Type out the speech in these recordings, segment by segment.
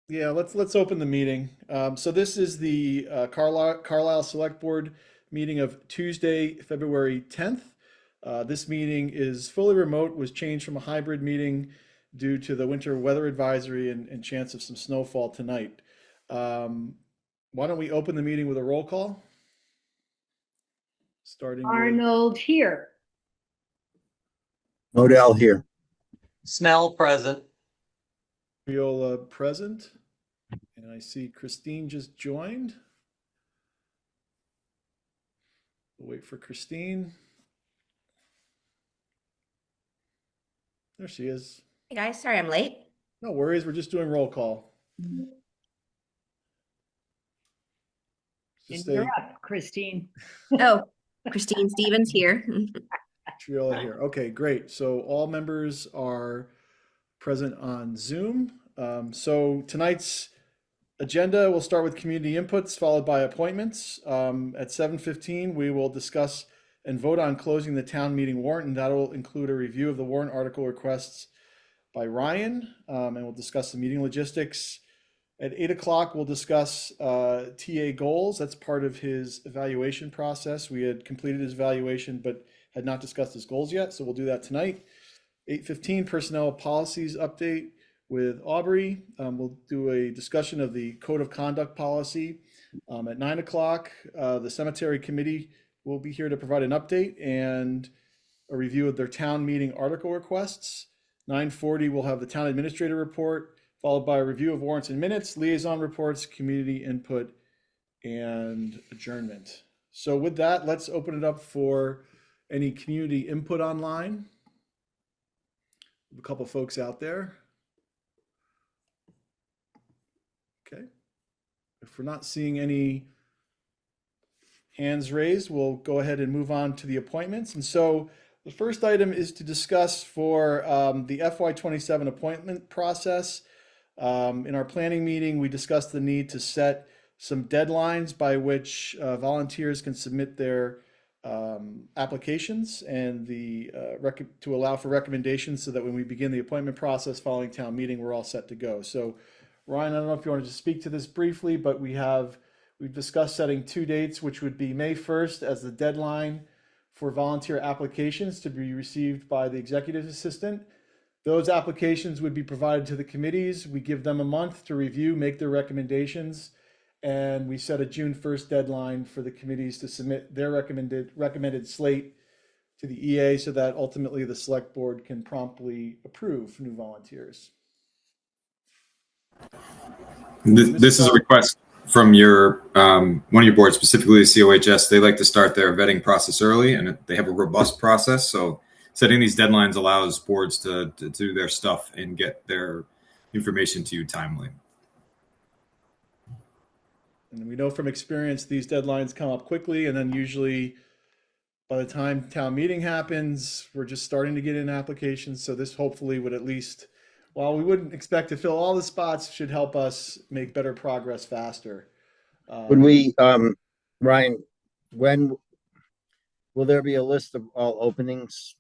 Yeah, let's open the meeting. So this is the Carlisle Select Board meeting of Tuesday, February 10th. This meeting is fully remote, was changed from a hybrid meeting due to the winter weather advisory and chance of some snowfall tonight. Um, why don't we open the meeting with a roll call, starting with Arnold here. Modell here. Snell present. Viola present, and I see Christine just joined. We'll wait for Christine. There she is. Hey guys, sorry I'm late. No worries, we're just doing roll call. Just And you're up, Christine. Oh, Christine Stevens here. Triola here. Okay, great. So all members are present on Zoom. So tonight's agenda, we'll start with community inputs, followed by appointments. At 7:15, we will discuss and vote on closing the town meeting warrant, and that'll include a review of the warrant article requests by Ryan, and we'll discuss the meeting logistics. At 8 o'clock, we'll discuss TA goals. That's part of his evaluation process. We had completed his evaluation, but had not discussed his goals yet, so we'll do that tonight. 8:15, personnel policies update with Aubrey. We'll do a discussion of the code of conduct policy. At 9 o'clock, the cemetery committee will be here to provide an update and a review of their town meeting article requests. 9:40, we'll have the town administrator report, followed by a review of warrants and minutes, liaison reports, community input, and adjournment. So with that, let's open it up for any community input online. A couple folks out there. Okay. If we're not seeing any hands raised, we'll go ahead and move on to the appointments. And so the first item is to discuss for the FY27 appointment process. In our planning meeting, we discussed the need to set some deadlines by which volunteers can submit their applications and to allow for recommendations so that when we begin the appointment process following town meeting, we're all set to go. So Ryan, I don't know if you wanted to speak to this briefly, but we've discussed setting two dates, which would be May 1st as the deadline for volunteer applications to be received by the executive assistant. Those applications would be provided to the committees. We give them a month to review, make their recommendations, and we set a June 1st deadline for the committees to submit their recommended slate to the EA so that ultimately the select board can promptly approve new volunteers. This is a request from your one of your boards, specifically the COHS. They like to start their vetting process early, and they have a robust process. So setting these deadlines allows boards to do their stuff and get their information to you timely. And we know from experience these deadlines come up quickly, and then usually by the time town meeting happens, we're just starting to get in applications. So this hopefully would at least, while we wouldn't expect to fill all the spots, should help us make better progress faster. Would we, Ryan, when will there be a list of all openings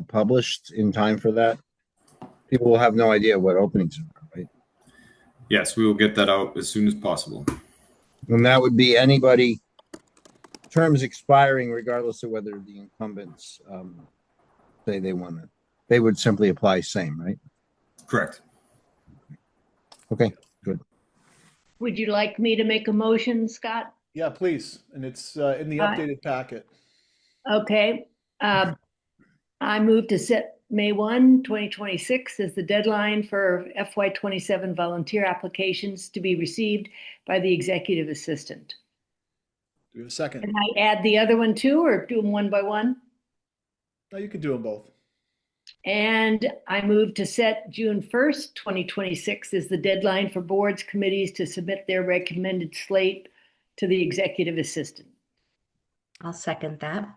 published in time for that? People will have no idea what openings are, right? Yes, we will get that out as soon as possible. And that would be anybody, terms expiring regardless of whether the incumbents say they want to, they would simply apply same, right? Correct. Okay, good. Would you like me to make a motion, Scott? Yeah, please. And it's in the updated packet. Okay. I move to set May 1, 2026 as the deadline for FY27 volunteer applications to be received by the executive assistant. Do we have a second? Can I add the other one too, or do them one by one? No, you can do them both. And I move to set June 1st, 2026 as the deadline for boards, committees to submit their recommended slate to the executive assistant. I'll second that.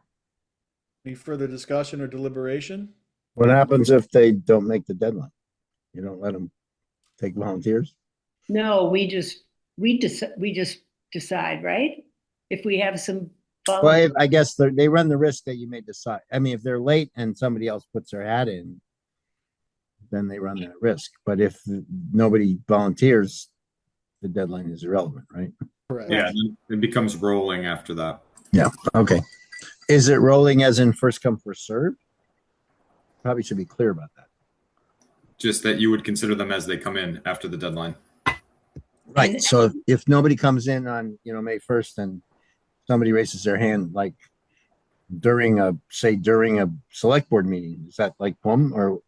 Any further discussion or deliberation? What happens if they don't make the deadline? You don't let them take volunteers? No, we just decide, right? If we have some Well, I guess they run the risk that you may decide. I mean, if they're late and somebody else puts their hat in, then they run that risk. But if nobody volunteers, the deadline is irrelevant, right? Correct. Yeah, it becomes rolling after that. Okay. Is it rolling as in first come, first served? Probably should be clear about that. Just that you would consider them as they come in after the deadline. Right. And- So if nobody comes in on, May 1st and somebody raises their hand, like during a select board meeting, is that like boom or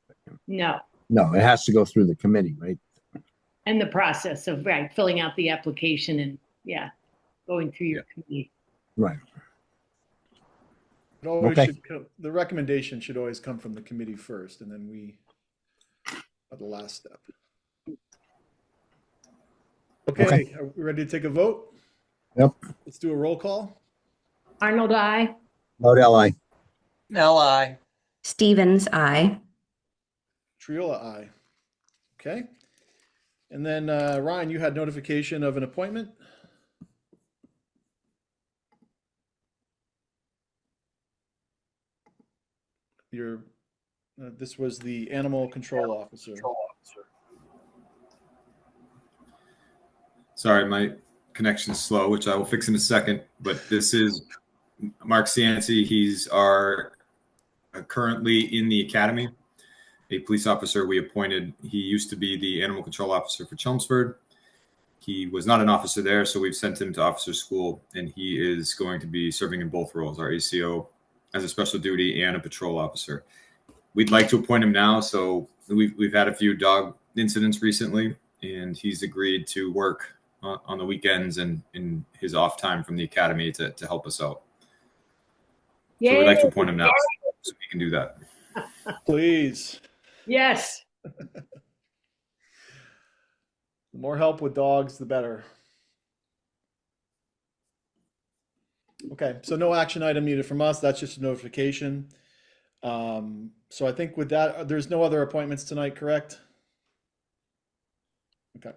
No, no? It has to go through the committee, right? and the process of, right, filling out the application and, yeah, going through your committee. Right. It always Okay. should the recommendation should always come from the committee first, and then we are the last step. Okay, are we ready to take a vote? Yep. Let's do a roll call. Arnold, I. Vote LI. LI. Stevens, I. Triola, aye. Okay. And then Ryan, you had notification of an appointment? This was the animal control officer. Sorry, my connection's slow, which I will fix in a second. But this is Mark Cianci. He's currently in the academy, a police officer we appointed. He used to be the animal control officer for Chelmsford. He was not an officer there, so we've sent him to officer school, and he is going to be serving in both roles, our ACO as a special duty and a patrol officer. We'd like to appoint him now, so we've had a few dog incidents recently, and he's agreed to work on the weekends and in his off time from the academy to help us out. So we'd like to appoint him now so we can do that. Please. Yes. The more help with dogs, the better. Okay, so no action item needed from us. That's just a notification. So I think with that, there's no other appointments tonight, correct? Okay,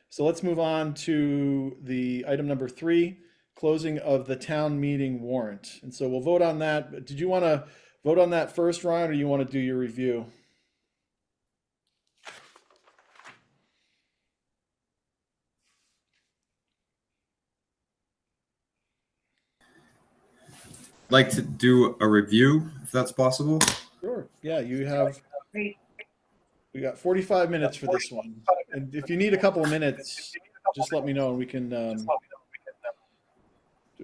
so let's move on to the item number 3, closing of the town meeting warrant. And so we'll vote on that. Did you want to vote on that first, Ryan, or you want to do your review? Like to do a review, if that's possible. Sure. Yeah, you have. Great. We got 45 minutes for this one. And if you need a couple of minutes, just let me know and we can do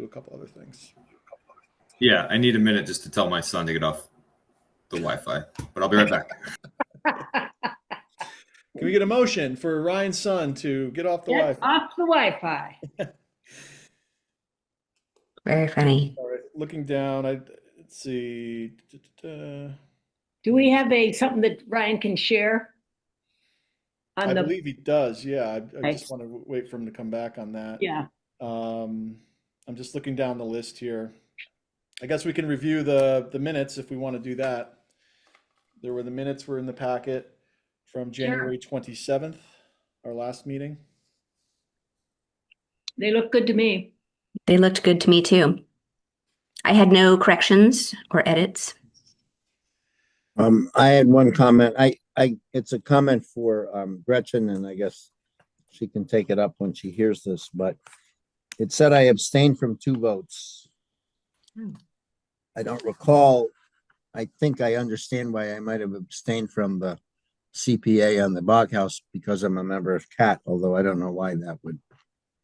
a couple other things. Yeah, I need a minute just to tell my son to get off the Wi-Fi, but I'll be right back. Can we get a motion for Ryan's son to get off the Get Wi-Fi? off the Wi-Fi. Very funny. All right, looking down, let's see. Do we have something that Ryan can share? I believe he does. Yeah, I Right. just want to wait for him to come back on that. Yeah. I'm just looking down the list here. I guess we can review the minutes if we want to do that. The minutes were in the packet from January 27th, our last meeting. They look good to me. They looked good to me too. I had no corrections or edits. I had one comment. It's a comment for Gretchen, and I guess she can take it up when she hears this, but it said I abstained from 2 votes. I don't recall. I think I understand why I might have abstained from the CPA on the Bog House because I'm a member of CAT, although I don't know why that would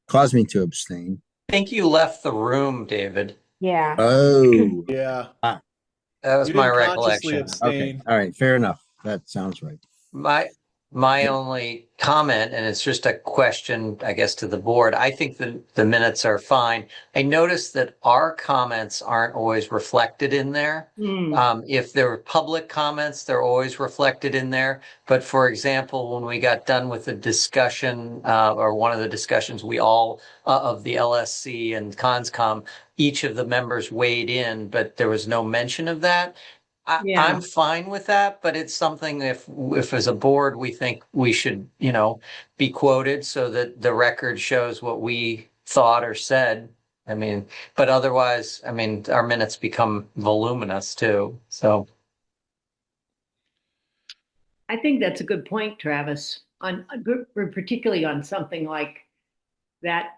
cause me to abstain. I think you left the room, David. Yeah. Oh, Yeah. That was You my didn't consciously recollection. okay. abstain. All right. Fair enough. That sounds right. My Yeah. only comment, and it's just a question, I guess, to the board. I think the minutes are fine. I noticed that our comments aren't always reflected in there. If there are public comments, they're always reflected in there. But for example, when we got done with the discussion, or one of the discussions, we all of the LSC and CONSCOM, each of the members weighed in, but there was no mention of that. Yeah. I'm fine with that, but it's something if as a board we think we should, be quoted so that the record shows what we thought or said. I mean, but otherwise, I mean, our minutes become voluminous too. So I think that's a good point, Travis, particularly on something like that,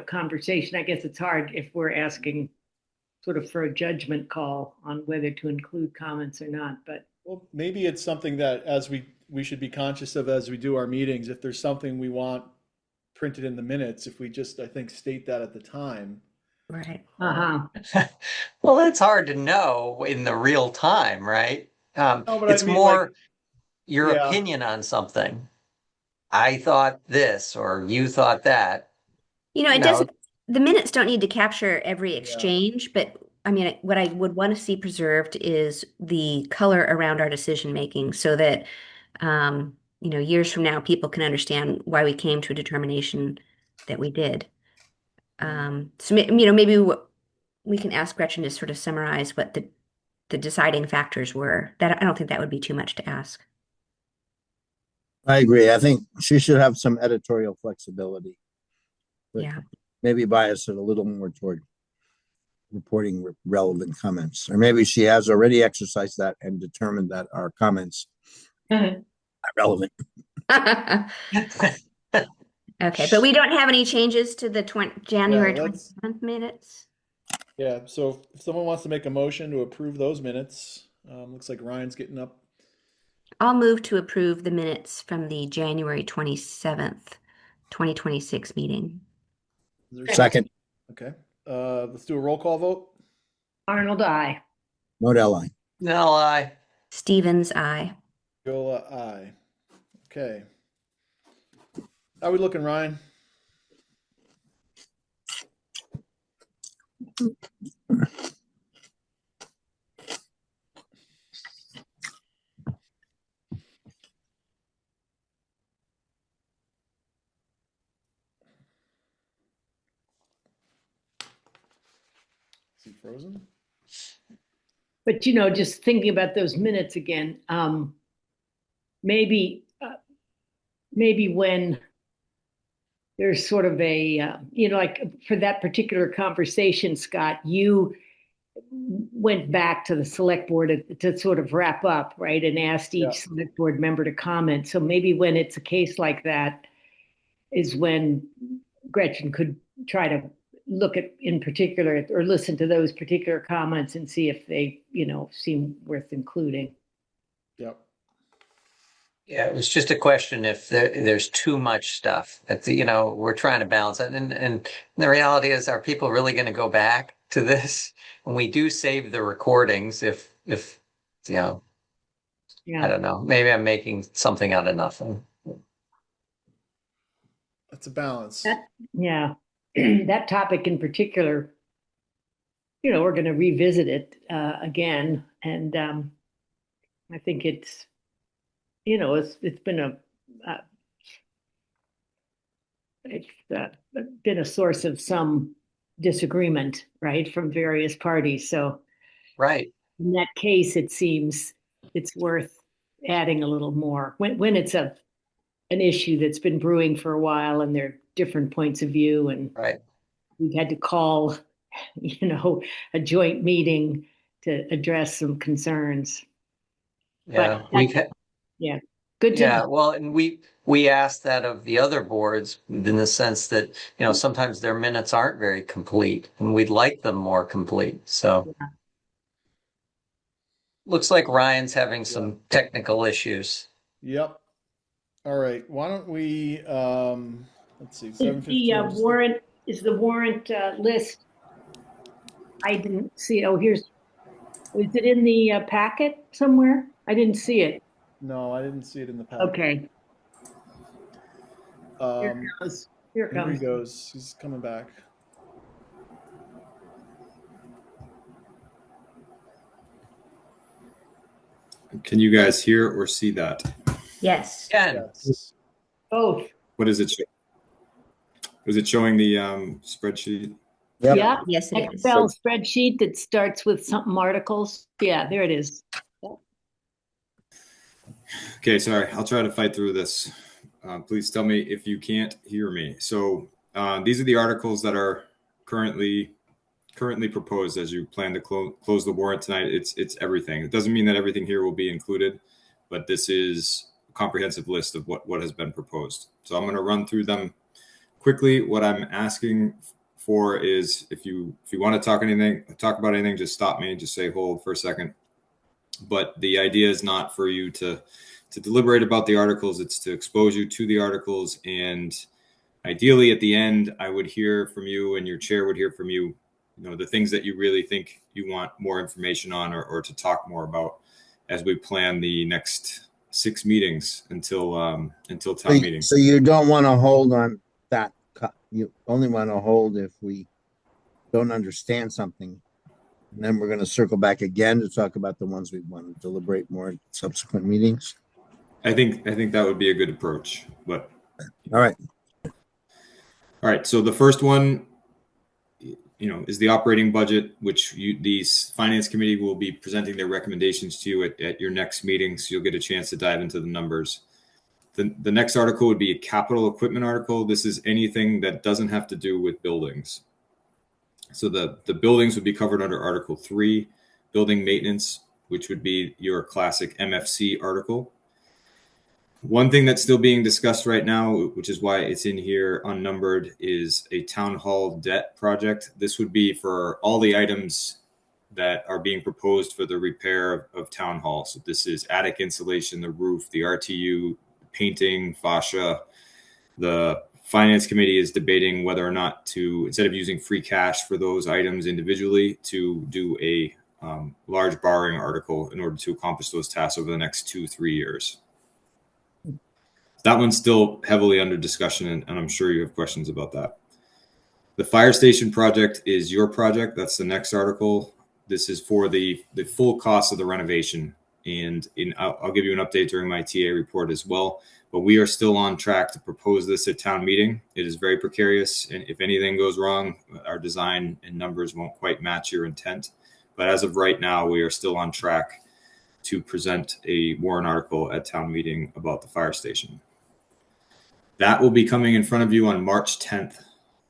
conversation. I guess it's hard if we're asking sort of for a judgment call on whether to include comments or not, but Well, maybe it's something that as we should be conscious of as we do our meetings, if there's something we want printed in the minutes, if we just, I think, state that at the time. Right. Well, it's hard to know in the real time, right? No, but It's I mean, like, more your yeah, opinion on something. I thought this, or you thought that. It No, doesn't, the minutes don't need to capture every yeah, exchange, but I mean, what I would want to see preserved is the color around our decision making so that, years from now, people can understand why we came to a determination that we did. So, maybe we can ask Gretchen to sort of summarize what the deciding factors were. That I don't think that would be too much to ask. I agree. I think she should have some editorial flexibility, but Yeah. maybe bias it a little more toward reporting relevant comments. Or maybe she has already exercised that and determined that our comments are relevant. Okay, but we don't have any changes to the January yeah, let's, 27th minutes. yeah. So if someone wants to make a motion to approve those minutes, looks like Ryan's getting up. I'll move to approve the minutes from the January 27th, 2026 meeting. Is there a Second, Okay. Let's do a roll call vote. Arnold, I. Modell, aye. no, Stevens, aye. Gola, aye. Okay. How we looking, Ryan? Is he frozen? But just thinking about those minutes again, maybe when there's sort of a like for that particular conversation, Scott, you went back to the select board to sort of wrap up, right, and asked Yeah. each select board member to comment. So maybe when it's a case like that is when Gretchen could try to look at in particular or listen to those particular comments and see if they seem worth including. Yep. yeah, it was just a question if there's too much stuff. We're trying to balance it. And the reality is, are people really going to go back to this? And we do save the recordings if I Yeah, don't know, maybe I'm making something out of nothing. That's a balance. yeah. That topic in particular, we're going to revisit it again, and I think it's been been a source of some disagreement, right, from various parties. So Right. in that case, it seems it's worth adding a little more when it's an issue that's been brewing for a while and there are different points of view, and Right. we've had to call, a joint meeting to address some concerns. Yeah. But We've had, yeah, good to yeah. know. Well, and we asked that of the other boards in the sense that, sometimes their minutes aren't very complete and we'd like them more complete. So looks like Ryan's having some technical issues. Yep. All right. Why don't we, let's see, Is the 7:15. warrant list? I didn't see. Oh, is it in the packet somewhere? I didn't see it. No, I didn't see it in the packet. Okay, here it goes. Here it Here he comes. goes. He's coming back. Can you guys hear or see that? Yes. Ken, Yes. Both. What is it? Is it showing the spreadsheet? Yep. Yeah. Yes, it is. Excel spreadsheet that starts with something articles. Yeah, there it is. Okay, sorry. I'll try to fight through this. Please tell me if you can't hear me. So these are the articles that are currently proposed as you plan to close the warrant tonight. It's everything. It doesn't mean that everything here will be included, but this is a comprehensive list of what has been proposed. So I'm going to run through them quickly, what I'm asking for is if you want to talk about anything, just stop me, just say hold for a second. But the idea is not for you to deliberate about the articles. It's to expose you to the articles. And ideally at the end, I would hear from you and your chair would hear from you, the things that you really think you want more information on or to talk more about as we plan the next 6 meetings until town meeting. So you don't want to hold on that. You only want to hold if we don't understand something. And then we're going to circle back again to talk about the ones we want to deliberate more in subsequent meetings. I think that would be a good approach. But all right. So the first one, is the operating budget, which the finance committee will be presenting their recommendations to you at your next meeting. So you'll get a chance to dive into the numbers. The next article would be a capital equipment article. This is anything that doesn't have to do with buildings. So the buildings would be covered under Article 3, building maintenance, which would be your classic MFC article. One thing that's still being discussed right now, which is why it's in here unnumbered, is a town hall debt project. This would be for all the items that are being proposed for the repair of town hall. So this is attic insulation, the roof, the RTU, painting, fascia. The finance committee is debating whether or not to, instead of using free cash for those items individually, to do a large borrowing article in order to accomplish those tasks over the next 2-3 years. That one's still heavily under discussion, and I'm sure you have questions about that. The fire station project is your project. That's the next article. This is for the full cost of the renovation. And I'll give you an update during my TA report as well. But we are still on track to propose this at town meeting. It is very precarious. And if anything goes wrong, our design and numbers won't quite match your intent. But as of right now, we are still on track to present a warrant article at town meeting about the fire station. That will be coming in front of you on March 10th.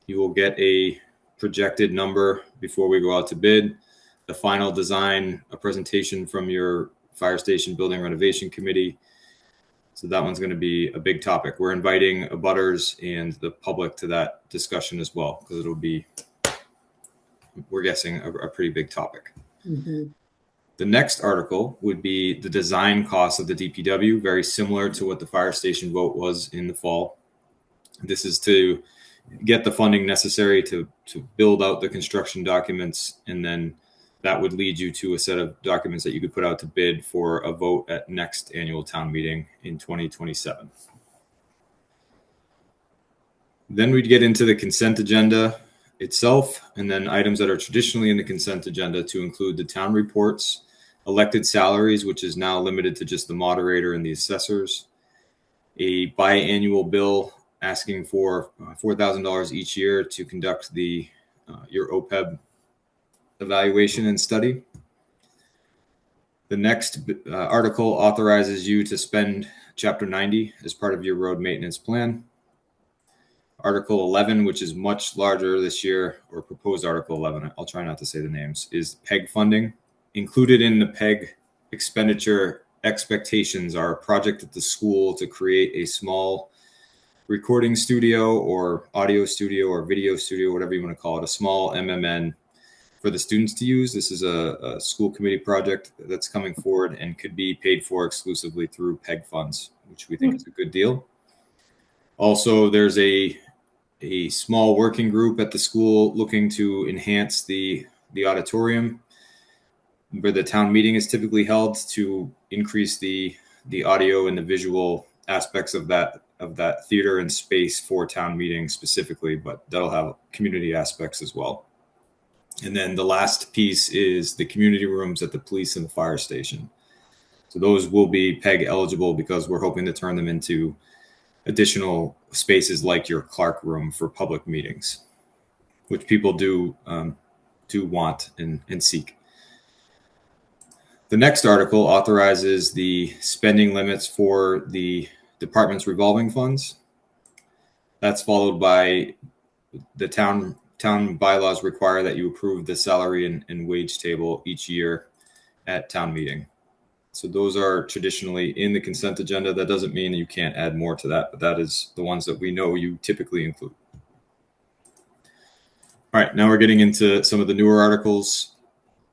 You will get a projected number before we go out to bid. The final design, a presentation from your fire station building renovation committee. So that one's going to be a big topic. We're inviting abutters and the public to that discussion as well, because it'll be, we're guessing, a pretty big topic. Mm-hmm. The next article would be the design costs of the DPW, very similar to what the fire station vote was in the fall. This is to get the funding necessary to build out the construction documents, and then that would lead you to a set of documents that you could put out to bid for a vote at next annual town meeting in 2027. Then we'd get into the consent agenda itself, and then items that are traditionally in the consent agenda to include the town reports, elected salaries, which is now limited to just the moderator and the assessors, a biannual bill asking for $4,000 each year to conduct your OPEB evaluation and study. The next article authorizes you to spend Chapter 90 as part of your road maintenance plan. Article 11, which is much larger this year, or proposed Article 11, I'll try not to say the names, is PEG funding. Included in the PEG expenditure expectations are a project at the school to create a small recording studio or audio studio or video studio, whatever you want to call it, a small MMN for the students to use. This is a school committee project that's coming forward and could be paid for exclusively through PEG funds, which we think is a good deal. Also, there's a small working group at the school looking to enhance the auditorium where the town meeting is typically held, to increase the audio and the visual aspects of that theater and space for town meeting specifically, but that'll have community aspects as well. And then the last piece is the community rooms at the police and the fire station. So those will be PEG eligible because we're hoping to turn them into additional spaces like your Clark room for public meetings, which people do want and seek. The next article authorizes the spending limits for the department's revolving funds. That's followed by the town bylaws require that you approve the salary and wage table each year at town meeting. So those are traditionally in the consent agenda. That doesn't mean that you can't add more to that, but that is the ones that we know you typically include. All right, now we're getting into some of the newer articles.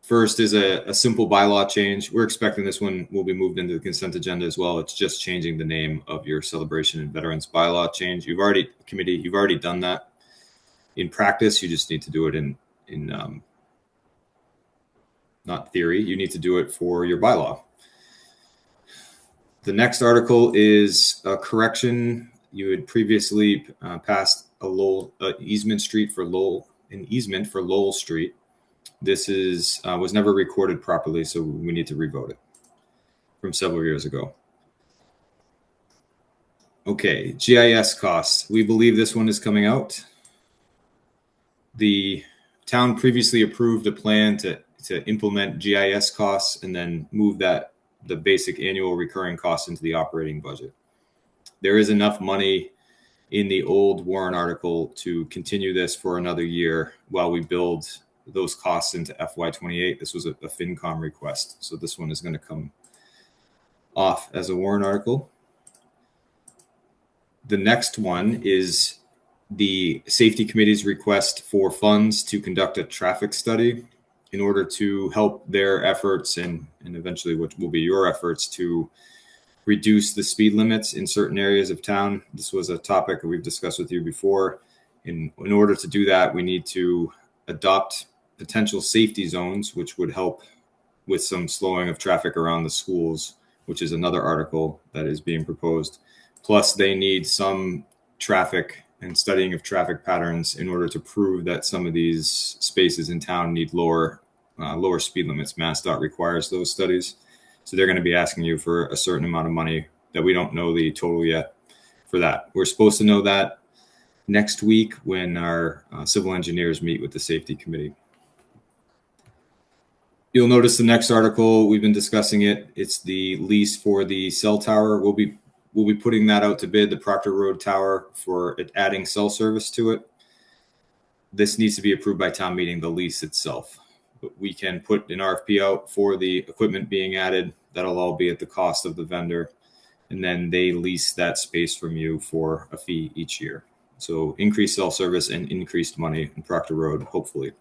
First is a simple bylaw change. We're expecting this one will be moved into the consent agenda as well. It's just changing the name of your celebration and veterans bylaw change. You've already done that. In practice, you just need to do it in not theory. You need to do it for your bylaw. The next article is a correction. You had previously passed an easement for Lowell Street. This was never recorded properly, so we need to revote it from several years ago. Okay, GIS costs. We believe this one is coming out. The town previously approved a plan to implement GIS costs and then move the basic annual recurring costs into the operating budget. There is enough money in the old warrant article to continue this for another year while we build those costs into FY28. This was a FinCom request, so this one is going to come off as a warrant article. The next one is the Safety Committee's request for funds to conduct a traffic study in order to help their efforts and eventually what will be your efforts to reduce the speed limits in certain areas of town. This was a topic that we've discussed with you before. In order to do that, we need to adopt potential safety zones, which would help with some slowing of traffic around the schools, which is another article that is being proposed. Plus, they need some traffic and studying of traffic patterns in order to prove that some of these spaces in town need lower speed limits. MassDOT requires those studies. So they're going to be asking you for a certain amount of money that we don't know the total yet for that. We're supposed to know that next week when our civil engineers meet with the safety committee. You'll notice the next article, we've been discussing it. It's the lease for the cell tower. We'll be putting that out to bid, the Proctor Road Tower, for adding cell service to it. This needs to be approved by town meeting, the lease itself. But we can put an RFP out for the equipment being added. That'll all be at the cost of the vendor. And then they lease that space from you for a fee each year. So increased cell service and increased money in Proctor Road, hopefully.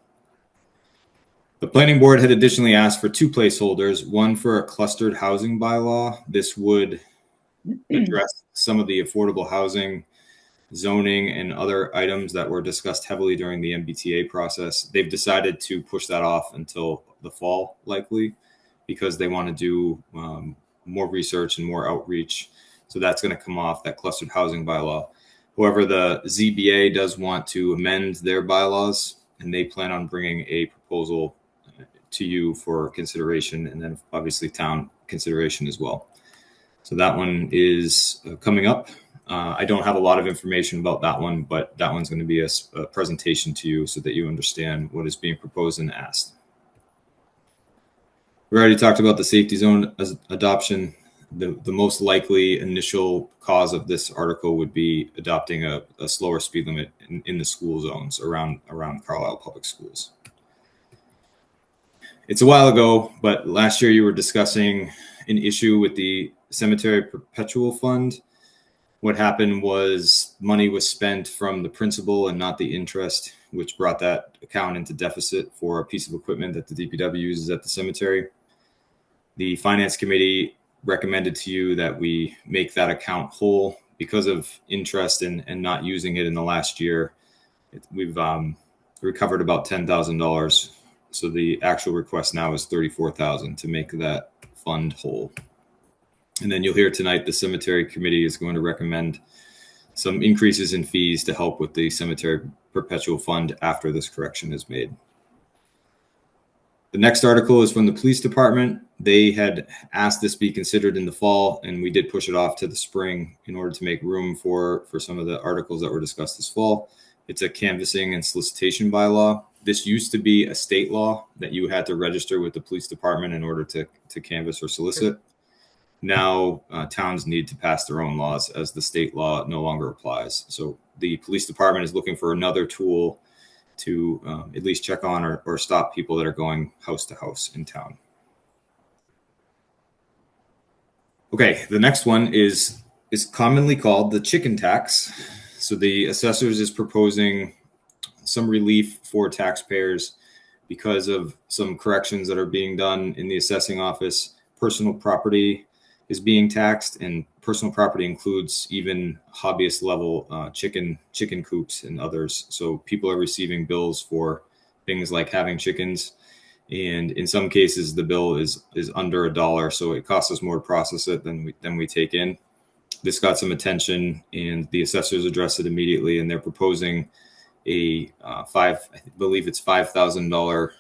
The planning board had additionally asked for two placeholders, one for a clustered housing bylaw. This would address some of the affordable housing, zoning, and other items that were discussed heavily during the MBTA process. They've decided to push that off until the fall, likely, because they want to do more research and more outreach. So that's going to come off, that clustered housing bylaw. However, the ZBA does want to amend their bylaws, and they plan on bringing a proposal to you for consideration, and then obviously town consideration as well. So that one is coming up. I don't have a lot of information about that one, but that one's going to be a presentation to you so that you understand what is being proposed and asked. We already talked about the safety zone adoption. The most likely initial cause of this article would be adopting a slower speed limit in the school zones around Carlisle Public Schools. It's a while ago, but last year you were discussing an issue with the Cemetery Perpetual Fund. What happened was money was spent from the principal and not the interest, which brought that account into deficit for a piece of equipment that the DPW uses at the cemetery. The finance committee recommended to you that we make that account whole because of interest and not using it in the last year. We've recovered about $10,000. So the actual request now is $34,000 to make that fund whole. And then you'll hear tonight the cemetery committee is going to recommend some increases in fees to help with the cemetery perpetual fund after this correction is made. The next article is from the police department. They had asked this be considered in the fall, and we did push it off to the spring in order to make room for some of the articles that were discussed this fall. It's a canvassing and solicitation bylaw. This used to be a state law that you had to register with the police department in order to canvass or solicit. Now towns need to pass their own laws as the state law no longer applies. So the police department is looking for another tool to at least check on or stop people that are going house to house in town. Okay, the next one is commonly called the chicken tax. So the assessors is proposing some relief for taxpayers because of some corrections that are being done in the assessing office. Personal property is being taxed, and personal property includes even hobbyist level chicken coops and others. So people are receiving bills for things like having chickens, and in some cases the bill is under $1, so it costs us more to process it than we take in. This got some attention, and the assessors addressed it immediately, and they're proposing a I believe it's $5,000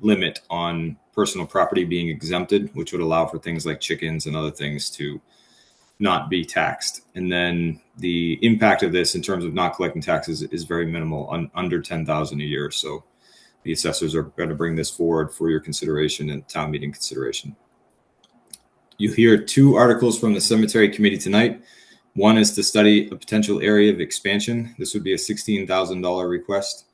limit on personal property being exempted, which would allow for things like chickens and other things to not be taxed. And then the impact of this in terms of not collecting taxes is very minimal, under $10,000 a year. So the assessors are going to bring this forward for your consideration and town meeting consideration. You'll hear 2 articles from the cemetery committee tonight. One is to study a potential area of expansion. This would be a $16,000 request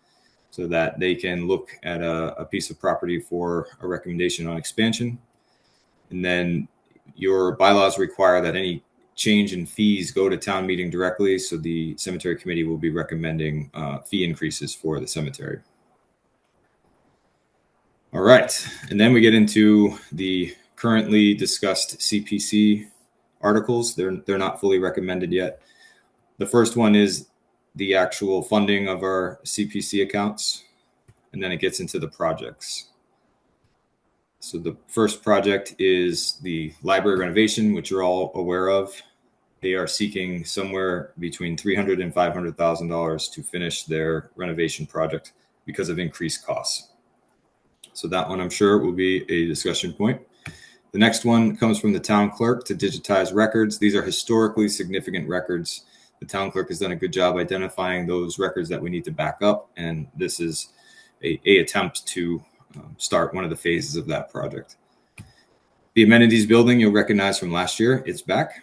so that they can look at a piece of property for a recommendation on expansion. And then your bylaws require that any change in fees go to town meeting directly. So the cemetery committee will be recommending fee increases for the cemetery. All right. And then we get into the currently discussed CPC articles. They're not fully recommended yet. The first one is the actual funding of our CPC accounts, and then it gets into the projects. So the first project is the library renovation, which you're all aware of. They are seeking somewhere between $300,000 and $500,000 to finish their renovation project because of increased costs. So that one, I'm sure, will be a discussion point. The next one comes from the town clerk to digitize records. These are historically significant records. The town clerk has done a good job identifying those records that we need to back up, and this is a attempt to start one of the phases of that project. The amenities building you'll recognize from last year, it's back.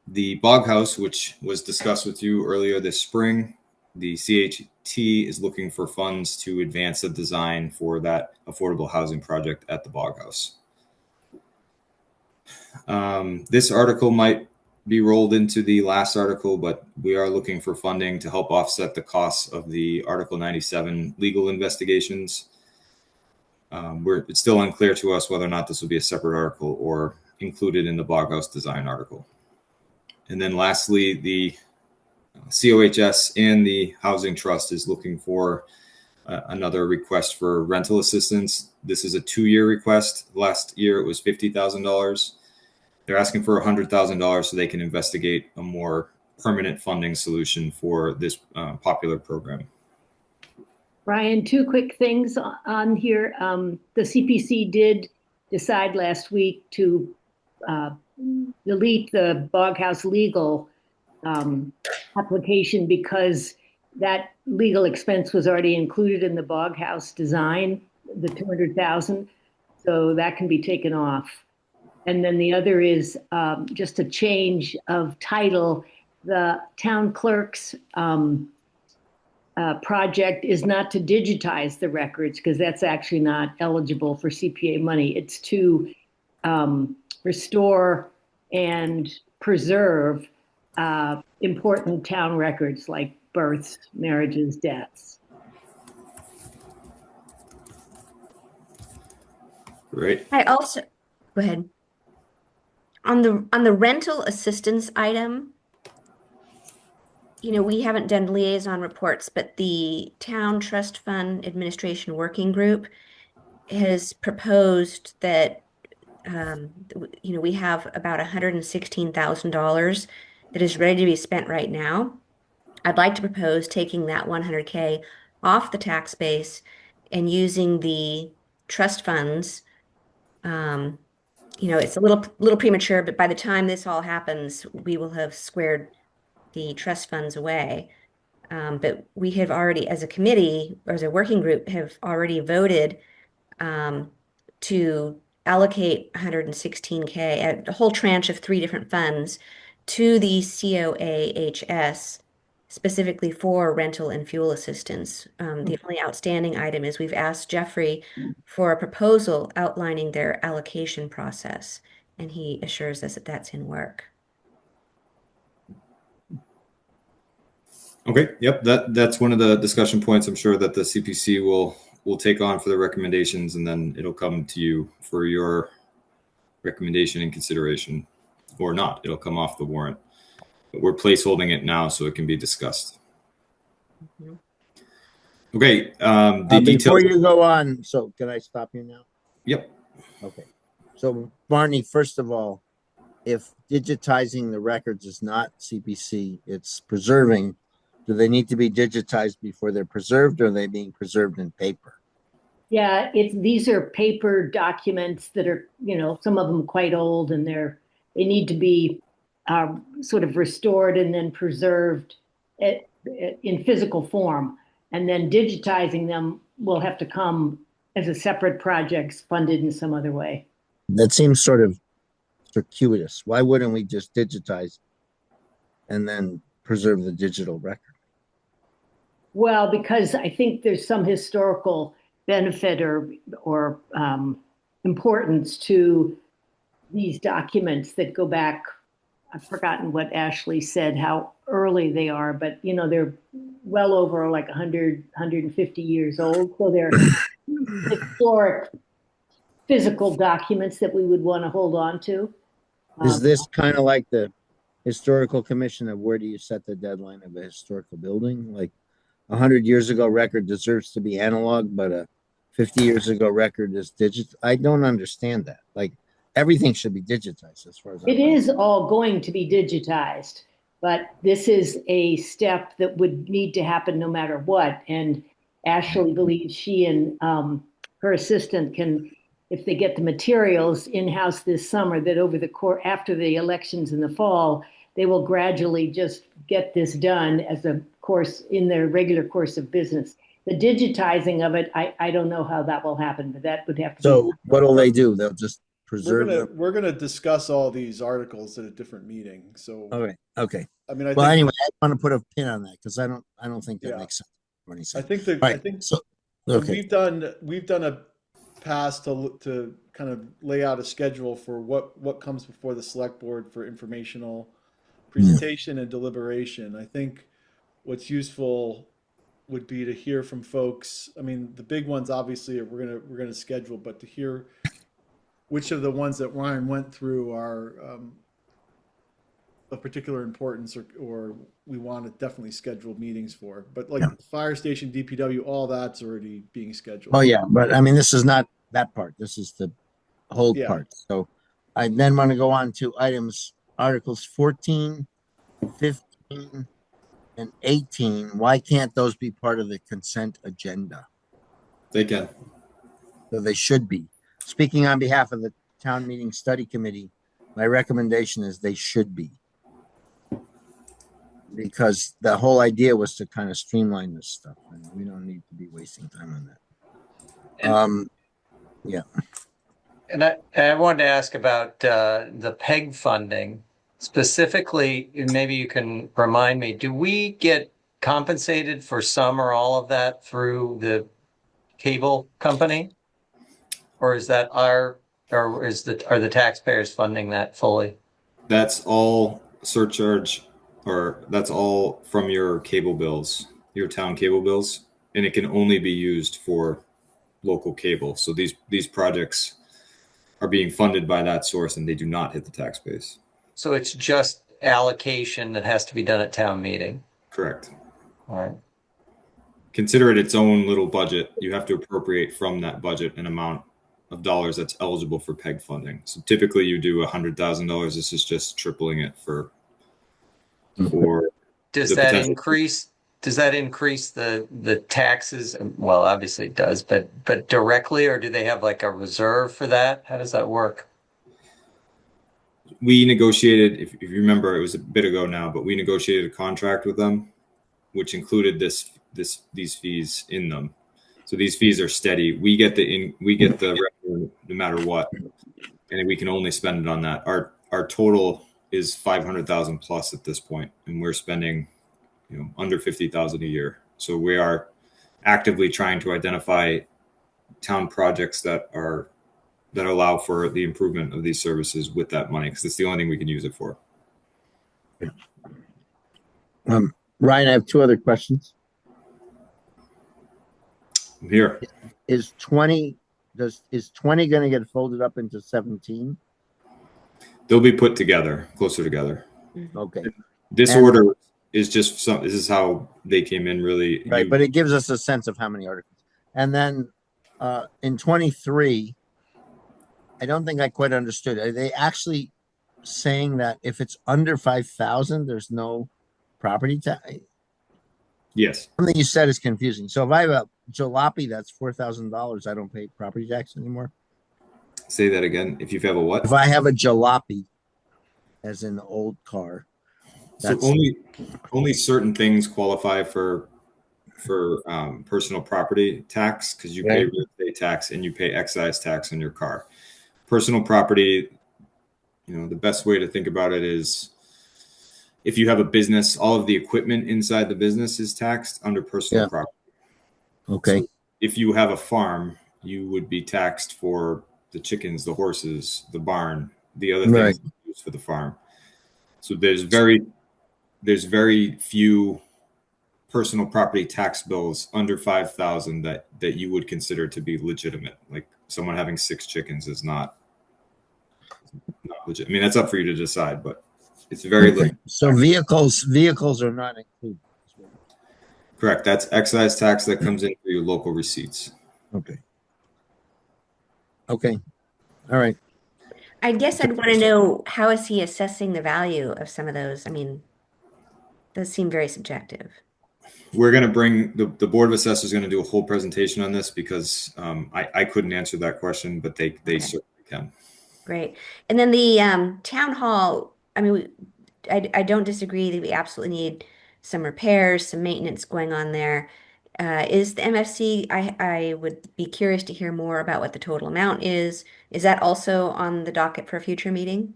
The Bog House, which was discussed with you earlier this spring, the CHT is looking for funds to advance the design for that affordable housing project at the Bog House. This article might be rolled into the last article, but we are looking for funding to help offset the costs of the Article 97 legal investigations. It's still unclear to us whether or not this will be a separate article or included in the Bog House design article. And then lastly, the COHS and the Housing Trust is looking for another request for rental assistance. This is a 2-year request. Last year it was $50,000. They're asking for $100,000 so they can investigate a more permanent funding solution for this popular program. Brian, 2 quick things on here. The CPC did decide last week to delete the Bog House legal application because that legal expense was already included in the Bog House design, the $200,000. So that can be taken off. And then the other is just a change of title. The town clerk's project is not to digitize the records because that's actually not eligible for CPA money. It's to restore and preserve important town records like births, marriages, deaths. Great. I also, go ahead. On the rental assistance item, we haven't done liaison reports, but the Town Trust Fund Administration Working Group has proposed that, we have about $116,000 that is ready to be spent right now. I'd like to propose taking that $100K off the tax base and using the trust funds. It's a little premature, but by the time this all happens, we will have squared the trust funds away. But we have already, as a committee, or as a working group, have already voted to allocate 116K, a whole tranche of 3 different funds to the COAHS, specifically for rental and fuel assistance. The only outstanding item is we've asked Jeffrey for a proposal outlining their allocation process, and he assures us that that's in work. Okay, yep, that's one of the discussion points I'm sure that the CPC will take on for the recommendations, and then it'll come to you for your recommendation and consideration, or not. It'll come off the warrant. But we're placeholding it now so it can be discussed. Mhm. Okay, the Before details. you go on, so can I stop you now? Yep. Okay. So Barney, first of all, if digitizing the records is not CPC, it's preserving, do they need to be digitized before they're preserved, or are they being preserved in paper? Yeah, these are paper documents that are, some of them quite old, and they need to be sort of restored and then preserved in physical form. And then digitizing them will have to come as a separate project funded in some other way. That seems sort of circuitous. Why wouldn't we just digitize and then preserve the digital record? Well, because I think there's some historical benefit or importance to these documents that go back. I've forgotten what Ashley said, how early they are, but they're well over like 100, 150 years old. So they're historic physical documents that we would want to hold on to. Is this kind of like the historical commission of where do you set the deadline of a historical building? Like 100 years ago record deserves to be analog, but a 50 years ago record is digital. I don't understand that. Like everything should be digitized as far as It is all going to be digitized, but this is a step that would need to happen no matter what. And Ashley believes she and her assistant can, if they get the materials in-house this summer, that over the course after the elections in the fall, they will gradually just get this done as a course in their regular course of business. The digitizing of it, I don't know how that will happen, but that would have to So be. what'll they do? They'll just preserve them. We're gonna discuss all these articles at a different meeting. So Okay. Okay. I mean, I Well, think anyway, I want to put a pin on that because I don't think that yeah, makes sense. What he I said. think All I right. think So when okay. we've done a pass to kind of lay out a schedule for what comes before the select board for informational presentation and deliberation. I think what's useful would be to hear from folks. I mean, the big ones obviously we're gonna schedule, but to hear which of the ones that Ryan went through are of particular importance, or we want to definitely schedule meetings for. But like Yeah. fire station, DPW, all that's already being scheduled. Oh yeah, but I mean, this is not that part. This is the whole Yeah. part. So I then want to go on to articles 14, 15, and 18. Why can't those be part of the consent agenda? They can. So they should be. Speaking on behalf of the town meeting study committee, my recommendation is they should be. Because the whole idea was to kind of streamline this stuff, and we don't need to be wasting time on that. Yeah. And I wanted to ask about the PEG funding specifically. Maybe you can remind me, do we get compensated for some or all of that through the cable company? Or is that are the taxpayers funding that fully? That's all surcharge, or that's all from your cable bills, your town cable bills, and it can only be used for local cable. So these projects are being funded by that source, and they do not hit the tax base. So it's just allocation that has to be done at town meeting. Correct. All right. Consider it its own little budget. You have to appropriate from that budget an amount of dollars that's eligible for PEG funding. So typically you do $100,000. This is just tripling it for Does the that potential. increase? Does that increase the taxes? Well, obviously it does, but directly, or do they have like a reserve for that? How does that work? We negotiated, if you remember, it was a bit ago now, but we negotiated a contract with them, which included these fees in them. So these fees are steady. We get the revenue no matter what, and we can only spend it on that. Our total is 500,000 plus at this point, and we're spending under 50,000 a year. So we are actively trying to identify town projects that allow for the improvement of these services with that money, because it's the only thing we can use it for. Ryan, I have two other questions. I'm here. Is 20 going to get folded up into 17? They'll be put together, closer together. Okay. This And- order is just this is how they came in really. Right, but it gives us a sense of how many articles. And then in 23, I don't think I quite understood. Are they actually saying that if it's under 5,000, there's no property tax? Yes. Something you said is confusing. So if I have a jalopy that's $4,000, I don't pay property tax anymore. Say that again. If you have a what? If I have a jalopy, as in the old car, So only certain things qualify for personal property tax, because you pay real estate tax and you pay excise tax on your car. Personal property, the best way to think about it is if you have a business, all of the equipment inside the business is taxed under personal property. Okay. So if you have a farm, you would be taxed for the chickens, the horses, the barn, the other things used for the farm. So there's very few personal property tax bills under 5,000 that you would consider to be legitimate. Like someone having 6 chickens is not legit. I mean, that's up for you to decide, but it's very limited. So vehicles are not included. Correct. That's excise tax that comes in through your local receipts. Okay. All right. I guess I'd want to know, how is he assessing the value of some of those? I mean, those seem very subjective. We're going to bring the Board of Assessors is going to do a whole presentation on this because I couldn't answer that question, but they certainly can. Great. And then the town hall, I mean, I don't disagree that we absolutely need some repairs, some maintenance going on there. Is the MFC, I would be curious to hear more about what the total amount is. Is that also on the docket for a future meeting?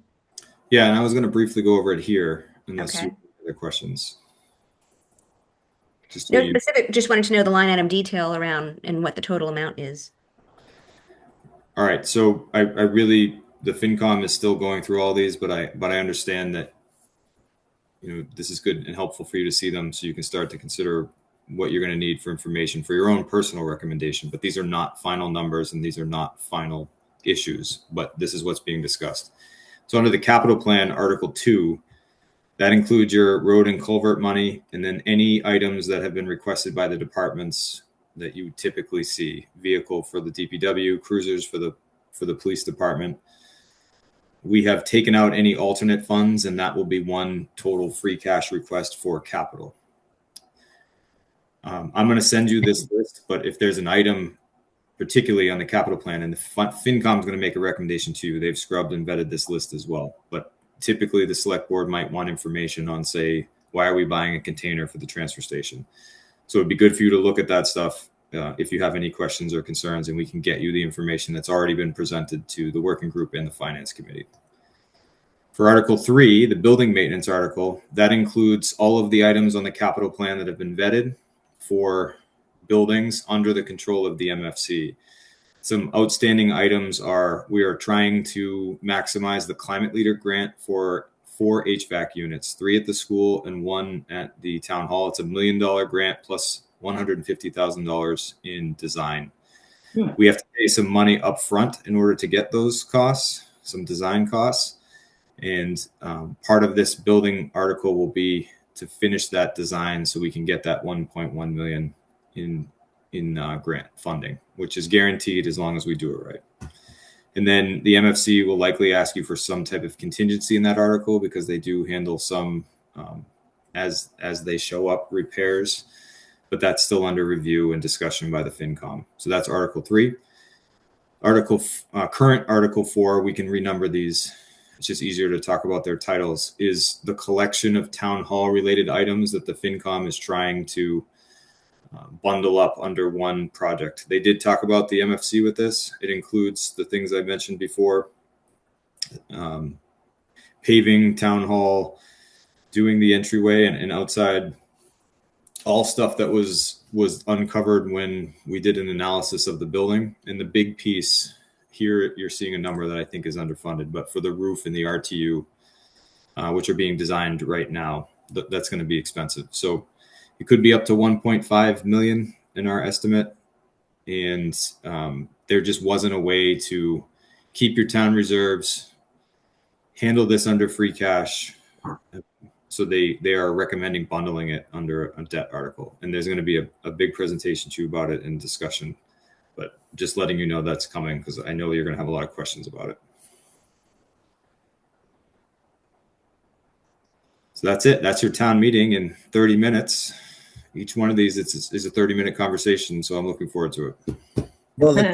Yeah, and I was going to briefly go over it here unless you have other questions. No specific, just wanted to know the line item detail around and what the total amount is. All right, so I really, the FinCom is still going through all these, but I understand that this is good and helpful for you to see them so you can start to consider what you're going to need for information for your own personal recommendation. But these are not final numbers and these are not final issues, but this is what's being discussed. So under the capital plan, Article 2, that includes your road and culvert money, and then any items that have been requested by the departments that you typically see: vehicle for the DPW, cruisers for the police department. We have taken out any alternate funds, and that will be one total free cash request for capital. I'm going to send you this list, but if there's an item, particularly on the capital plan, and the FinCom is going to make a recommendation to you, they've scrubbed and vetted this list as well. But typically the select board might want information on, say, why are we buying a container for the transfer station? So it'd be good for you to look at that stuff if you have any questions or concerns, and we can get you the information that's already been presented to the working group and the finance committee. For Article 3, the building maintenance article, that includes all of the items on the capital plan that have been vetted for buildings under the control of the MFC. Some outstanding items are, we are trying to maximize the Climate Leader grant for 4 HVAC units, 3 at the school and 1 at the town hall. It's $1 million grant plus $150,000 in design. We have to pay some money up front in order to get those costs, some design costs. And part of this building article will be to finish that design so we can get that 1.1 million in grant funding, which is guaranteed as long as we do it right. And then the MFC will likely ask you for some type of contingency in that article because they do handle some as they show up repairs, but that's still under review and discussion by the FinCom. So that's Article 3. Current Article 4, we can renumber these. It's just easier to talk about their titles, is the collection of town hall related items that the FinCom is trying to bundle up under one project. They did talk about the MFC with this. It includes the things I mentioned before, paving town hall, doing the entryway and outside, all stuff that was uncovered when we did an analysis of the building. And the big piece here, you're seeing a number that I think is underfunded, but for the roof and the RTU, which are being designed right now, that's going to be expensive. So It could be up to 1.5 million in our estimate. And there just wasn't a way to keep your town reserves, handle this under free cash. So they are recommending bundling it under a debt article. And there's going to be a big presentation to you about it and discussion. But just letting you know that's coming, because I know you're going to have a lot of questions about it. So that's it. That's your town meeting in 30 minutes. Each one of these is a 30-minute conversation. So I'm looking forward to it. Well, the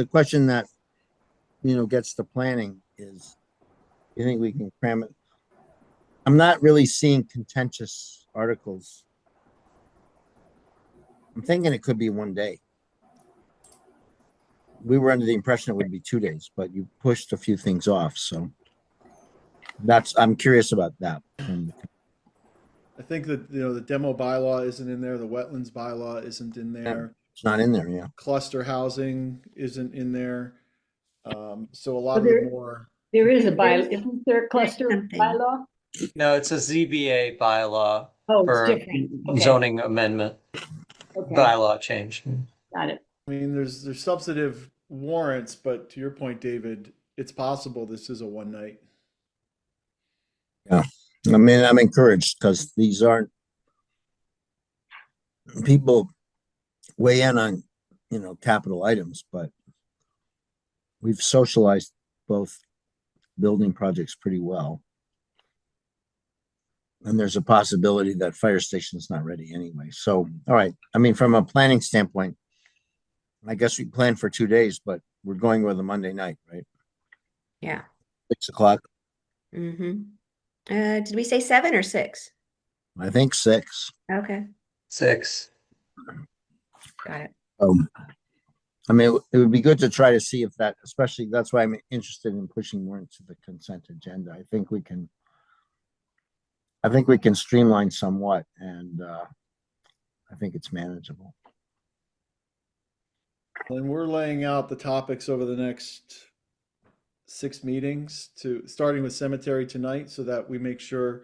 question that, gets to planning is, you think we can cram it? I'm not really seeing contentious articles. I'm thinking it could be one day. We were under the impression it would be 2 days, but you pushed a few things off. So I'm curious about that. I think that, the demo bylaw isn't in there, the wetlands bylaw isn't in there. It's not in there, yeah. Cluster housing isn't in there. So a lot Well, of the more, There is a bylaw, isn't there a cluster Something. bylaw? No, it's a ZBA bylaw Oh, for it's different. Okay, zoning amendment, okay, bylaw change. got it. I mean, there's substantive warrants, but to your point, David, it's possible this is a one night. I mean, I'm encouraged because these aren't, people weigh in on, capital items, but we've socialized both building projects pretty well. And there's a possibility that fire station is not ready anyway. So, all right. I mean, from a planning standpoint, I guess we planned for 2 days, but we're going with a Monday night, right? Yeah. 6 o'clock. Mm-hmm. Did we say 7 or 6? I think 6. Okay, 6. got it. I mean, it would be good to try to see if that, especially that's why I'm interested in pushing more into the consent agenda. I think we can streamline somewhat, and I think it's manageable. And we're laying out the topics over the next 6 meetings, starting with cemetery tonight, so that we make sure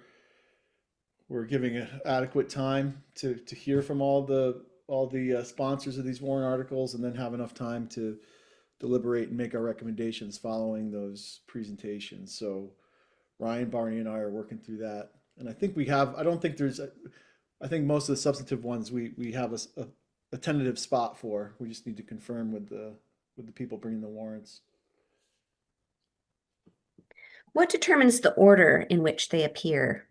we're giving it adequate time to hear from all the sponsors of these warrant articles, and then have enough time to deliberate and make our recommendations following those presentations. So Ryan, Barney, and I are working through that, and I think we have. I think most of the substantive ones we have a tentative spot for. We just need to confirm with the people bringing the warrants. What determines the order in which they appear?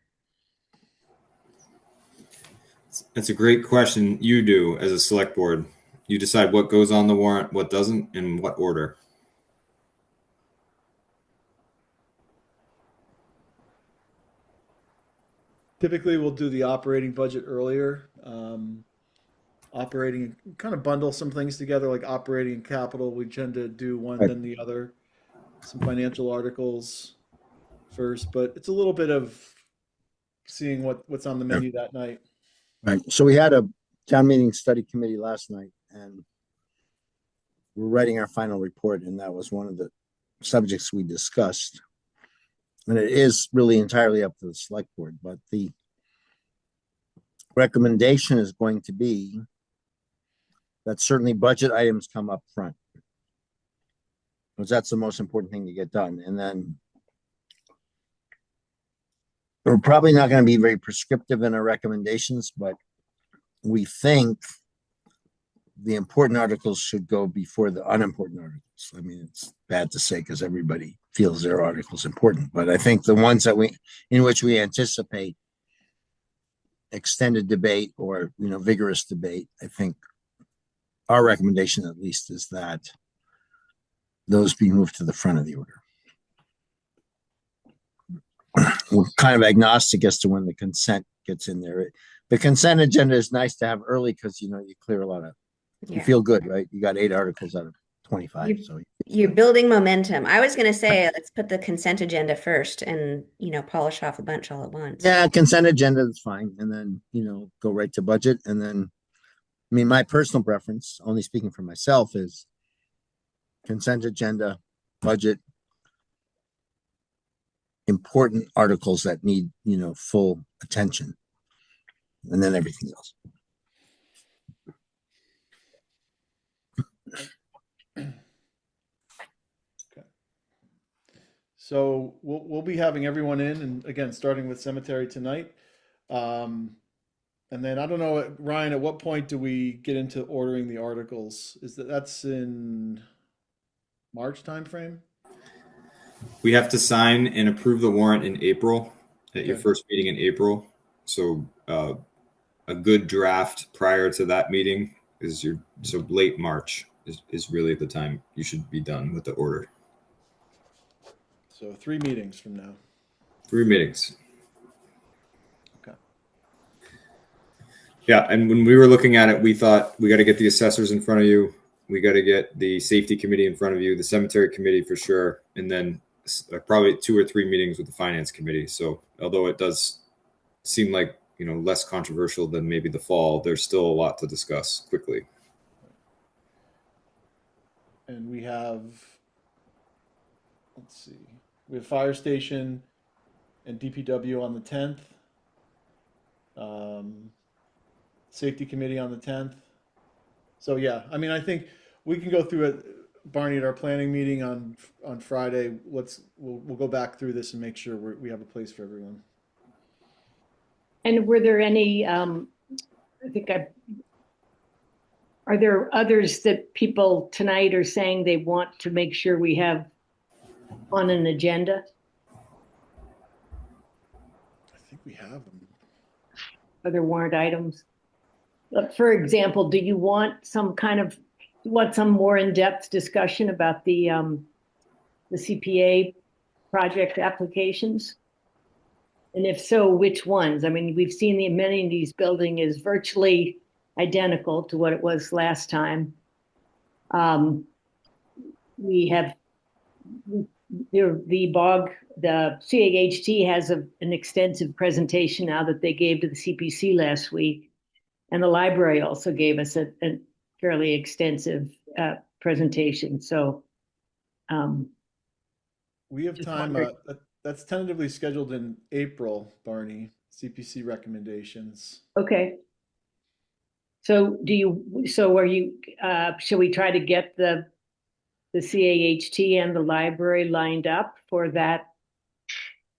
That's a great question. You do as a select board. You decide what goes on the warrant, what doesn't, and what order. Typically, we'll do the operating budget earlier. Operating, kind of bundle some things together, like operating and capital. We tend to do one, Right. then the other. Some financial articles first, but it's a little bit of seeing what's on the menu that night. Right. So we had a town meeting study committee last night, and we're writing our final report, and that was one of the subjects we discussed. And it is really entirely up to the select board, but the recommendation is going to be that certainly budget items come up front, because that's the most important thing to get done. And then we're probably not going to be very prescriptive in our recommendations, but we think the important articles should go before the unimportant articles. I mean, it's bad to say because everybody feels their article's important, but I think the ones in which we anticipate extended debate or, vigorous debate, I think our recommendation at least is that those be moved to the front of the order. We're kind of agnostic as to when the consent gets in there. The consent agenda is nice to have early because, you clear a lot of, you feel good, right? You got 8 articles out of 25. So You're building momentum. I was going to say, let's put the consent agenda first and, polish off a bunch all at once. yeah, consent agenda is fine. And then, go right to budget. And then, I mean, my personal preference, only speaking for myself, is consent agenda, budget, important articles that need, full attention. and then everything else. So we'll be having everyone in, and again, starting with cemetery tonight. And then I don't know, Ryan, at what point do we get into ordering the articles? That's in March timeframe? We have to sign and approve the warrant in April at your Okay. first meeting in April. So a good draft prior to that meeting is so late March is really the time you should be done with the order. So 3 meetings from now. 3 meetings. Okay. Yeah, and when we were looking at it, we thought we got to get the assessors in front of you. We got to get the safety committee in front of you, the cemetery committee for sure, and then probably 2 or 3 meetings with the finance committee. So although it does seem like, less controversial than maybe the fall, there's still a lot to discuss quickly. And we have, let's see, we have fire station and DPW on the 10th. Safety committee on the 10th. So yeah, I mean, I think we can go through it, Barney, at our planning meeting on Friday. We'll go back through this and make sure we have a place for everyone. And were there any, are there others that people tonight are saying they want to make sure we have on an agenda? I think we have them. Other warrant items? For example, do you want some more in-depth discussion about the CPA project applications? And if so, which ones? I mean, we've seen the amenities building is virtually identical to what it was last time. We have the CAHT has an extensive presentation now that they gave to the CPC last week. And the library also gave us a fairly extensive presentation. So we have time. That's tentatively scheduled in April, Barney. CPC recommendations. Okay. So shall we try to get the CAHT and the library lined up for that,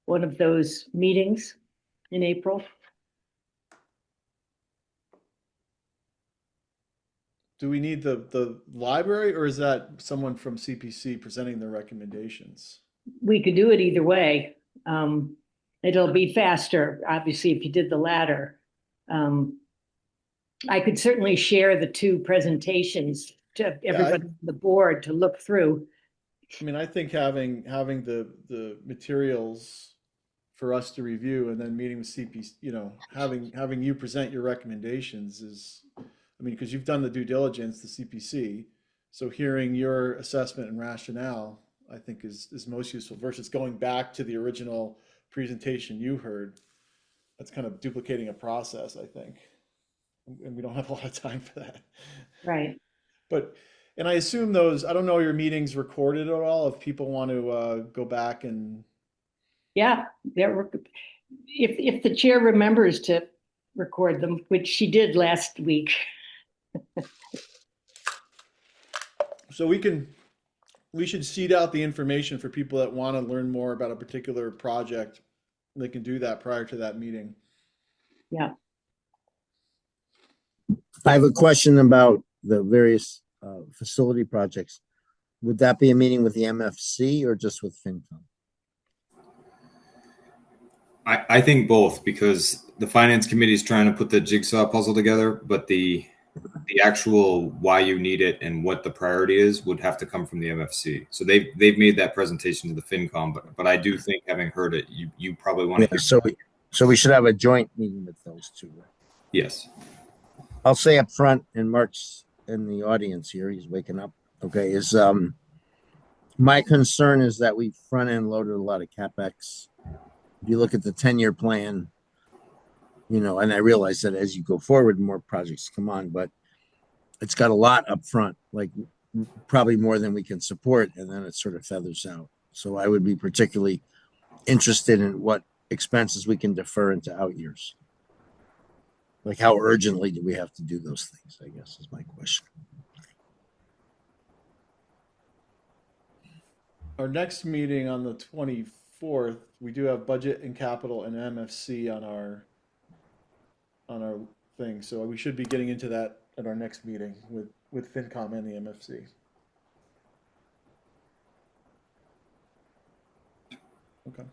one of those meetings in April? Do we need the library, or is that someone from CPC presenting their recommendations? We could do it either way. It'll be faster, obviously, if you did the latter. I could certainly share the 2 presentations to everybody on the board to look through. I mean, I think having the materials for us to review and then meeting with CPC, having you present your recommendations is, I mean, because you've done the due diligence, the CPC, so hearing your assessment and rationale, I think is most useful versus going back to the original presentation you heard. That's kind of duplicating a process, I think. And we don't have a lot of time for that. Right. And I assume I don't know, your meetings recorded at all, if people want to go back and. Yeah, if the chair remembers to record them, which she did last week. So we should seed out the information for people that want to learn more about a particular project. They can do that prior to that meeting. Yeah. I have a question about the various facility projects. Would that be a meeting with the MFC or just with FinCom? I think both, because the finance committee is trying to put the jigsaw puzzle together, but the actual why you need it and what the priority is would have to come from the MFC. So they've made that presentation to the FinCom, but I do think, having heard it, you probably want to hear. So we should have a joint meeting with those 2, right? Yes. I'll say up front, and Mark's in the audience here, he's waking up. Okay, is my concern is that we front end loaded a lot of CapEx. If you look at the 10-year plan, and I realize that as you go forward, more projects come on, but it's got a lot up front, like probably more than we can support, and then it sort of feathers out. So I would be particularly interested in what expenses we can defer into out years. Like, how urgently do we have to do those things, I guess is my question. Our next meeting on the 24th, we do have budget and capital and MFC on our thing. So we should be getting into that at our next meeting with FinCom and the MFC. Okay.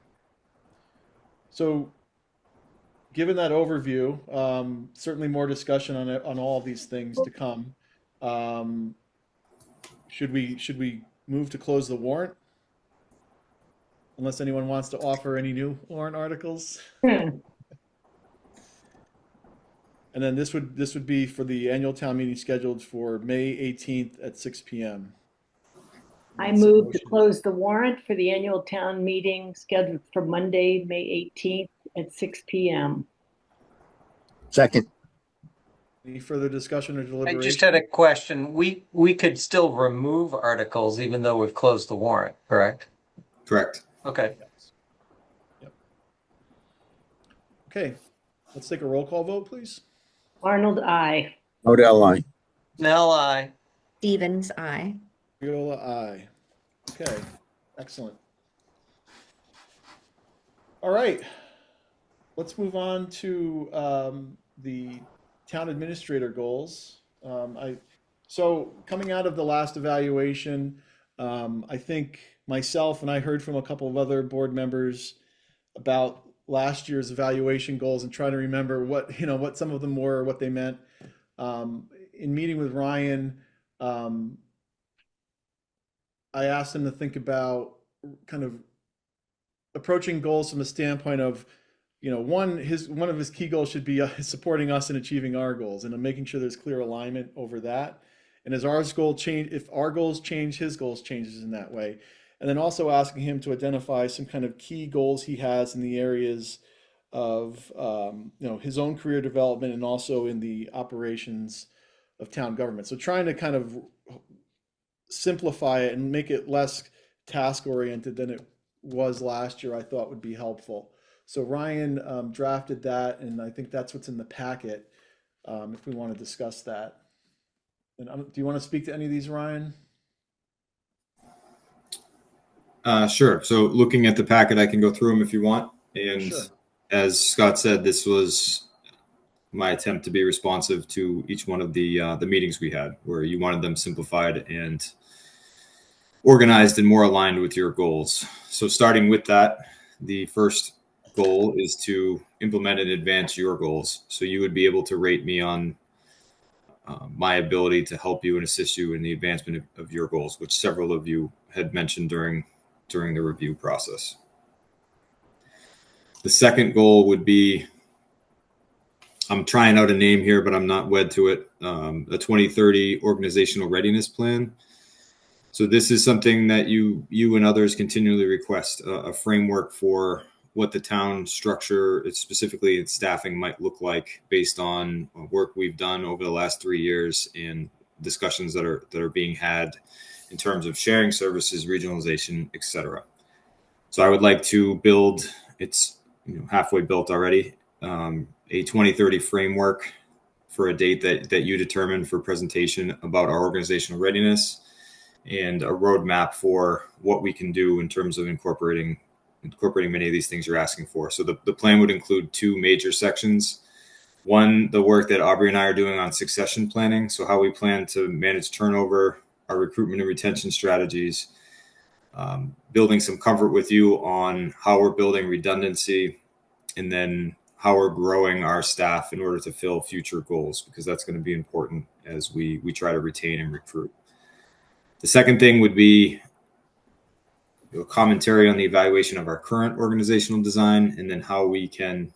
So given that overview, certainly more discussion on it, on all of these things to come. Should we move to close the warrant? Unless anyone wants to offer any new warrant articles. And then this would be for the annual town meeting scheduled for May 18th at 6 p.m. I move to close the warrant for the annual town meeting scheduled for Monday, May 18th at 6 p.m. Second. Any further discussion or I deliberation? just had a question. We could still remove articles even though we've closed the warrant, correct? Correct. Okay. Yes. Yep. Okay, let's take a roll call vote, please. Arnold, aye. Odell, aye. Nell, aye. Stevens, aye. Viola, aye. Okay, excellent. All right, let's move on to the town administrator goals. So coming out of the last evaluation, I think myself and I heard from a couple of other board members about last year's evaluation goals and trying to remember what some of them were, what they meant. In meeting with Ryan, I asked him to think about kind of approaching goals from a standpoint of, one of his key goals should be supporting us in achieving our goals and making sure there's clear alignment over that. And as our goals change, if our goals change, his goals changes in that way. And then also asking him to identify some kind of key goals he has in the areas of his own career development and also in the operations of town government. So trying to kind of simplify it and make it less task oriented than it was last year, I thought would be helpful. So Ryan drafted that, and I think that's what's in the packet. If we want to discuss that. And do you want to speak to any of these, Ryan? Sure. So looking at the packet, I can go through them if you want. And Sure. as Scott said, this was my attempt to be responsive to each one of the meetings we had, where you wanted them simplified and organized and more aligned with your goals. So starting with that, the first goal is to implement and advance your goals. So you would be able to rate me on my ability to help you and assist you in the advancement of your goals, which several of you had mentioned during the review process. The second goal would be, I'm trying out a name here, but I'm not wed to it, a 2030 organizational readiness plan. So this is something that you and others continually request, a framework for what the town structure, specifically its staffing, might look like based on work we've done over the last 3 years and discussions that are being had in terms of sharing services, regionalization, etc. So I would like to build, it's halfway built already, a 2030 framework for a date that you determine for presentation about our organizational readiness and a roadmap for what we can do in terms of incorporating many of these things you're asking for. So the plan would include 2 major sections. One, the work that Aubrey and I are doing on succession planning. So how we plan to manage turnover, our recruitment and retention strategies, building some comfort with you on how we're building redundancy, and then how we're growing our staff in order to fill future goals, because that's going to be important as we try to retain and recruit. The second thing would be a commentary on the evaluation of our current organizational design, and then how we can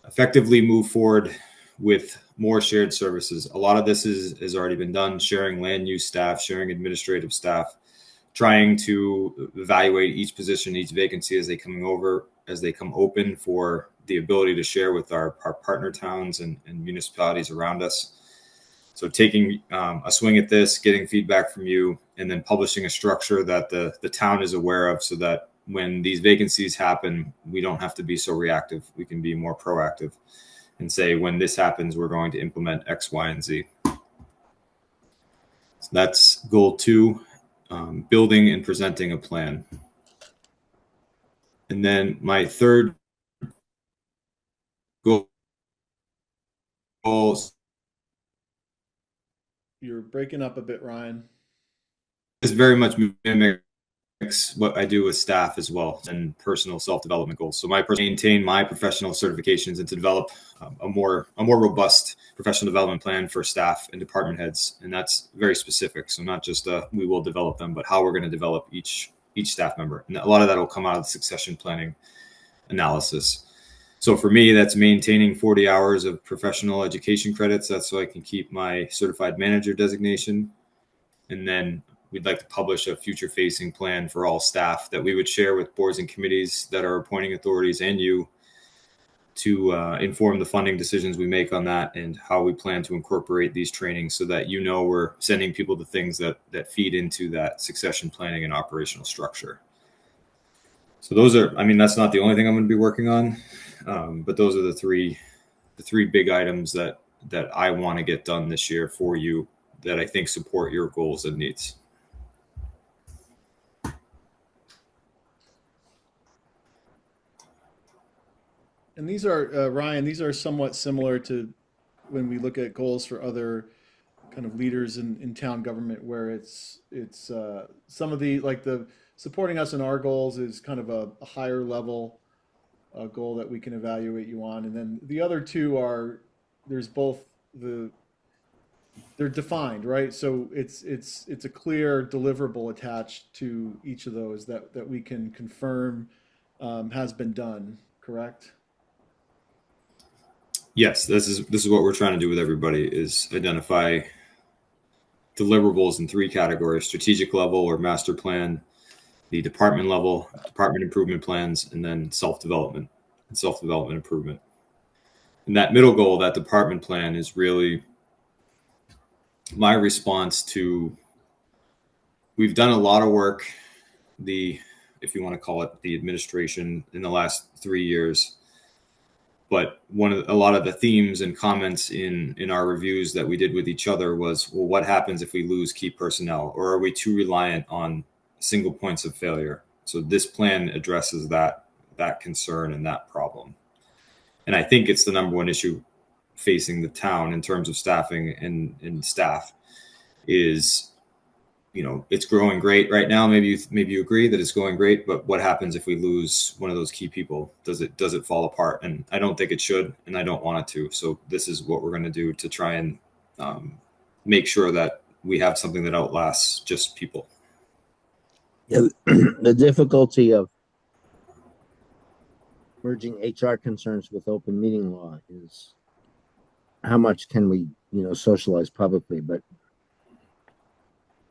effectively move forward with more shared services. A lot of this has already been done, sharing land use staff, sharing administrative staff, trying to evaluate each position, each vacancy as they come open, for the ability to share with our partner towns and municipalities around us. So taking a swing at this, getting feedback from you, and then publishing a structure that the town is aware of, so that when these vacancies happen, we don't have to be so reactive. We can be more proactive. and say, when this happens, we're going to implement X, Y, and Z. So that's goal 2, building and presenting a plan. And then my third goal. You're breaking up a bit, Ryan. Is very much mimics what I do with staff as well, and personal self-development goals. So maintain my professional certifications and to develop a more robust professional development plan for staff and department heads. And that's very specific. So not just we will develop them, but how we're going to develop each staff member. And a lot of that will come out of the succession planning analysis. So for me, that's maintaining 40 hours of professional education credits. That's so I can keep my certified manager designation. And then we'd like to publish a future-facing plan for all staff that we would share with boards and committees that are appointing authorities and you to inform the funding decisions we make on that and how we plan to incorporate these trainings so that we're sending people to things that feed into that succession planning and operational structure. So those are, that's not the only thing I'm going to be working on, but those are the three big items that I want to get done this year for you that I think support your goals and needs. And these are, Ryan, these are somewhat similar to when we look at goals for other kind of leaders in town government, where it's some of the supporting us in our goals is kind of a higher level goal that we can evaluate you on. And then the other two are, they're defined, right? So it's a clear deliverable attached to each of those that we can confirm has been done, correct? Yes, this is what we're trying to do with everybody, is identify deliverables in 3 categories: strategic level or master plan, the department level, department improvement plans, and then self-development improvement. And that middle goal, that department plan, is really my response to, we've done a lot of work, if you want to call it the administration, in the last 3 years. But a lot of the themes and comments in our reviews that we did with each other was, well, what happens if we lose key personnel, or are we too reliant on single points of failure? So this plan addresses that concern and that problem. And I think it's the number one issue facing the town in terms of staffing and staff is, it's growing great right now. Maybe you agree that it's going great, but what happens if we lose one of those key people? Does it fall apart? And I don't think it should, and I don't want it to. So this is what we're going to do to try and make sure that we have something that outlasts just people. Yeah, the difficulty of merging HR concerns with open meeting law is how much can we, socialize publicly. But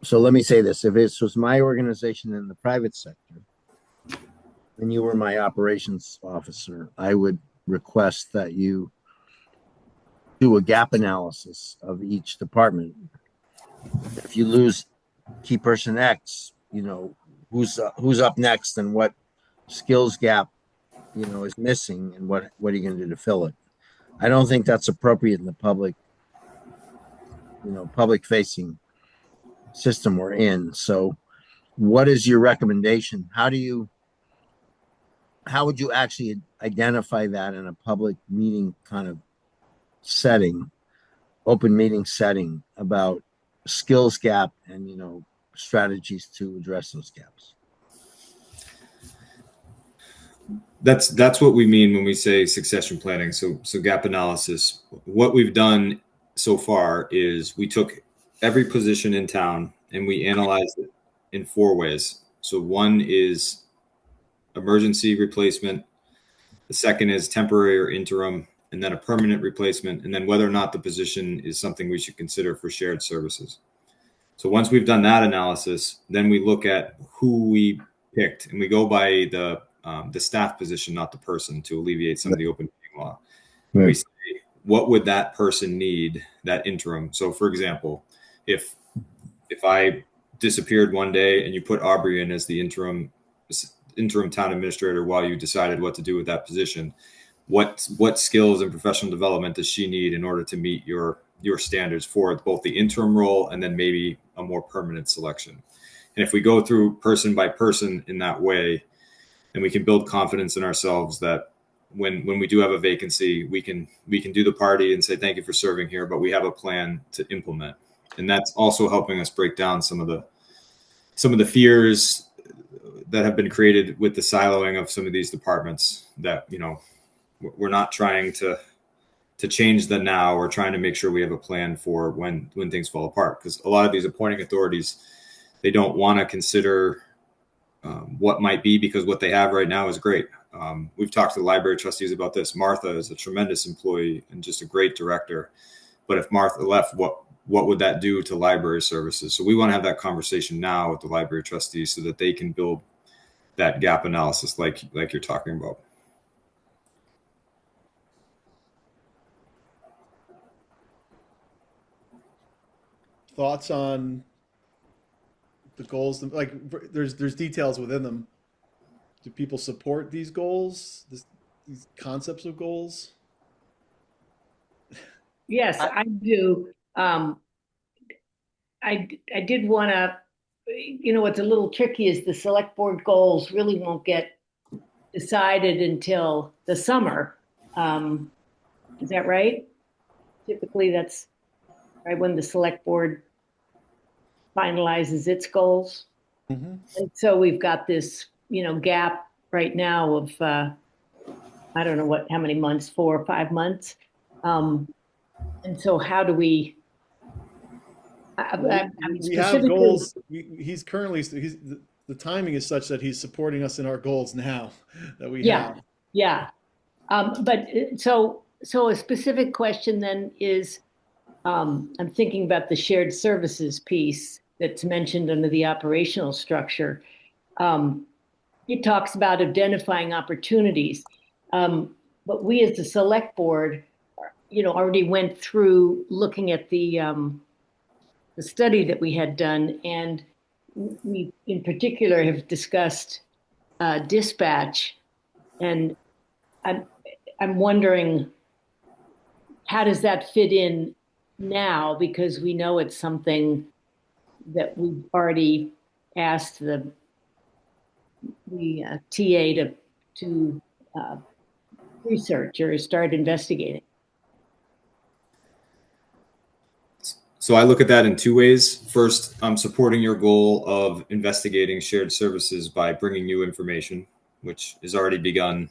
so let me say this: if it was my organization in the private sector and you were my operations officer, I would request that you do a gap analysis of each department. If you lose key person X, who's up next and what skills gap, is missing, and what are you going to do to fill it? I don't think that's appropriate in the public facing system we're in. So what is your recommendation? How would you actually identify that in a public meeting kind of setting, open meeting setting, about skills gap and, strategies to address those gaps? That's what we mean when we say succession planning. So gap analysis. What we've done so far is we took every position in town and we analyzed it in 4 ways. So one is emergency replacement, the second is temporary or interim, and then a permanent replacement, and then whether or not the position is something we should consider for shared services. So once we've done that analysis, then we look at who we picked, and we go by the staff position, not the person, to alleviate some of the open meeting law. Right. We say, what would that person need, that interim? So for example, if I disappeared one day and you put Aubrey in as the interim town administrator while you decided what to do with that position, what skills and professional development does she need in order to meet your standards for both the interim role and then maybe a more permanent selection. And if we go through person by person in that way, then we can build confidence in ourselves that when we do have a vacancy, we can do the party and say thank you for serving here, but we have a plan to implement. And that's also helping us break down some of the fears that have been created with the siloing of some of these departments, that, you know, we're not trying to change the now. We're trying to make sure we have a plan for when things fall apart, because a lot of these appointing authorities, they don't want to consider what might be, because what they have right now is great. We've talked to the library trustees about this. Martha is a tremendous employee and just a great director. But if Martha left, what would that do to library services? So we want to have that conversation now with the library trustees so that they can build that gap analysis like you're talking about. Thoughts on the goals? Like, there's details within them. Do people support these goals? These concepts of goals? Yes, I do. I did want to, you know, what's a little tricky is the select board goals really won't get decided until the summer. Is that right? Typically, that's right when the select board finalizes its goals. Mm-hmm. And so we've got this, you know, gap right now of, I don't know how many months, 4 or 5 months. And so how do we, We have goals. He's currently, the timing is such that he's supporting us in our goals now that we have. Yeah. But so a specific question then is, I'm thinking about the shared services piece that's mentioned under the operational structure. It talks about identifying opportunities. But we as the select board, you know, already went through looking at the study that we had done, and we in particular have discussed dispatch, and I'm wondering, how does that fit in now? Because we know it's something that we've already asked the TA to research or start investigating. So I look at that in two ways. First, I'm supporting your goal of investigating shared services by bringing you information, which is already begun.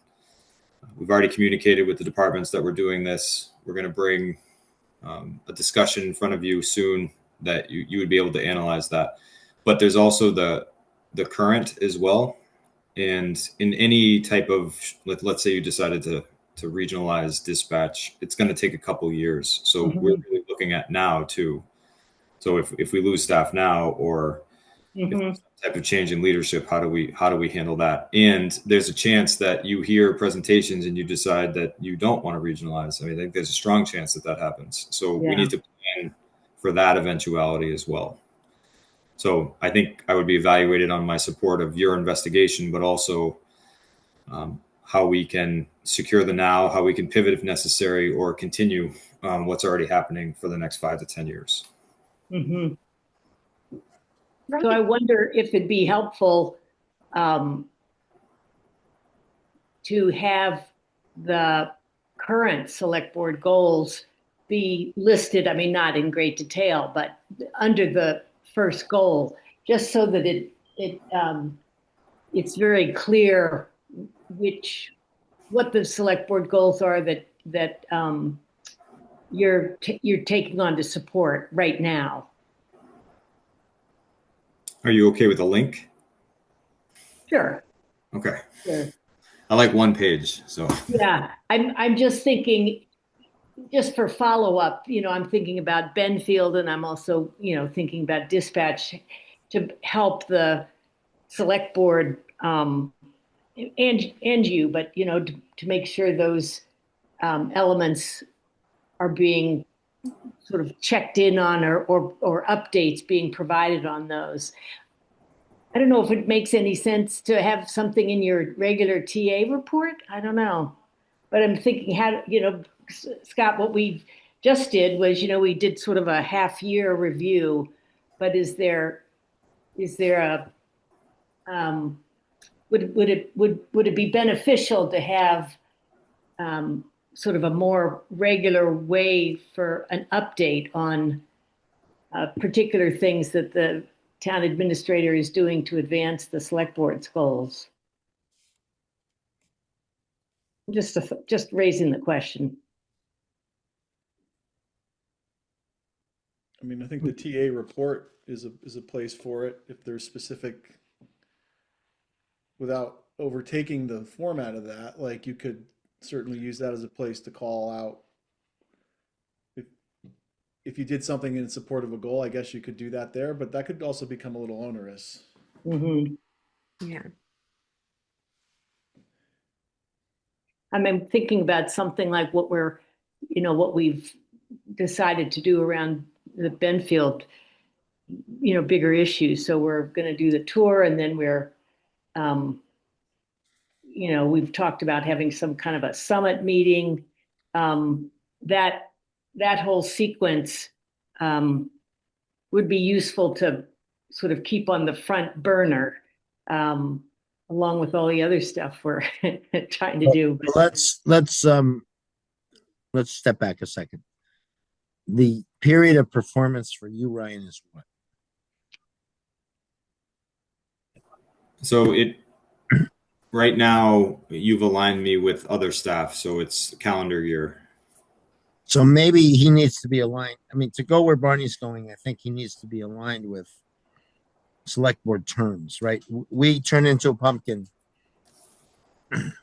We've already communicated with the departments that we're doing this. We're going to bring a discussion in front of you soon that you would be able to analyze that. But there's also the current as well. And in any type of, let's say you decided to regionalize dispatch, it's going to take a couple years. So we're really looking at now too. So if we lose staff now, or if there's some type of change in leadership, how do we handle that? And there's a chance that you hear presentations and you decide that you don't want to regionalize. I mean, I think there's a strong chance that happens. So we need to plan for that eventuality as well. So I think I would be evaluated on my support of your investigation, but also how we can secure the now, how we can pivot if necessary, or continue what's already happening for the next 5 to 10 years. Mm-hmm. So I wonder if it'd be helpful to have the current select board goals be listed, I mean, not in great detail, but under the first goal, just so that it's very clear what the select board goals are that you're taking on to support right now. Are you okay with a link? Sure. Okay. Sure. I like one page, so. Yeah, I'm just thinking, just for follow-up, you know, I'm thinking about Benfield, and I'm also, you know, thinking about dispatch to help the select board and you, but, you know, to make sure those elements are being sort of checked in on, or updates being provided on those. I don't know if it makes any sense to have something in your regular TA report. I don't know. but I'm thinking how, Scott, what we just did was, we did sort of a half year review, but is there would it be beneficial to have sort of a more regular way for an update on particular things that the town administrator is doing to advance the select board's goals? Just raising the question. I mean, I think the TA report is a place for it if there's specific, without overtaking the format of that, like you could certainly use that as a place to call out. If you did something in support of a goal, I guess you could do that there, but that could also become a little onerous. Mm-hmm. Yeah. I mean, thinking about something like what we've decided to do around the Benfield, bigger issues. So we're going to do the tour, and then um, we've talked about having some kind of a summit meeting. That whole sequence would be useful to sort of keep on the front burner, along with all the other stuff we're trying to do. Let's step back a second. The period of performance for you, Ryan, is what? So right now you've aligned me with other staff, so it's calendar year. So maybe he needs to be aligned. I mean, to go where Barney's going, I think he needs to be aligned with select board terms, right? We turn into a pumpkin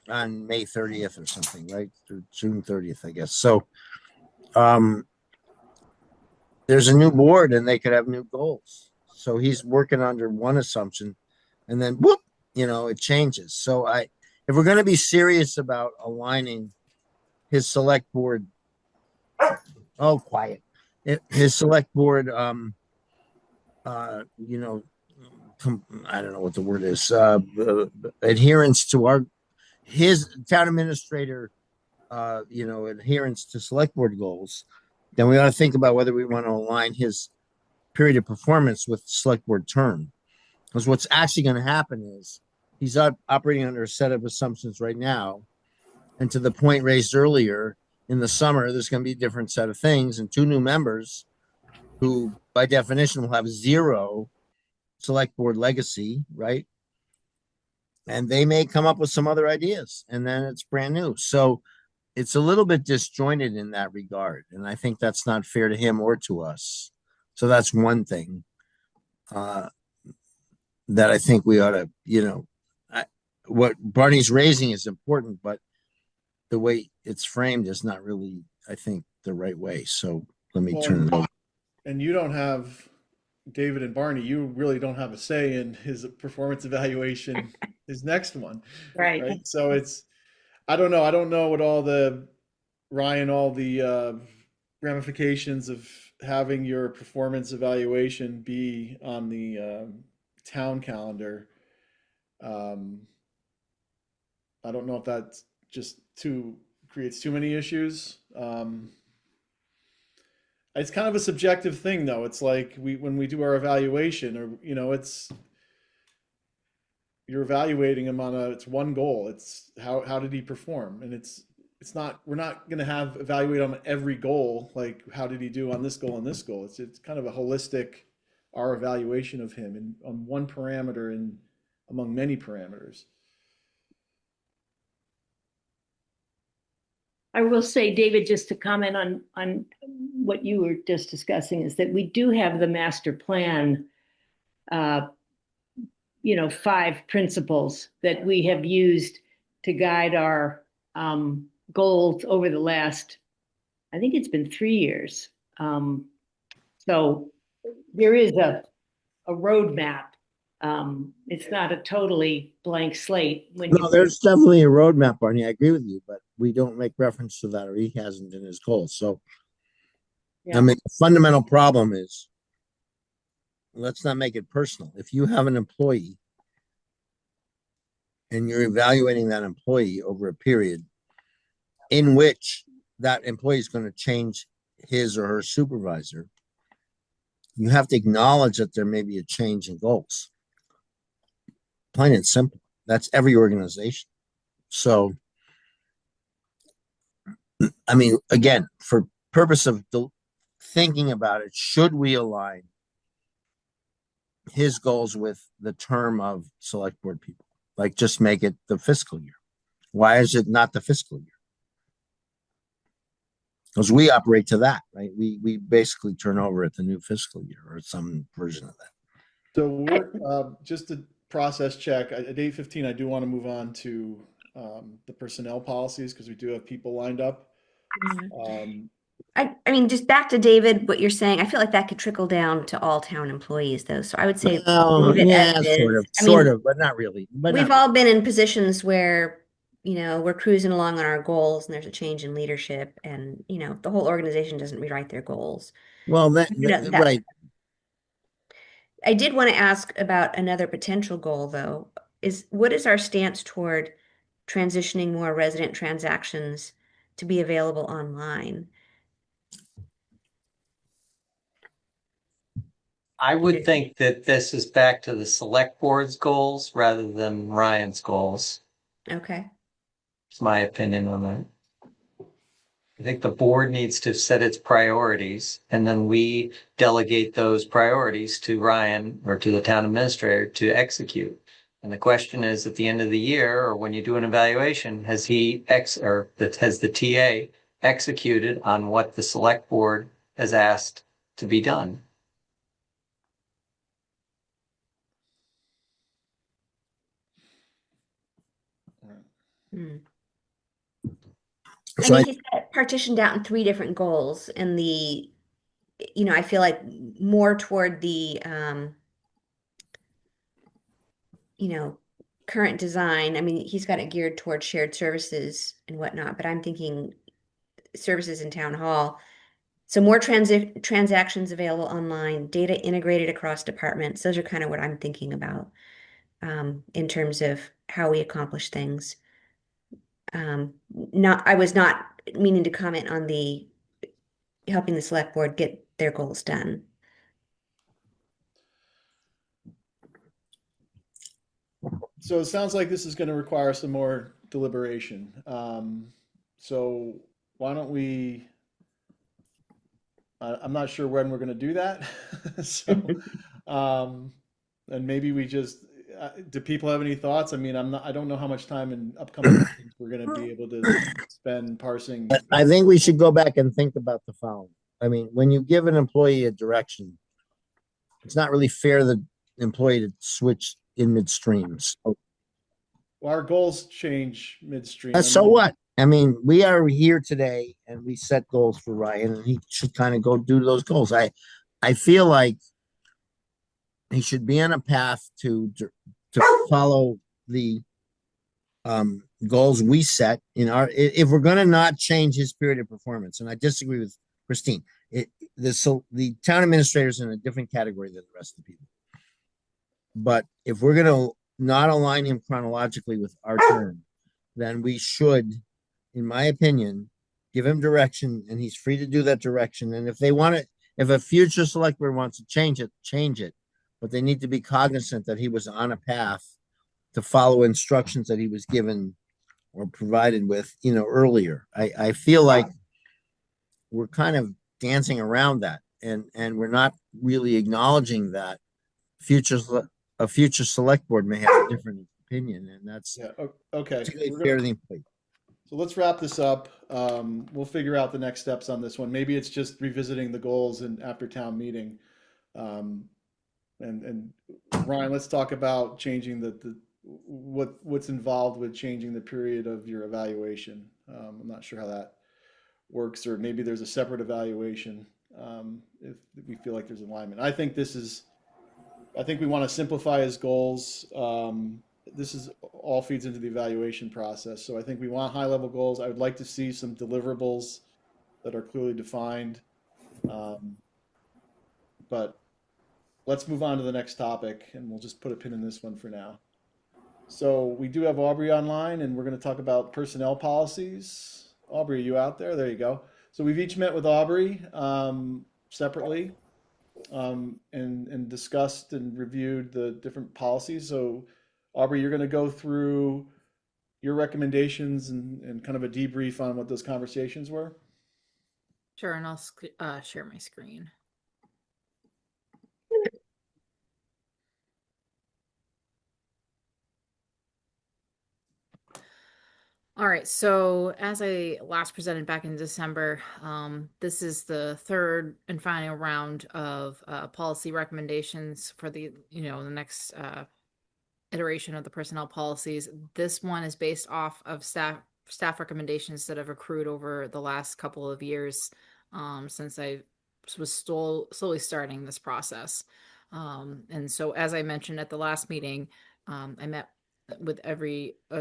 on May 30th or something, right? Or June 30th, I guess. So there's a new board and they could have new goals. So he's working under one assumption and then whoop, it changes. So if we're going to be serious about aligning his select board, his select board, I don't know what the word is, adherence to his town administrator, adherence to select board goals, then we ought to think about whether we want to align his period of performance with select board term. Because what's actually going to happen is he's operating under a set of assumptions right now. And to the point raised earlier, in the summer, there's going to be a different set of things and two new members who, by definition, will have zero select board legacy, right? And they may come up with some other ideas and then it's brand new. So it's a little bit disjointed in that regard. And I think that's not fair to him or to us. So that's one thing that I think we ought to, what Barney's raising is important, but the way it's framed is not really, I think, the right way. So let me turn it over. And you don't have, David and Barney, you really don't have a say in his performance evaluation, his next one. Right. So I don't know. I don't know what all the ramifications of having your performance evaluation be on the town calendar. I don't know if that's just creates too many issues. It's kind of a subjective thing, though. It's like when we do our evaluation, or you're evaluating him on it's one goal. It's how did he perform, and it's not, we're not going to evaluate on every goal, like how did he do on this goal and this goal. It's kind of a holistic, our evaluation of him on one parameter and among many parameters. I will say, David, just to comment on what you were just discussing, is that we do have the master plan, 5 principles that we have used to guide our goals over the last, I think it's been 3 years. So there is a roadmap. It's not a totally blank slate. There's definitely a roadmap, Barney. I agree with you, but we don't make reference to that, or he hasn't in his goals. So, yeah. I mean, the fundamental problem is, let's not make it personal. If you have an employee and you're evaluating that employee over a period, in which that employee is going to change his or her supervisor, you have to acknowledge that there may be a change in goals. Plain and simple. That's every organization. So, I mean, again, for purpose of thinking about it, should we align his goals with the term of select board people? Like, just make it the fiscal year. Why is it not the fiscal year? Because we operate to that, right? We basically turn over at the new fiscal year or some version of that. So we're just a process check. At 8:15, I do want to move on to the personnel policies because we do have people lined up. Um, I mean, just back to David, what you're saying, I feel like that could trickle down to all town employees though. So I would say Well, leave it as yeah, it is. I sort mean, of, but not really. But we've not, all been in positions where, we're cruising along on our goals and there's a change in leadership and, the whole organization doesn't rewrite their goals. well, That right. I did want to ask about another potential goal though, what is our stance toward transitioning more resident transactions to be available online? I would think that this is back to the select board's goals rather than Ryan's goals. Okay. It's my opinion on that. I think the board needs to set its priorities and then we delegate those priorities to Ryan or to the town administrator to execute. And the question is at the end of the year or when you do an evaluation, has the TA executed on what the select board has asked to be done? Hmm. So He's got it partitioned out in three different goals, and I feel like more toward the, current design. I mean, he's got it geared toward shared services and whatnot, but I'm thinking services in town hall. So more transactions available online, data integrated across departments. Those are kind of what I'm thinking about, in terms of how we accomplish things. I was not meaning to comment on the helping the select board get their goals done. so it sounds like this is going to require some more deliberation. So why don't we? I'm not sure when we're going to do that. So, um, and maybe we just, do people have any thoughts? I mean, I don't know how much time in upcoming meetings we're going to be able to spend parsing. I think we should go back and think about the following. I mean, when you give an employee a direction, it's not really fair the employee to switch in midstream. So, Well, our goals change midstream. I so mean, what? I mean, we are here today and we set goals for Ryan and he should kind of go do those goals. I feel like he should be on a path to follow the goals we set in our, if we're going to not change his period of performance. And I disagree with Christine. The town administrator is in a different category than the rest of the people. But if we're going to not align him chronologically with our term, then we should, in my opinion, give him direction and he's free to do that direction. And if they want it, if a future select board wants to change it. But they need to be cognizant that he was on a path to follow instructions that he was given or provided with, earlier. I feel like we're kind of dancing around that and we're not really acknowledging that a future select board may have a different opinion, and that's yeah, okay. fair to the employee. So let's wrap this up. We'll figure out the next steps on this one. Maybe it's just revisiting the goals and after town meeting. Um, and Ryan, let's talk about changing what's involved with changing the period of your evaluation. I'm not sure how that works, or maybe there's a separate evaluation if we feel like there's alignment. I think we want to simplify his goals. This is all feeds into the evaluation process. So I think we want high level goals. I would like to see some deliverables that are clearly defined. But let's move on to the next topic and we'll just put a pin in this one for now. So we do have Aubrey online and we're going to talk about personnel policies. Aubrey, are you out there? There you go. So we've each met with Aubrey separately and discussed and reviewed the different policies. So Aubrey, you're going to go through your recommendations and kind of a debrief on what those conversations were. Sure, and I'll share my screen. All right, so as I last presented back in December, this is the third and final round of policy recommendations for the next iteration of the personnel policies. This one is based off of staff recommendations that have accrued over the last couple of years since I was slowly starting this process. And so, as I mentioned at the last meeting, I met with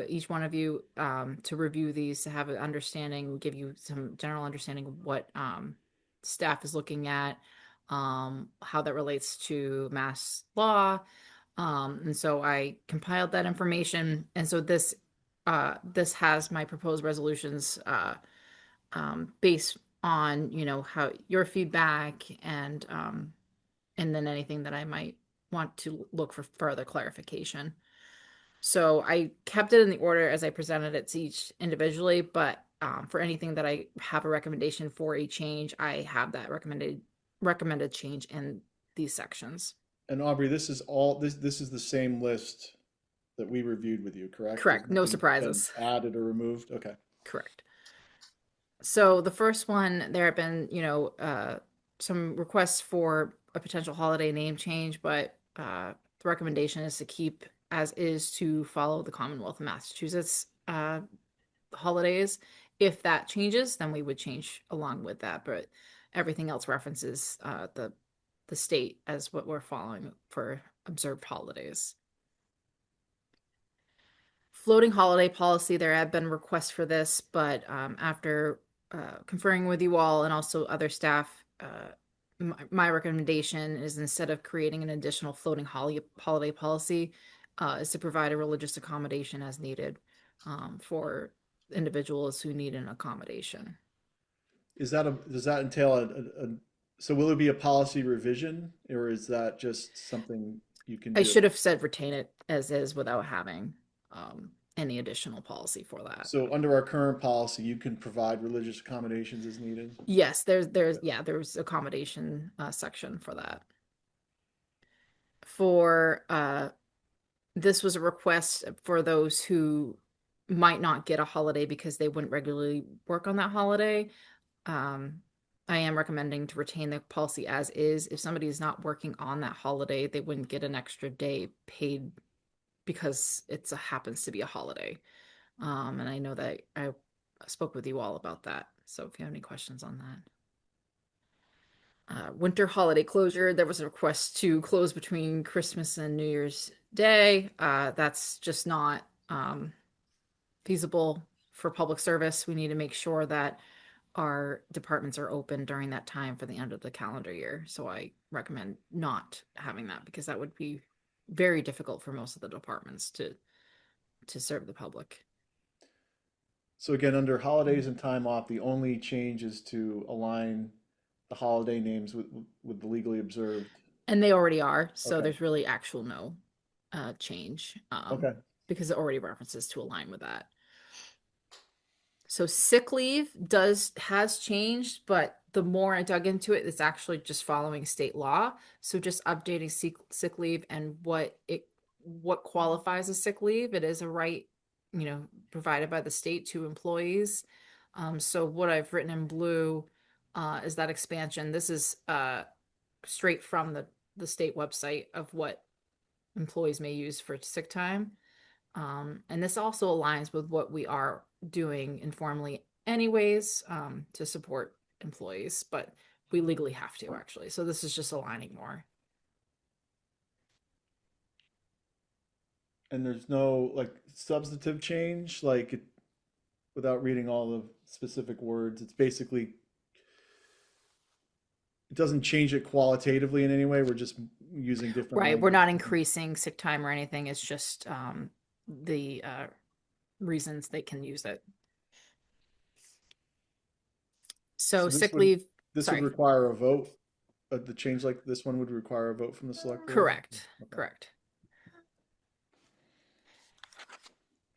each one of you to review these, to have an understanding, give you some general understanding of what staff is looking at, how that relates to mass law. And so I compiled that information. And so this has my proposed resolutions based on, how your feedback and then anything that I might want to look for further clarification. So I kept it in the order as I presented it to each individually, but for anything that I have a recommendation for a change, I have that recommended change in these sections. And Aubrey, this is the same list that we reviewed with you, correct? Correct. No Nothing surprises. been added or removed. Okay. Correct. So the first one, there have been, some requests for a potential holiday name change, but the recommendation is to keep as is, to follow the Commonwealth of Massachusetts holidays. If that changes, then we would change along with that. But everything else references the state as what we're following for observed holidays. Floating holiday policy, there have been requests for this, but after conferring with you all and also other staff, my recommendation is, instead of creating an additional floating holiday policy, is to provide a religious accommodation as needed for individuals who need an accommodation. Does that entail so will it be a policy revision, or is that just something you can do? I should have said retain it as is without having any additional policy for that. So under our current policy, you can provide religious accommodations as needed? Yes, there's accommodation section for that. For this was a request for those who might not get a holiday because they wouldn't regularly work on that holiday. I am recommending to retain the policy as is. If somebody is not working on that holiday, they wouldn't get an extra day paid because it happens to be a holiday. And I know that I spoke with you all about that. So if you have any questions on that. Winter holiday closure, there was a request to close between Christmas and New Year's Day. That's just not feasible for public service. We need to make sure that our departments are open during that time for the end of the calendar year. So I recommend not having that, because that would be very difficult for most of the departments to serve the public. So again, under holidays and time off, the only change is to align the holiday names with the legally observed. And they already are. So Okay. there's really no change. Okay. Because it already references to align with that. So sick leave has changed, but the more I dug into it, it's actually just following state law. So just updating sick leave and what qualifies as sick leave. It is a right, provided by the state to employees. So what I've written in blue is that expansion. This is straight from the state website of what employees may use for sick time. And this also aligns with what we are doing informally anyways, to support employees, but we legally have to, actually. So this is just aligning more. And there's no substantive change, without reading all the specific words. It's basically, it doesn't change it qualitatively in any way. We're just using different Right. We're language. not increasing sick time or anything. It's just the reasons they can use it. So this sick would, leave, this would sorry, require a vote. The change like this one would require a vote from the select board? correct, Okay. correct.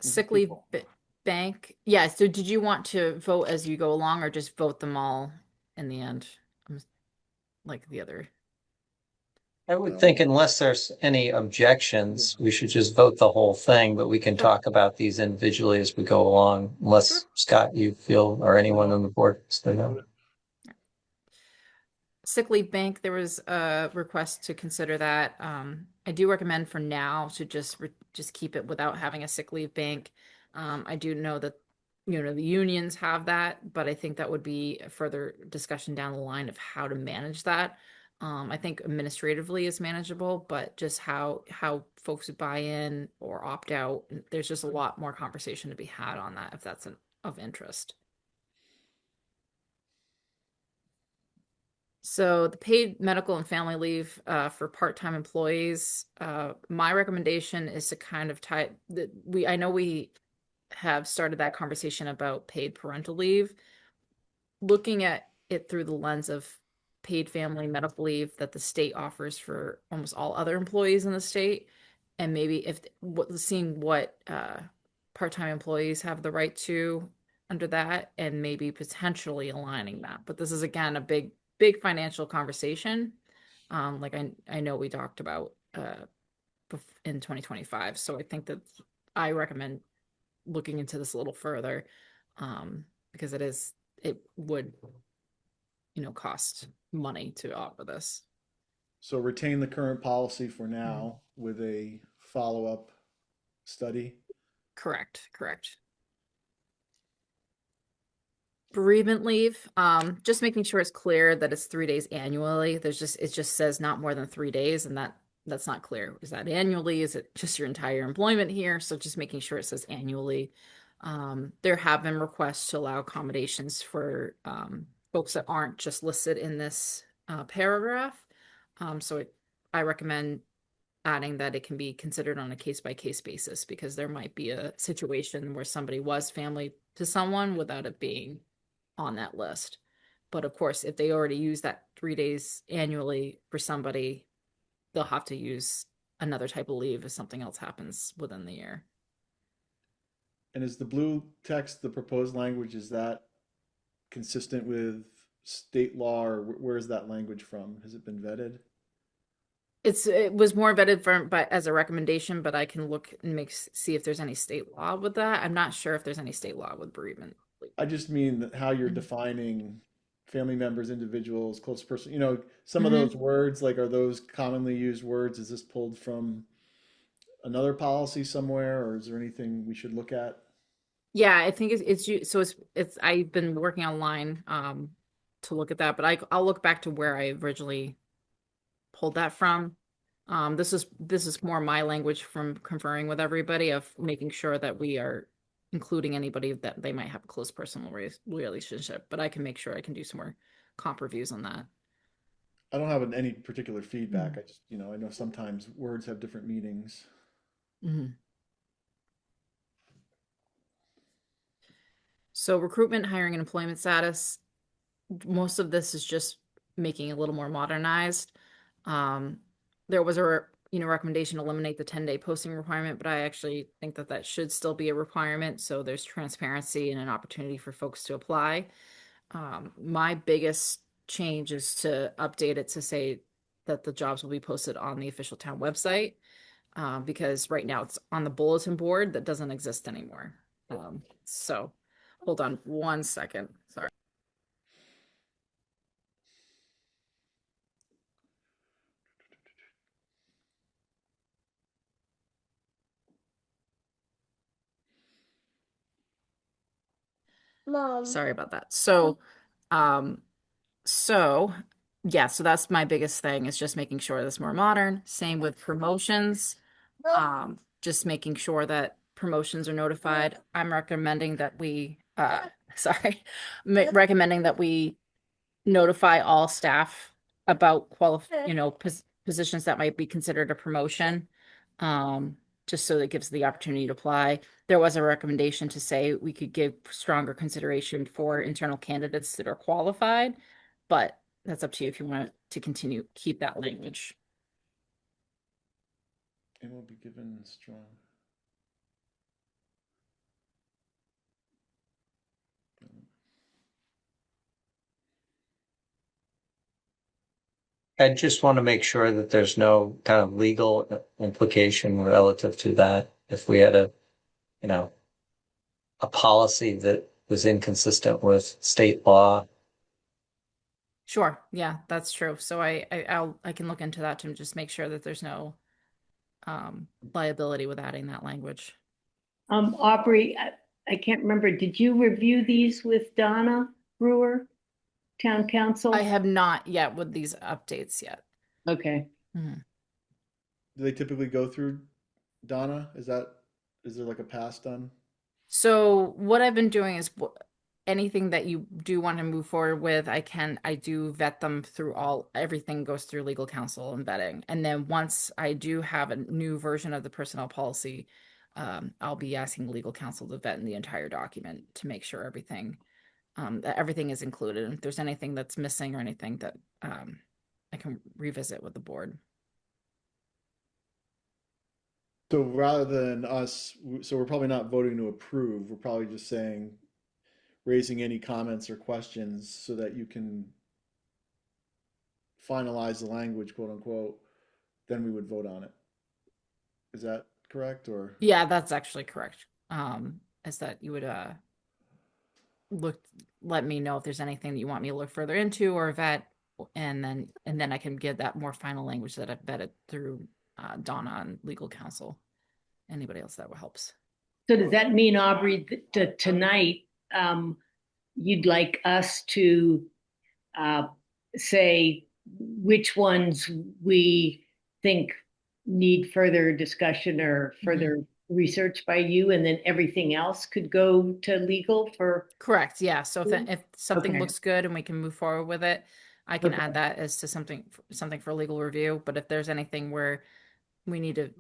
We'll Sick just keep leave bank. Yeah, so did you want to vote as you go along or just vote them all in the end? Like the other. I would think unless there's any objections, we should just vote the whole thing, but we can Sure. talk about these individually as we go along, unless Sure. Scott, you feel, or anyone on the board. So, Sick leave bank, there was a request to consider that. I do recommend for now to just keep it without having a sick leave bank. I do know that, the unions have that, but I think that would be a further discussion down the line of how to manage that. I think administratively is manageable, but just how folks would buy in or opt out, there's just a lot more conversation to be had on that if that's of interest. So the paid medical and family leave for part-time employees, my recommendation is to kind of tie that I know we have started that conversation about paid parental leave, looking at it through the lens of paid family medical leave that the state offers for almost all other employees in the state, and maybe seeing what part-time employees have the right to under that, and maybe potentially aligning that. But this is again a big financial conversation, like I know we talked about in 2025. So I think that I recommend looking into this a little further, because it would cost money to offer this. So retain the current policy for now with a follow-up study. Correct. Bereavement leave, just making sure it's clear that it's 3 days annually. It just says not more than 3 days, and that's not clear. Is that annually? Is it just your entire employment here? So just making sure it says annually. There have been requests to allow accommodations for folks that aren't just listed in this paragraph. I recommend adding that it can be considered on a case-by-case basis, because there might be a situation where somebody was family to someone without it being on that list. But of course, if they already use that 3 days annually for somebody, they'll have to use another type of leave if something else happens within the year. And is the blue text, the proposed language, is that consistent with state law, or where is that language from? Has it been vetted? It was more vetted but as a recommendation, but I can look and see if there's any state law with that. I'm not sure if there's any state law with bereavement. I just mean that how you're Mhm. defining family members, individuals, close person, some of Mhm. those words, like, are those commonly used words? Is this pulled from another policy somewhere, or is there anything we should look at? Yeah, I think it's I've been working online to look at that, but I'll look back to where I originally pulled that from. This is more my language from conferring with everybody of making sure that we are including anybody that they might have a close personal relationship, but I can make sure I can do some more comp reviews on that. I don't have any particular feedback. I just, I know sometimes words have different meanings. Mhm. So recruitment, hiring, and employment status, most of this is just making it a little more modernized. There was recommendation to eliminate the 10-day posting requirement, but I actually think that should still be a requirement. So there's transparency and an opportunity for folks to apply. My biggest change is to update it to say that the jobs will be posted on the official town website, because right now it's on the bulletin board that doesn't exist anymore. So hold on one second. Sorry. Sorry about that. Um, so yeah, so that's my biggest thing, is just making sure that's more modern. Same with promotions. Just making sure that promotions are notified. I'm recommending that we, sorry, recommending that we notify all staff about positions that might be considered a promotion. just so that it gives the opportunity to apply. There was a recommendation to say we could give stronger consideration for internal candidates that are qualified, but that's up to you if you want to continue, keep that language. It will be given strong. I just want to make sure that there's no kind of legal implication relative to that. If we had you know, a policy that was inconsistent with state law. Sure. Yeah, that's true. So I can look into that to just make sure that there's no liability with adding that language. Aubrey, I can't remember, did you review these with Donna Brewer, Town Council? I have not yet with these updates yet. Okay. Mhm. Do they typically go through Donna? Is there like a pass done? So what I've been doing is anything that you do want to move forward with, I do vet them through everything goes through legal counsel and vetting. And then once I do have a new version of the personnel policy, I'll be asking legal counsel to vet in the entire document to make sure that everything is included. And if there's anything that's missing or anything that I can revisit with the board. So rather than us, so we're probably not voting to approve. We're probably just saying, raising any comments or questions so that you can finalize the language, quote unquote, then we would vote on it. Is that correct or? Yeah, that's actually correct. Is that you would let me know if there's anything that you want me to look further into or vet, and then I can get that more final language that I've vetted through Donna and legal counsel. Anybody else that helps. So does that mean, Aubrey, that tonight, you'd like us to say which ones we think need further discussion or further research by you, and then everything else could go to legal for? Correct. Yeah. So if something Okay. looks good and we can move forward with it, I can Okay. add that as to something for legal review. But if there's anything where we need to,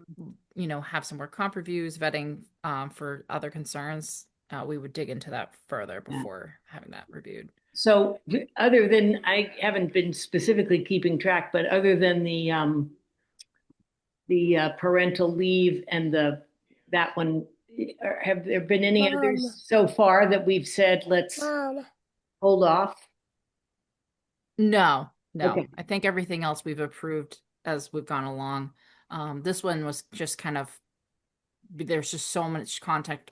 have some more comp reviews, vetting for other concerns, we would dig into that further before having that reviewed. So other than, I haven't been specifically keeping track, but other than the parental leave and that one, have there been any others so far that we've said, let's hold off? No. Okay. I think everything else we've approved as we've gone along. This one was just kind of, there's just so much content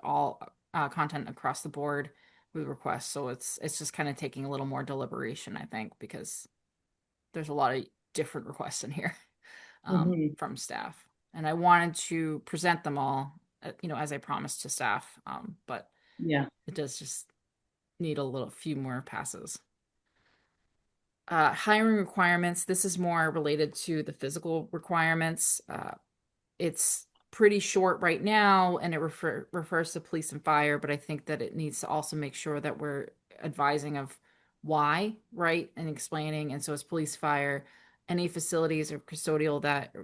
across the board with requests. So it's just kind of taking a little more deliberation, I think, because there's a lot of different requests in here from staff. And I wanted to present them all, as I promised to staff. But Yeah. it does just need few more passes. Hiring requirements. This is more related to the physical requirements. It's pretty short right now, and it refers to police and fire, but I think that it needs to also make sure that we're advising of why, right, and explaining. And so it's police, fire, any facilities or custodial that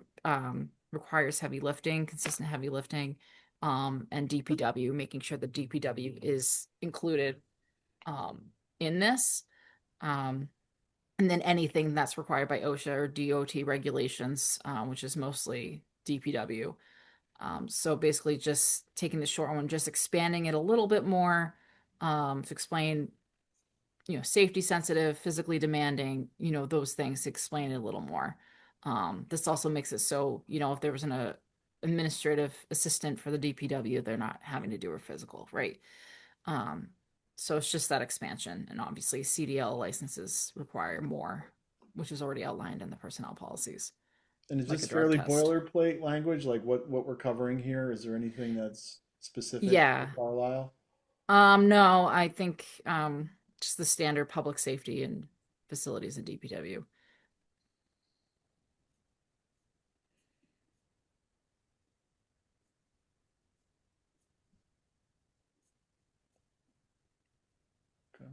requires heavy lifting, consistent heavy lifting, and DPW, making sure that DPW is included in this. And then anything that's required by OSHA or DOT regulations, which is mostly DPW. So basically just taking the short one, just expanding it a little bit more to explain, safety sensitive, physically demanding, those things, to explain it a little more. This also makes it so, if there was an administrative assistant for the DPW, they're not having to do a physical, right? So it's just that expansion, and obviously CDL licenses require more, which is already outlined in the personnel policies. And is Like this a drug fairly test. boilerplate language? Like what we're covering here? Is there anything that's specific Yeah. to Carlisle? No, I think just the standard public safety and facilities and DPW. Okay.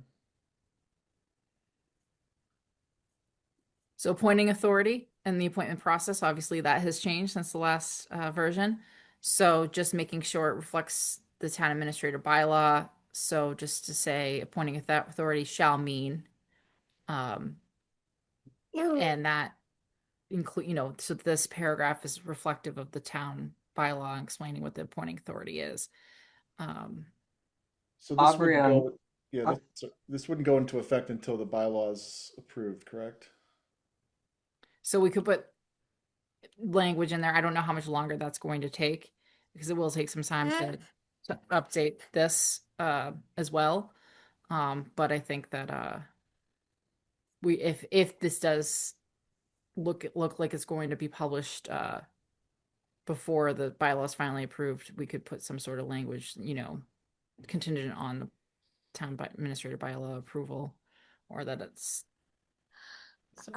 So appointing authority and the appointment process, obviously that has changed since the last version. So just making sure it reflects the town administrator bylaw. So just to say appointing authority shall mean, um, and that include, so this paragraph is reflective of the town bylaw explaining what the appointing authority is. Um, So this Aubrey, wouldn't on go, yeah, this wouldn't go into effect until the bylaws approved, correct? so we could put language in there. I don't know how much longer that's going to take because it will take some time to update this as well. But I think that we if this does look like it's going to be published before the bylaws finally approved, we could put some sort of language, contingent on the town administrator bylaw approval, or that it's so,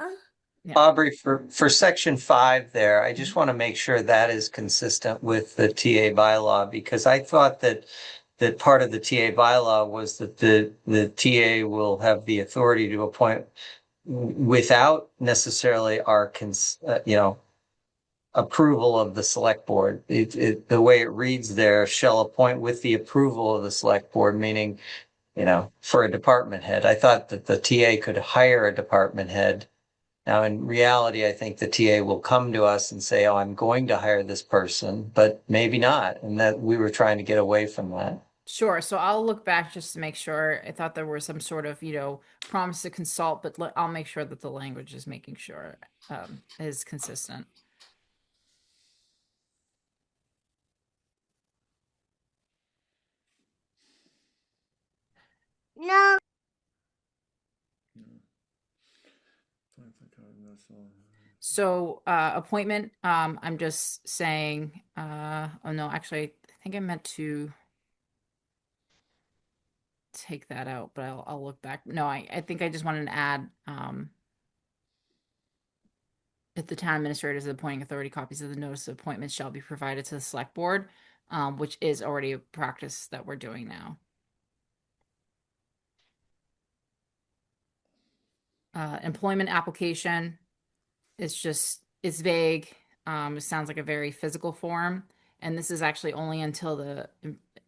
yeah. Aubrey, for section 5 there, I just want to make sure that is consistent with the TA bylaw, because I thought that part of the TA bylaw was that the TA will have the authority to appoint without necessarily our approval of the select board. The way it reads there, shall appoint with the approval of the select board, meaning, for a department head. I thought that the TA could hire a department head. Now, in reality, I think the TA will come to us and say, oh, I'm going to hire this person, but maybe not. And that we were trying to get away from that. Sure. So I'll look back just to make sure. I thought there was some sort of, promise to consult, but I'll make sure that the language is making sure is consistent. No. So appointment, I'm just saying, oh no, actually, I think I meant to take that out, but I'll look back. No, I think I just wanted to add, if the town administrator is the appointing authority, copies of the notice of appointment shall be provided to the select board, which is already a practice that we're doing now. Employment application it's vague. It sounds like a very physical form, and this is actually only until the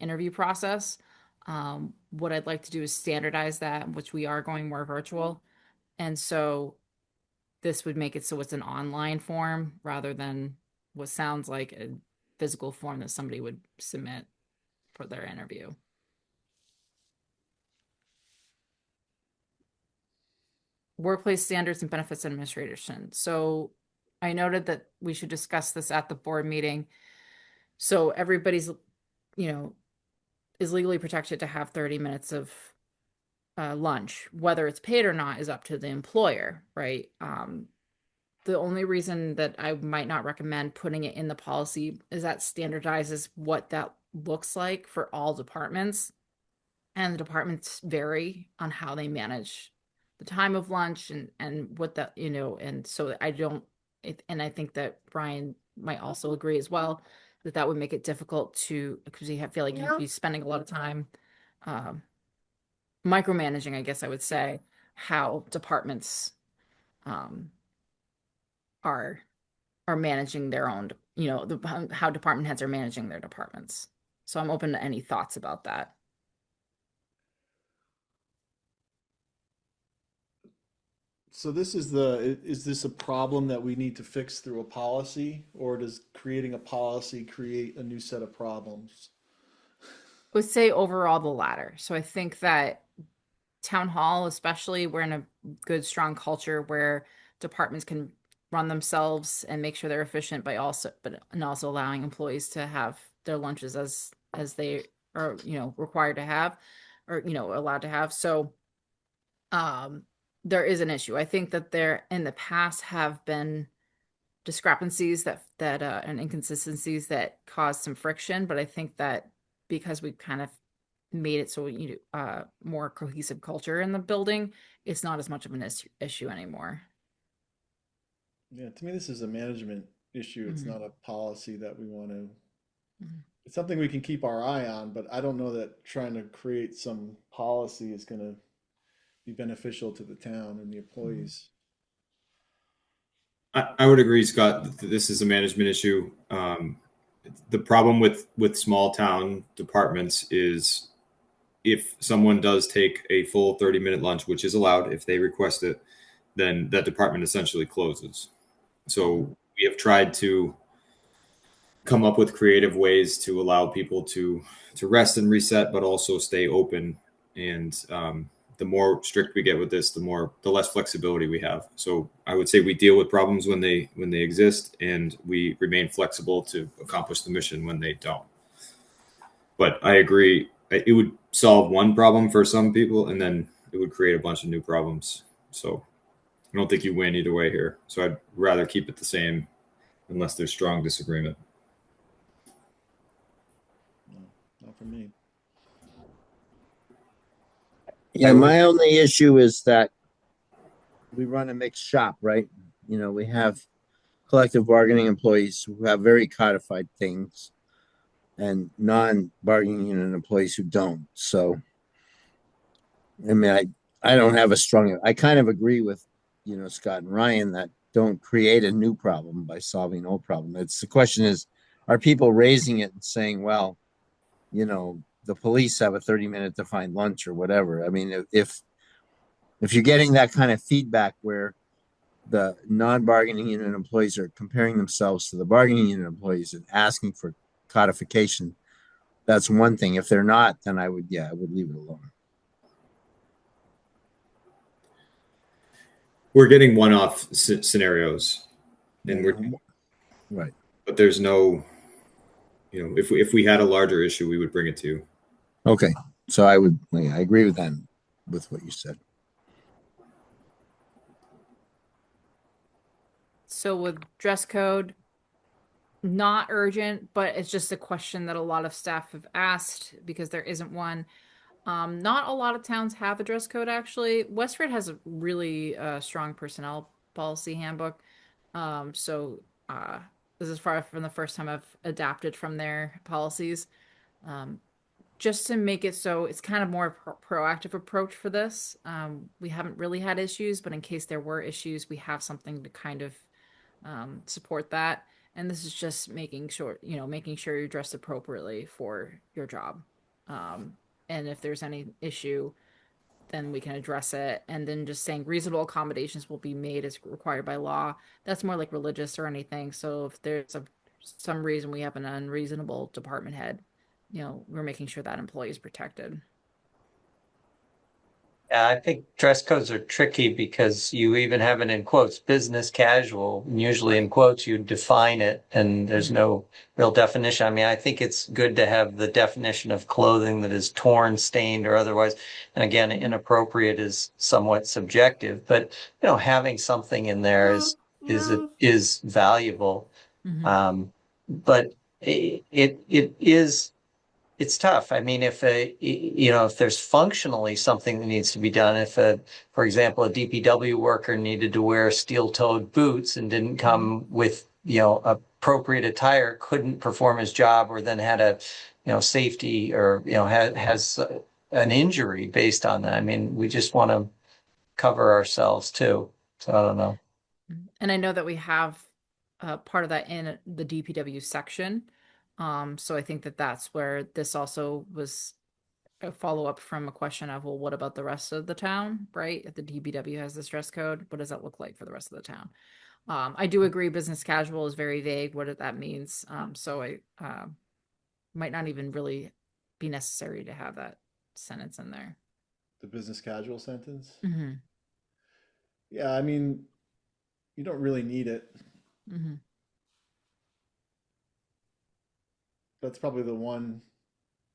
interview process. What I'd like to do is standardize that, which we are going more virtual. And so this would make it so it's an online form rather than what sounds like a physical form that somebody would submit for their interview. Workplace standards and benefits administration. So I noted that we should discuss this at the board meeting. So everybody's, is legally protected to have 30 minutes of lunch. Whether it's paid or not is up to the employer, right? The only reason that I might not recommend putting it in the policy is that standardizes what that looks like for all departments. And the departments vary on how they manage the time of lunch and what that, and so I don't, and I think that Brian might also agree as well, that would make it difficult because you feel like you'd be spending a lot of time micromanaging, I guess I would say, how departments are managing their own, how department heads are managing their departments. So I'm open to any thoughts about that. So is this a problem that we need to fix through a policy, or does creating a policy create a new set of problems? I would say overall the latter. So I think that town hall, especially, we're in a good, strong culture where departments can run themselves and make sure they're efficient, but also allowing employees to have their lunches as they are, required to have, or allowed to have. So there is an issue. I think that there in the past have been discrepancies that and inconsistencies that caused some friction, but I think that because we've kind of made it so more cohesive culture in the building, it's not as much of an issue anymore. Yeah, to me, this is a management issue. It's not a policy that we want to. It's something we can keep our eye on, but I don't know that trying to create some policy is going to be beneficial to the town and the employees. I would agree, Scott, that this is a management issue. the problem with small town departments is if someone does take a full 30-minute lunch, which is allowed if they request it, then that department essentially closes. So we have tried to come up with creative ways to allow people to rest and reset, but also stay open. And the more strict we get with this, the less flexibility we have. So I would say we deal with problems when they exist, and we remain flexible to accomplish the mission when they don't. But I agree, it would solve one problem for some people, and then it would create a bunch of new problems. So I don't think you win either way here. So I'd rather keep it the same unless there's strong disagreement. No, not for me. Yeah, my only issue is that we run a mixed shop, right? You know, we have collective bargaining employees who have very codified things and non-bargaining unit employees who don't. So, I mean, I don't have a strong, I kind of agree with, Scott and Ryan that don't create a new problem by solving an old problem. The question is, are people raising it and saying, well, the police have a 30-minute defined lunch or whatever. I mean, if you're getting that kind of feedback where the non-bargaining unit employees are comparing themselves to the bargaining unit employees and asking for codification, that's one thing. If they're not, then I would leave it alone. We're getting one-off scenarios, and we're right. But there's no, if we had a larger issue, we would bring it to you. Okay, so I agree with that, with what you said. So with dress code, not urgent, but it's just a question that a lot of staff have asked because there isn't one. Not a lot of towns have a dress code, actually. Westford has a really strong personnel policy handbook. So this is far from the first time I've adapted from their policies. Just to make it so it's kind of more proactive approach for this. We haven't really had issues, but in case there were issues, we have something to kind of support that. And this is just making sure you're dressed appropriately for your job. And if there's any issue, then we can address it. And then just saying reasonable accommodations will be made as required by law. That's more like religious or anything. So if there's some reason we have an unreasonable department head, we're making sure that employee is protected. Yeah, I think dress codes are tricky because you even have it in quotes, business casual. And usually in quotes, you define it and there's no real definition. I mean, I think it's good to have the definition of clothing that is torn, stained, or otherwise. And again, inappropriate is somewhat subjective, but having something in there is valuable. But it's tough. I mean, if there's functionally something that needs to be done, for example, a DPW worker needed to wear steel-toed boots and didn't come with, appropriate attire, couldn't perform his job, or then had a, safety or, has an injury based on that. I mean, we just want to cover ourselves too. So I don't know. And I know that we have part of that in the DPW section. So I think that's where this also was a follow-up from a question of, well, what about the rest of the town, right? If the DPW has this dress code, what does that look like for the rest of the town? I do agree business casual is very vague, what that means. So I might not even really be necessary to have that sentence in there. The business casual sentence? Mm-hmm. Yeah, I mean, you don't really need it. Mm-hmm. That's probably the one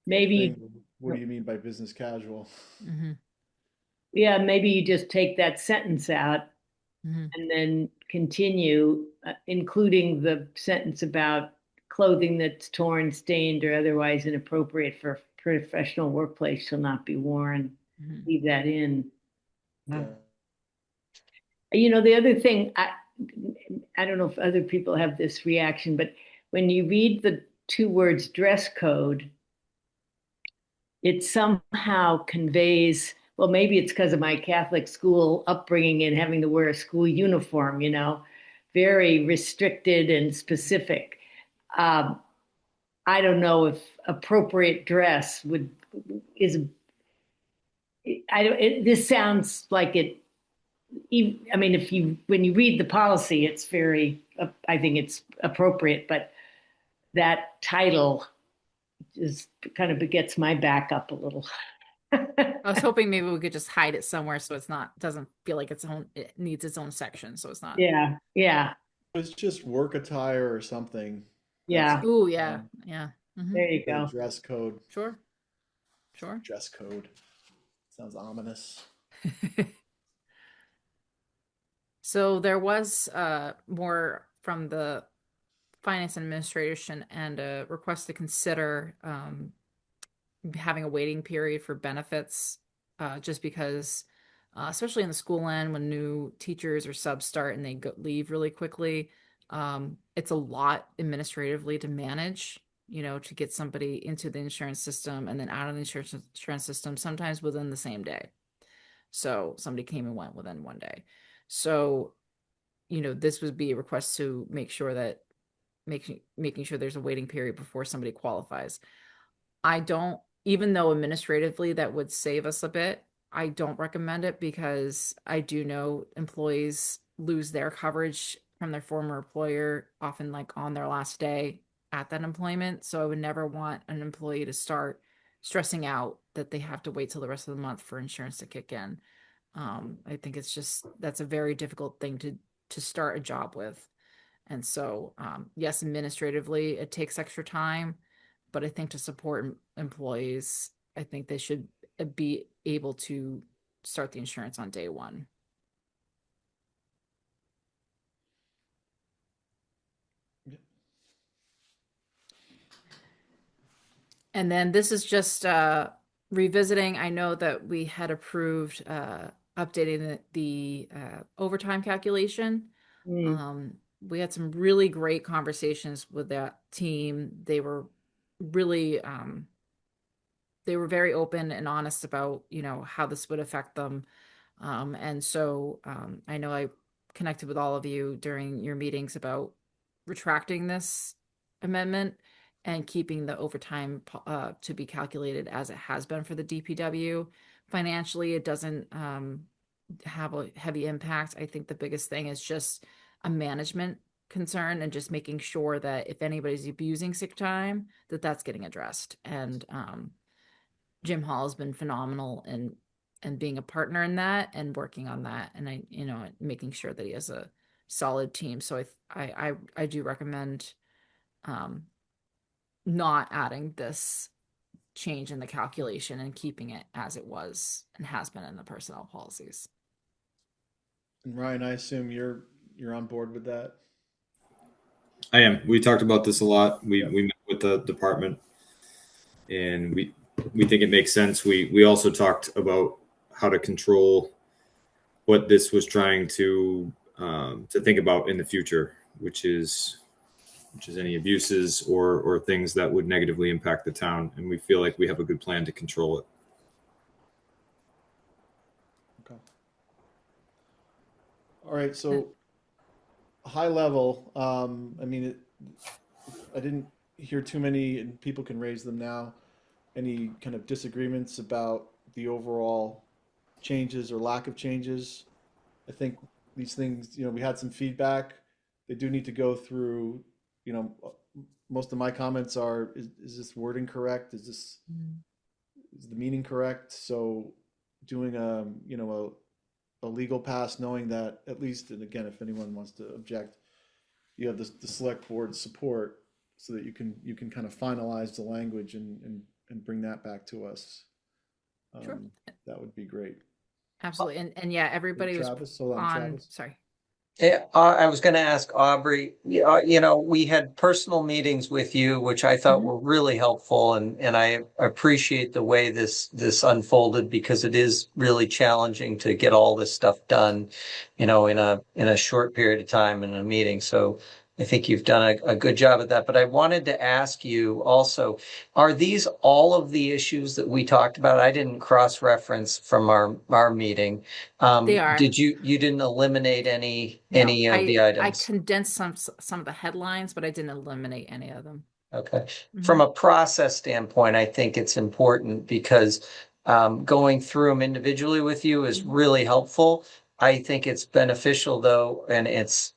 Maybe, thing. What do you mean by business casual? Mm-hmm. yeah, maybe you just take that sentence out Mm-hmm. and then continue, including the sentence about clothing that's torn, stained, or otherwise inappropriate for professional workplace shall not be worn. Mm-hmm. Leave that in. Yeah. The other thing, I don't know if other people have this reaction, but when you read the two words dress code, it somehow conveys, well, maybe it's because of my Catholic school upbringing and having to wear a school uniform, very restricted and specific. I don't know if appropriate dress is, I don't, this sounds like it, I mean, when you read the policy, it's very, I think it's appropriate, but that title just kind of gets my back up a little. I was hoping maybe we could just hide it somewhere so it's not, doesn't feel like it needs its own section. So it's not. Yeah, yeah, It's just work attire or something. That's yeah. Ooh, yeah. um, Yeah. Hmm. There you the go. dress code. Sure. Sure. Dress code. Sounds ominous. So there was more from the finance administration and a request to consider having a waiting period for benefits, just because, especially in the school end, when new teachers or subs start and leave really quickly, it's a lot administratively to manage, to get somebody into the insurance system and then out of the insurance system, sometimes within the same day. So somebody came and went within one day. So, this would be a request to make sure that making sure there's a waiting period before somebody qualifies. I don't, even though administratively that would save us a bit, I don't recommend it because I do know employees lose their coverage from their former employer, often like on their last day at that employment. So I would never want an employee to start stressing out that they have to wait till the rest of the month for insurance to kick in. I think that's a very difficult thing to start a job with. And so, yes, administratively, it takes extra time, but I think to support employees, I think they should be able to start the insurance on day one. And then this is just revisiting. I know that we had approved updating the overtime calculation. We had some really great conversations with that team. They were really they were very open and honest about, how this would affect them. And so I know I connected with all of you during your meetings about retracting this amendment and keeping the overtime to be calculated as it has been for the DPW. Financially, it doesn't have a heavy impact. I think the biggest thing is just a management concern and just making sure that if anybody's abusing sick time, that's getting addressed. And Jim Hall has been phenomenal and being a partner in that and working on that, and making sure that he has a solid team. So I do recommend not adding this change in the calculation and keeping it as it was and has been in the personnel policies. And Ryan, I assume you're on board with that. I am. We talked about this a lot. Yeah. We met with the department, and we think it makes sense. We also talked about how to control what this was trying to think about in the future, which is any abuses or things that would negatively impact the town, and we feel like we have a good plan to control it. Okay. All right. So high level. I mean, I didn't hear too many, and people can raise them now. Any kind of disagreements about the overall changes or lack of changes? I think these things, we had some feedback. They do need to go through, most of my comments are, is this wording correct? Is the meaning correct? So doing a legal pass, knowing that at least, and again, if anyone wants to object, you have the select board support so that you can kind of finalize the language and bring that back to us. Sure. That would be great. Absolutely. And yeah, everybody was Travis, hold on, on, Travis. sorry. Yeah, I was going to ask Aubrey, we had personal meetings with you, which I thought were really helpful. And I appreciate the way this unfolded because it is really challenging to get all this stuff done, in a short period of time in a meeting. So I think you've done a good job at that. But I wanted to ask you also, are these all of the issues that we talked about? I didn't cross-reference from our meeting. They are. You didn't eliminate any No, of the items? I condensed some of the headlines, but I didn't eliminate any of them. Okay. From a process standpoint, I think it's important because going through them individually with you is really helpful. I think it's beneficial though, and it's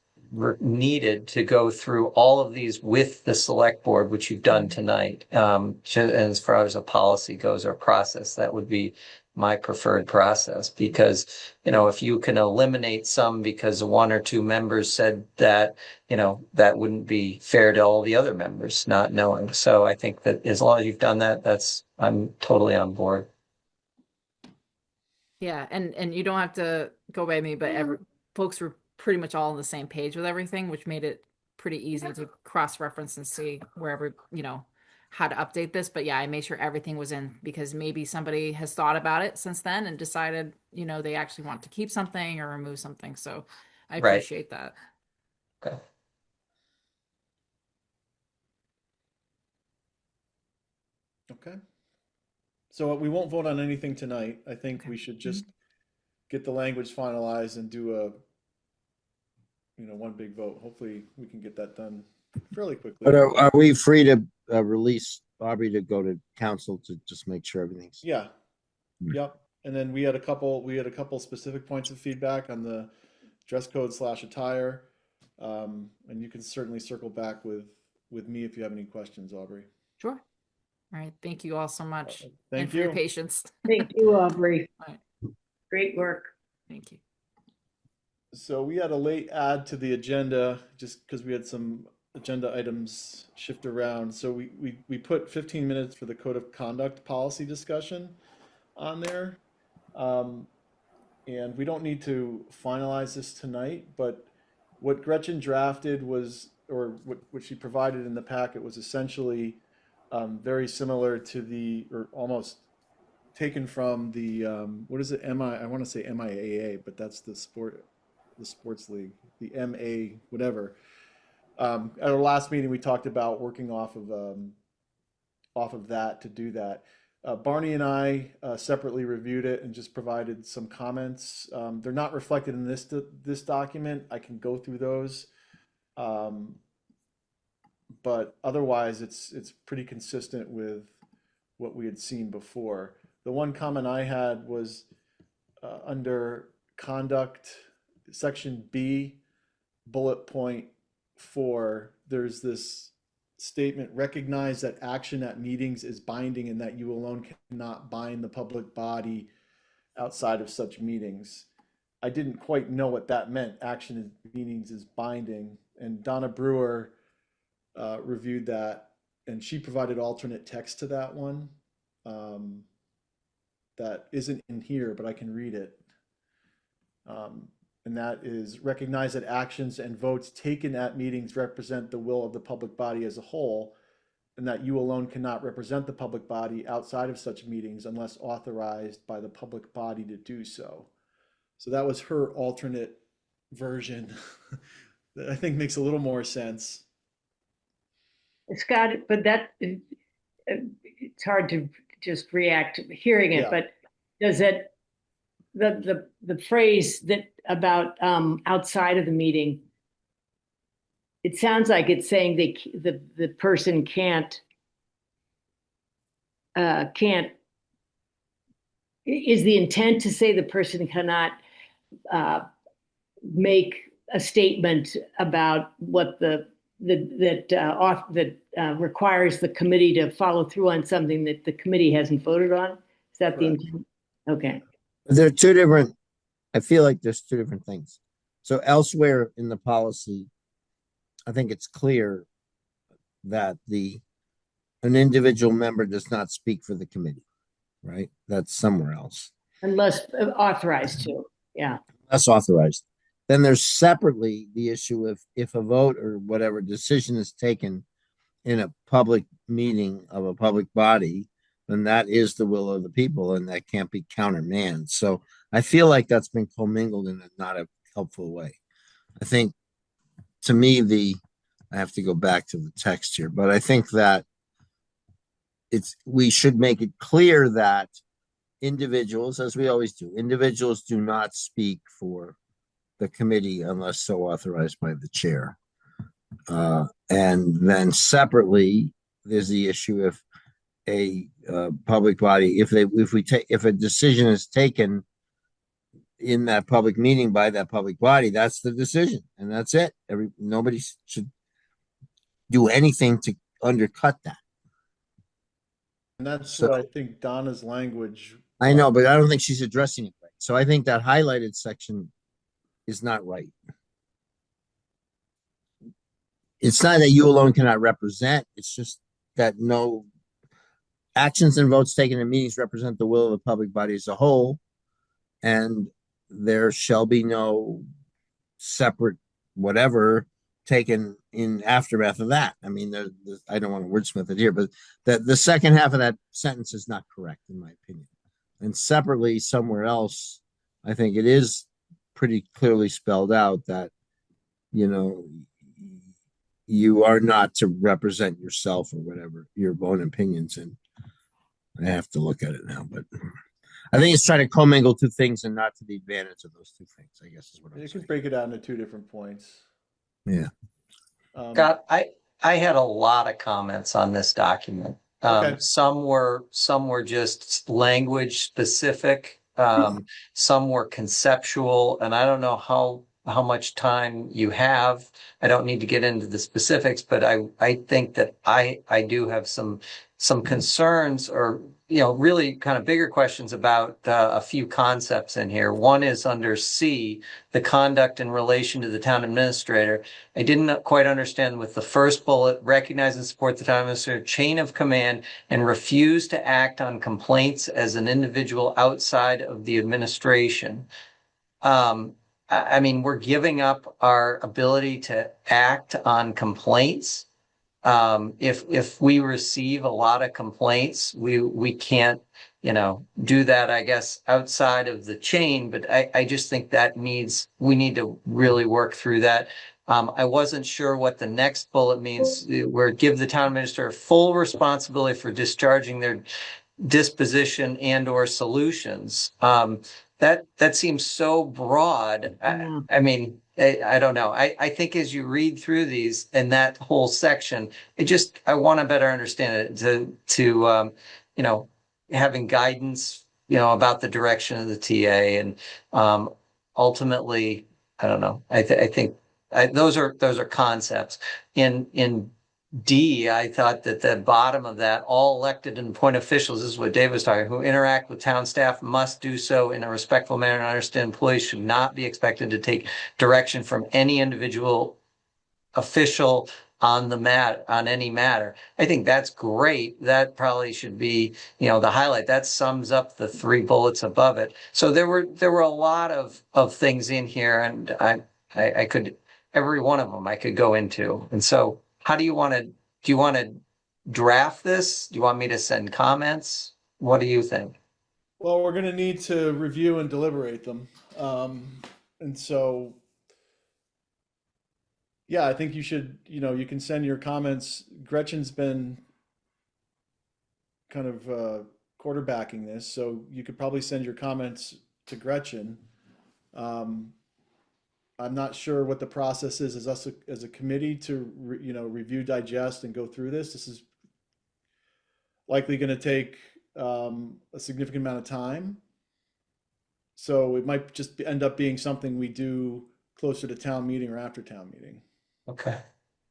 needed to go through all of these with the select board, which you've done tonight. And as far as a policy goes or process, that would be my preferred process because, if you can eliminate some because one or two members said that, that wouldn't be fair to all the other members not knowing. So I think that as long as you've done that, I'm totally on board. Yeah, and you don't have to go by me, but folks were pretty much all on the same page with everything, which made it pretty easy to cross-reference and see wherever, how to update this. But yeah, I made sure everything was in because maybe somebody has thought about it since then and decided, they actually want to keep something or remove something. So I Right. appreciate that. Okay. Okay. So we won't vote on anything tonight. I think Okay. we should just get the language finalized and do a, one big vote. Hopefully we can get that done fairly quickly. But are we free to release Aubrey to go to council to just make sure everything's? Yeah. Yep. And then we had a couple specific points of feedback on the dress code / attire. And you can certainly circle back with me if you have any questions, Aubrey. Sure. All right. Thank you all so much. Thank and for your you. patience. Thank you, Aubrey. All right. Great work. Thank you. So we had a late add to the agenda just because we had some agenda items shift around. So we put 15 minutes for the code of conduct policy discussion on there. And we don't need to finalize this tonight, but what Gretchen drafted was, or what she provided in the packet was essentially very similar to or almost taken from the, what is it, I want to say MIAA, but that's the sports league, the MA, whatever. At our last meeting, we talked about working off of that to do that. Barney and I separately reviewed it and just provided some comments. They're not reflected in this document. I can go through those, but otherwise, it's pretty consistent with what we had seen before. The one comment I had was under conduct, section B, bullet point 4. There's this statement: recognize that action at meetings is binding and that you alone cannot bind the public body outside of such meetings. I didn't quite know what that meant. Action at meetings is binding. And Donna Brewer reviewed that, and she provided alternate text to that one that isn't in here, but I can read it. And that is: recognize that actions and votes taken at meetings represent the will of the public body as a whole, and that you alone cannot represent the public body outside of such meetings unless authorized by the public body to do so. So that was her alternate version that I think makes a little more sense. Scott, but it's hard to just react hearing it, Yeah. but does it, the phrase that about outside of the meeting, it sounds like it's saying the person can't is the intent to say the person cannot make a statement about what that requires the committee to follow through on something that the committee hasn't voted on? Is that the Correct. intent? Okay. There are two different, I feel like there's two different things. So elsewhere in the policy, I think it's clear that an individual member does not speak for the committee, right? That's somewhere else. Unless authorized to, yeah. That's authorized. Then there's separately the issue of if a vote or whatever decision is taken in a public meeting of a public body, then that is the will of the people and that can't be countermanded. So I feel like that's been commingled in not a helpful way. I think, to me, I have to go back to the text here, but I think that we should make it clear that individuals, as we always do, individuals do not speak for the committee unless so authorized by the chair. And then separately, there's the issue if a public body, if a decision is taken in that public meeting by that public body, that's the decision, and that's it. Nobody should do anything to undercut that. And that's So what I think Donna's language. I know, but I don't think she's addressing it right. So I think that highlighted section is not right. It's not that you alone cannot represent, it's just that no actions and votes taken in meetings represent the will of the public body as a whole, and there shall be no separate whatever taken in aftermath of that. I mean, I don't want to wordsmith it here, but the second half of that sentence is not correct, in my opinion. And separately, somewhere else, I think it is pretty clearly spelled out that, you know, you are not to represent yourself or whatever, your own opinions. And I have to look at it now, but I think it's trying to commingle two things and not to the advantage of those two things, I guess is what I'm You saying. can break it out into two different points. Yeah. Scott, I had a lot of comments on this document. Okay. Some were just language specific. Some were conceptual, and I don't know how much time you have. I don't need to get into the specifics, but I think that I do have some concerns, or really kind of bigger questions about a few concepts in here. One is under C, the conduct in relation to the town administrator. I didn't quite understand with the first bullet: recognize and support the town administrator chain of command and refuse to act on complaints as an individual outside of the administration. I mean, we're giving up our ability to act on complaints. If we receive a lot of complaints, we can't, do that, I guess, outside of the chain. But I just think we need to really work through that. I wasn't sure what the next bullet means, where give the town administrator full responsibility for discharging their disposition and or solutions. That seems so broad. I mean, I don't know. I think as you read through these and that whole section, I want to better understand it to having guidance, about the direction of the TA, and ultimately, I don't know. I think those are concepts. In D, I thought that the bottom of that, all elected and appointed officials, this is what Dave was talking, who interact with town staff must do so in a respectful manner, and understand employees should not be expected to take direction from any individual official on any matter. I think that's great. That probably should be, the highlight. That sums up the three bullets above it. So there were a lot of things in here, and I could, every one of them I could go into. And so do you want to draft this? Do you want me to send comments? What do you think? Well, we're going to need to review and deliberate them. And so, yeah, I think you should, you can send your comments. Gretchen's been kind of quarterbacking this, so you could probably send your comments to Gretchen. I'm not sure what the process is as us as a committee to review, digest, and go through this. This is likely going to take a significant amount of time, so it might just end up being something we do closer to town meeting or after town meeting. Okay.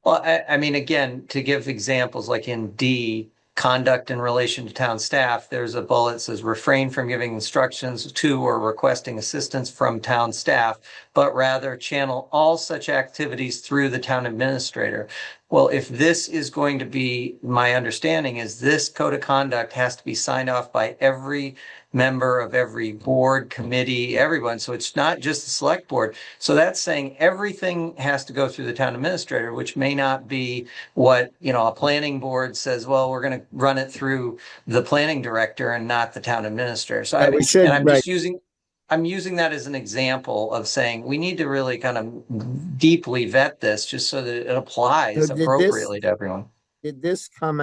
Well, I mean, again, to give examples, like in D, conduct in relation to town staff, there's a bullet that says refrain from giving instructions to or requesting assistance from town staff, but rather channel all such activities through the town administrator. Well, if this is going to be, my understanding is this code of conduct has to be signed off by every member of every board, committee, everyone. So it's not just the select board. So that's saying everything has to go through the town administrator, which may not be what, a planning board says, well, we're going to run it through the planning director and not the town administrator. So I'm using that as an example of saying we need to really kind of deeply vet this just so that it applies appropriately to everyone. Did this come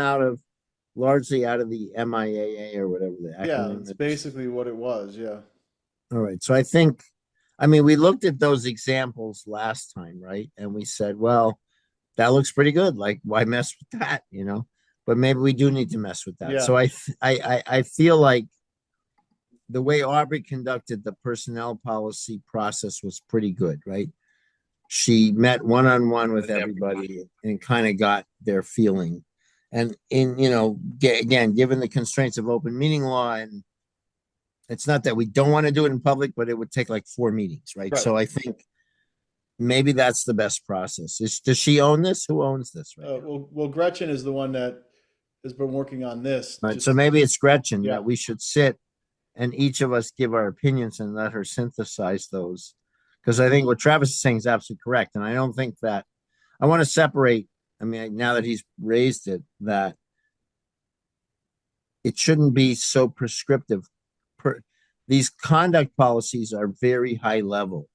largely out of the MIAA or whatever the acronym Yeah, is? it's basically what it was. Yeah. All right. So we looked at those examples last time, right? And we said, well, that looks pretty good. Like, why mess with that? but maybe we do need to mess with that. Yeah. So I feel like the way Aubrey conducted the personnel policy process was pretty good, right? She met one-on-one with everybody and kind of got their feeling. And again, given the constraints of open meeting law, and it's not that we don't want to do it in public, but it would take like 4 meetings, right? Right. So I think maybe that's the best process. Does she own this? Who owns this right now? Well, Gretchen is the one that has been working on this. Right. Just, So maybe it's Gretchen yeah. that we should sit and each of us give our opinions and let her synthesize those. Because I think what Travis is saying is absolutely correct. And I don't think that I want to separate. I mean, now that he's raised it, that it shouldn't be so prescriptive. These conduct policies are very high level.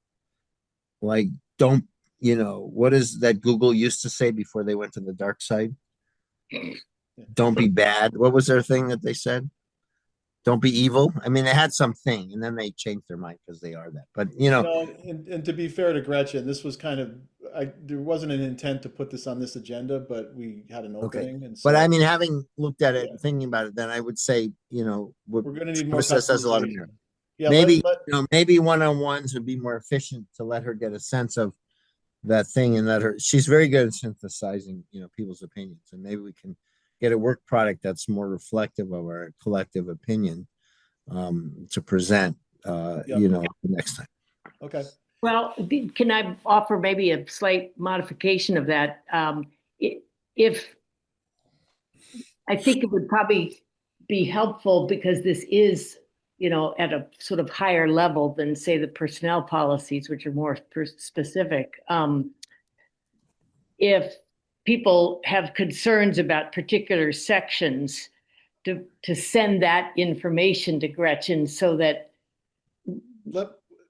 Like, don't, what is that Google used to say before they went to the dark side? Don't be bad. What was their thing that they said? Don't be evil. I mean, they had something, and then they changed their mind because they are that. But and to be fair to Gretchen, this was kind of there wasn't an intent to put this on this agenda, but we had an okay. opening, and But so I mean, having looked at it Yeah. and thinking about it, then I would say, what we're going to need more Travis says has a lot of merit. customization. Yeah, Maybe maybe one-on-ones would be more efficient to let her get a sense of that thing and she's very good at synthesizing, people's opinions, and maybe we can get a work product that's more reflective of our collective opinion to present next time. Okay. Well, can I offer maybe a slight modification of that? If I think it would probably be helpful because this is, at a sort of higher level than say the personnel policies, which are more specific. If people have concerns about particular sections, to send that information to Gretchen so that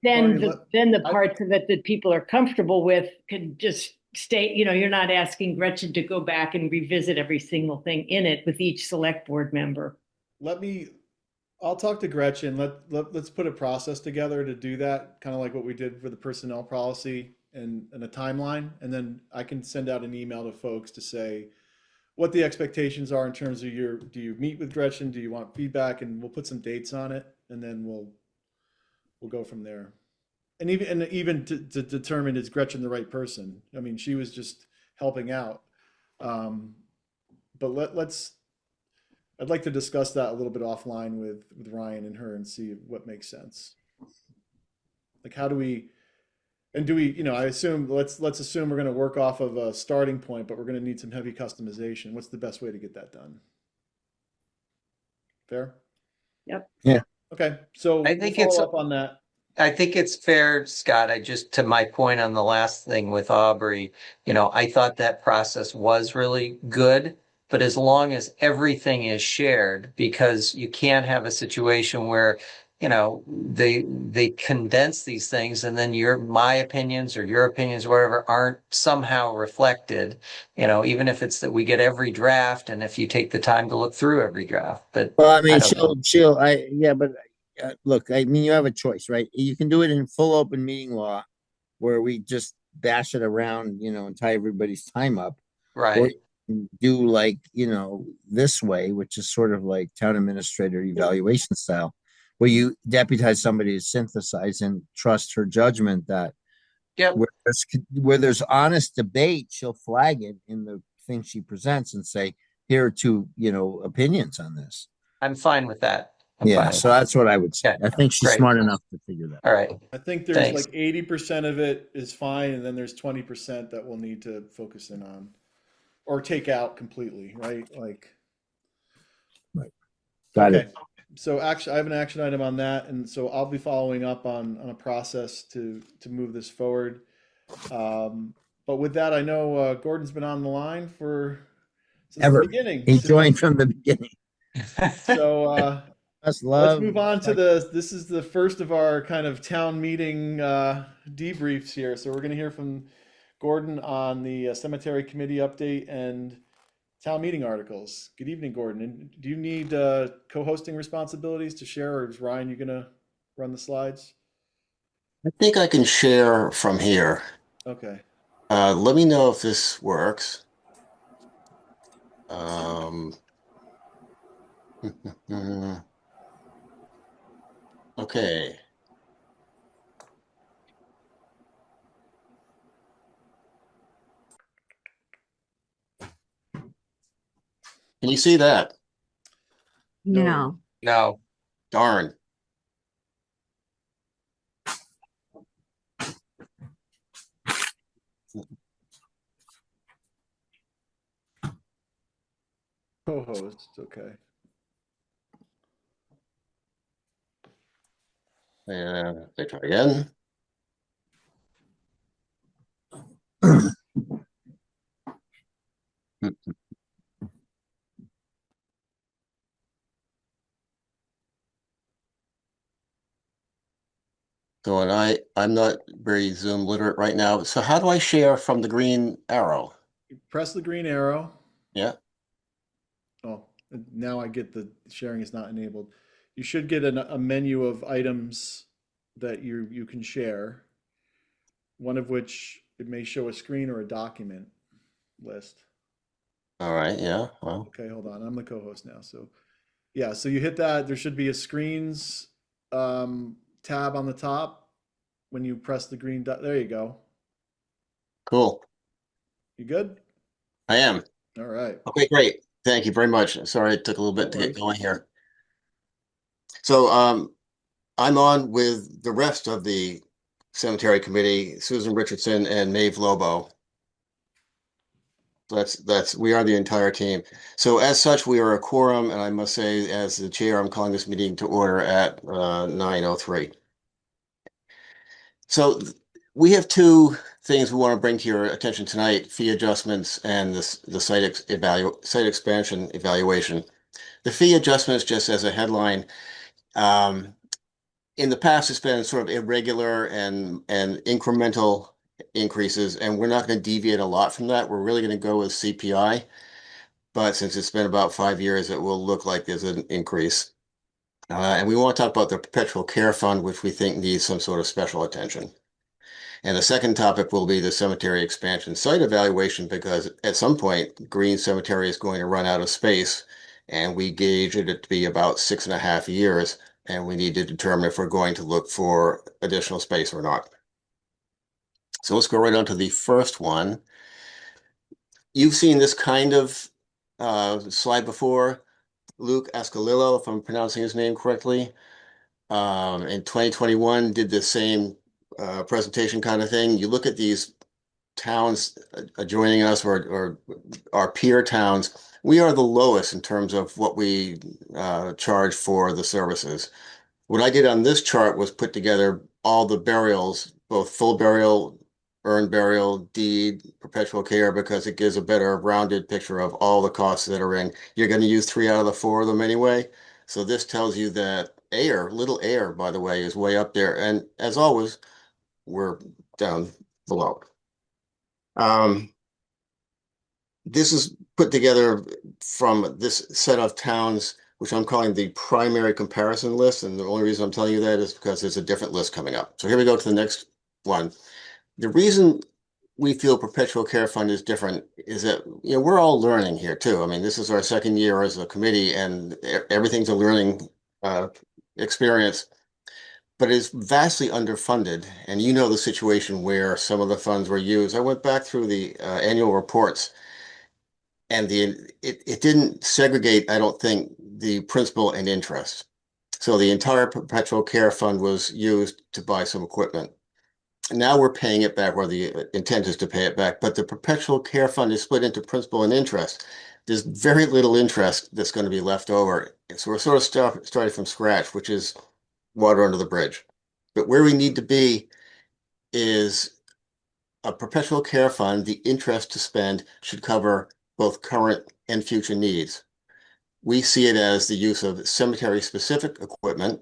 then the parts of it that people are comfortable with can just stay, you're not asking Gretchen to go back and revisit every single thing in it with each select board member. I'll talk to Gretchen. Let's put a process together to do that, kind of like what we did for the personnel policy and a timeline. And then I can send out an email to folks to say what the expectations are in terms of do you meet with Gretchen? Do you want feedback? And we'll put some dates on it, and then we'll go from there. And even to determine, is Gretchen the right person? I mean, she was just helping out. But I'd like to discuss that a little bit offline with Ryan and her and see what makes sense. Like, how do we, I assume, let's assume we're going to work off of a starting point, but we're going to need some heavy customization. What's the best way to get that done? Fair? Yep. Yeah. Okay. So I think we'll follow up on that. I think it's fair, Scott. To my point on the last thing with Aubrey, I thought that process was really good. But as long as everything is shared, because you can't have a situation where, they condense these things and then my opinions or your opinions, whatever, aren't somehow reflected, even if it's that we get every draft and if you take the time to look through every draft. But well, I mean, look, I mean, you have a choice, right? You can do it in full open meeting law where we just bash it around, and tie everybody's time up. Right. Or do like, this way, which is sort of like town administrator evaluation style, where you deputize somebody to synthesize and trust her judgment that where there's honest debate, she'll flag it in the thing she presents and say, here are two, opinions on this. I'm fine with that. So that's what I would say. Okay. I think she's smart enough to figure that out. All right. I think there's like 80% of it is fine, and then there's 20% that we'll need to focus in on or take out completely, right? Like, right. Got it. So actually, I have an action item on that, and so I'll be following up on a process to move this forward. But with that, I know Gordon's been on the line since the beginning. He joined from the beginning. So let's move on to this is the first of our kind of town meeting debriefs here. So we're going to hear from Gordon on the cemetery committee update and town meeting articles. Good evening, Gordon. And do you need co-hosting responsibilities to share, or is Ryan, you going to run the slides? I think I can share from here. Okay. Let me know if this works. Okay. Can you see that? No. No. Darn. Co-host, okay. They try again. So, and I'm not very Zoom literate right now. So how do I share from the green arrow? You press the green arrow. Yeah. Oh, now I get the sharing is not enabled. You should get a menu of items that you can share. One of which it may show a screen or a document list. All right. Yeah. Well, Okay, hold on. I'm the co-host now. So yeah, so you hit that. There should be a screens tab on the top when you press the green dot. There you go. cool. You good? I am. All right. Okay, great. Thank you very much. Sorry it took a little No bit to get worries. going here. So, I'm on with the rest of the cemetery committee, Susan Richardson and Maeve Lobo. We are the entire team. So as such, we are a quorum, and I must say, as the chair, I'm calling this meeting to order at 9:03. So we have two things we want to bring to your attention tonight: fee adjustments and the site expansion evaluation. The fee adjustments, just as a headline, um, in the past, it's been sort of irregular and incremental increases, and we're not going to deviate a lot from that. We're really going to go with CPI. But since it's been about 5 years, it will look like there's an increase. And we want to talk about the perpetual care fund, which we think needs some sort of special attention. And the second topic will be the cemetery expansion site evaluation, because at some point, Green Cemetery is going to run out of space, and we gauge it to be about 6.5 years, and we need to determine if we're going to look for additional space or not. So let's go right on to the first one. You've seen this kind of slide before. Luke Ascolillo, if I'm pronouncing his name correctly, in 2021 did the same presentation kind of thing. You look at these towns adjoining us, or our peer towns. We are the lowest in terms of what we charge for the services. What I did on this chart was put together all the burials, both full burial, urn burial, deed, perpetual care, because it gives a better rounded picture of all the costs that are in. You're going to use 3 out of the 4 of them anyway. So this tells you that little air, by the way, is way up there. And as always, we're down below. This is put together from this set of towns, which I'm calling the primary comparison list. And the only reason I'm telling you that is because there's a different list coming up. So here we go to the next one. The reason we feel perpetual care fund is different is that, we're all learning here too. I mean, this is our second year as a committee, and everything's a learning experience, but it's vastly underfunded. And you know the situation where some of the funds were used. I went back through the annual reports, and it didn't segregate, I don't think, the principal and interest. So the entire perpetual care fund was used to buy some equipment. Now we're paying it back, or the intent is to pay it back, but the perpetual care fund is split into principal and interest. There's very little interest that's going to be left over. So we're sort of starting from scratch, which is water under the bridge. But where we need to be is a perpetual care fund. The interest to spend should cover both current and future needs. We see it as the use of cemetery-specific equipment.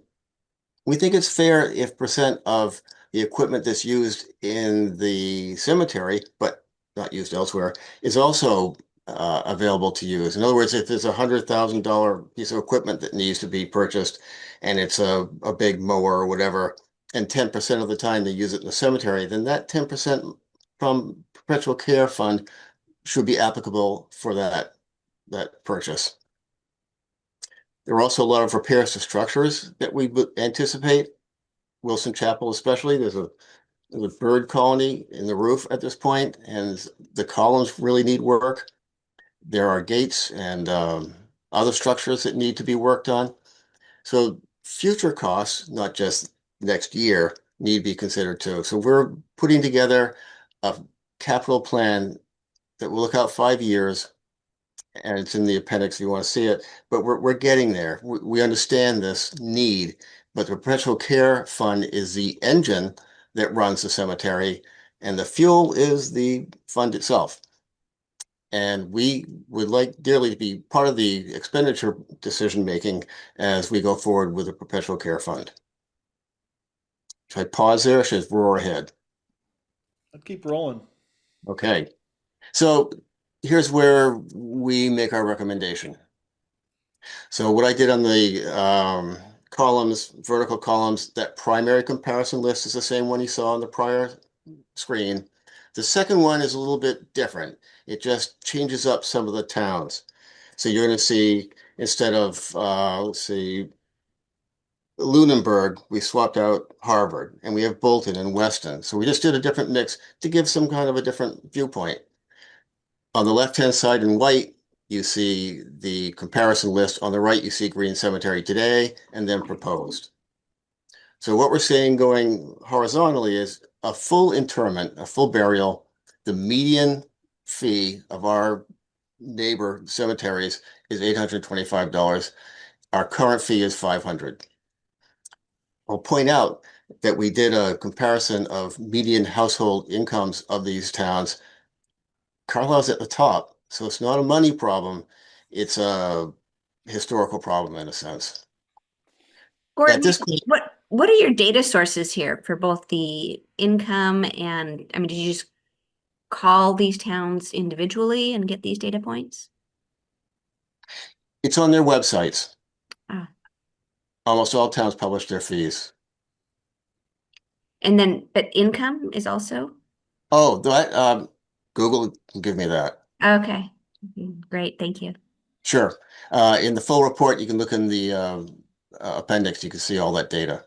We think it's fair if percent of the equipment that's used in the cemetery, but not used elsewhere, is also available to use. In other words, if there's $100,000 piece of equipment that needs to be purchased, and it's a big mower or whatever, and 10% of the time they use it in the cemetery, then that 10% from perpetual care fund should be applicable for that that purchase. There are also a lot of repairs to structures that we would anticipate. Wilson Chapel especially, there's a bird colony in the roof at this point, and the columns really need work. There are gates and other structures that need to be worked on. So future costs, not just next year, need to be considered too. So we're putting together a capital plan that will look out 5 years, and it's in the appendix if you want to see it. But we're getting there. We understand this need, but the perpetual care fund is the engine that runs the cemetery, and the fuel is the fund itself. And we would like dearly to be part of the expenditure decision making as we go forward with the perpetual care fund. Should I pause there? Or should I roar ahead? I'd keep rolling. Okay. So here's where we make our recommendation. So what I did on the columns, vertical columns, that primary comparison list is the same one you saw on the prior screen. The second one is a little bit different. It just changes up some of the towns. So you're going to see, instead of, let's see, Lunenburg, we swapped out Harvard, and we have Bolton and Weston. So we just did a different mix to give some kind of a different viewpoint. On the left-hand side in white, you see the comparison list. On the right, you see Green Cemetery today and then proposed. So what we're saying going horizontally is a full interment, a full burial, the median fee of our neighbor cemeteries is $825. Our current fee is $500. I'll point out that we did a comparison of median household incomes of these towns. Carlisle's at the top, so it's not a money problem. It's a historical problem in a sense. Gordon, At this point, what are your data sources here for both the income and, I mean, did you just call these towns individually and get these data points? it's on their websites. Ah. Almost all towns publish their fees. And then, but income is also? Oh, that Google can give me that. Okay, great, thank you. Sure. In the full report, you can look in the appendix. You can see all that data.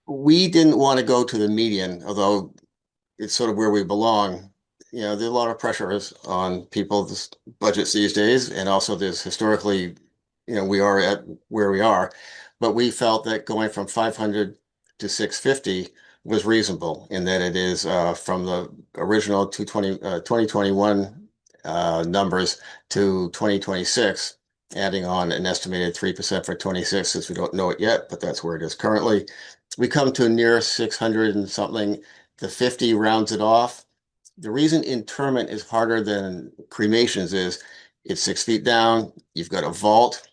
We didn't want to go to the median, although it's sort of where we belong. You know, there's a lot of pressures on people's budgets these days, and also there's historically, you know, we are at where we are. But we felt that going from 500 to 650 was reasonable in that it is from the original 2021 numbers to 2026, adding on an estimated 3% for 26, since we don't know it yet, but that's where it is currently. We come to near 600 and something. The 50 rounds it off. The reason interment is harder than cremations is it's 6 feet down. You've got a vault.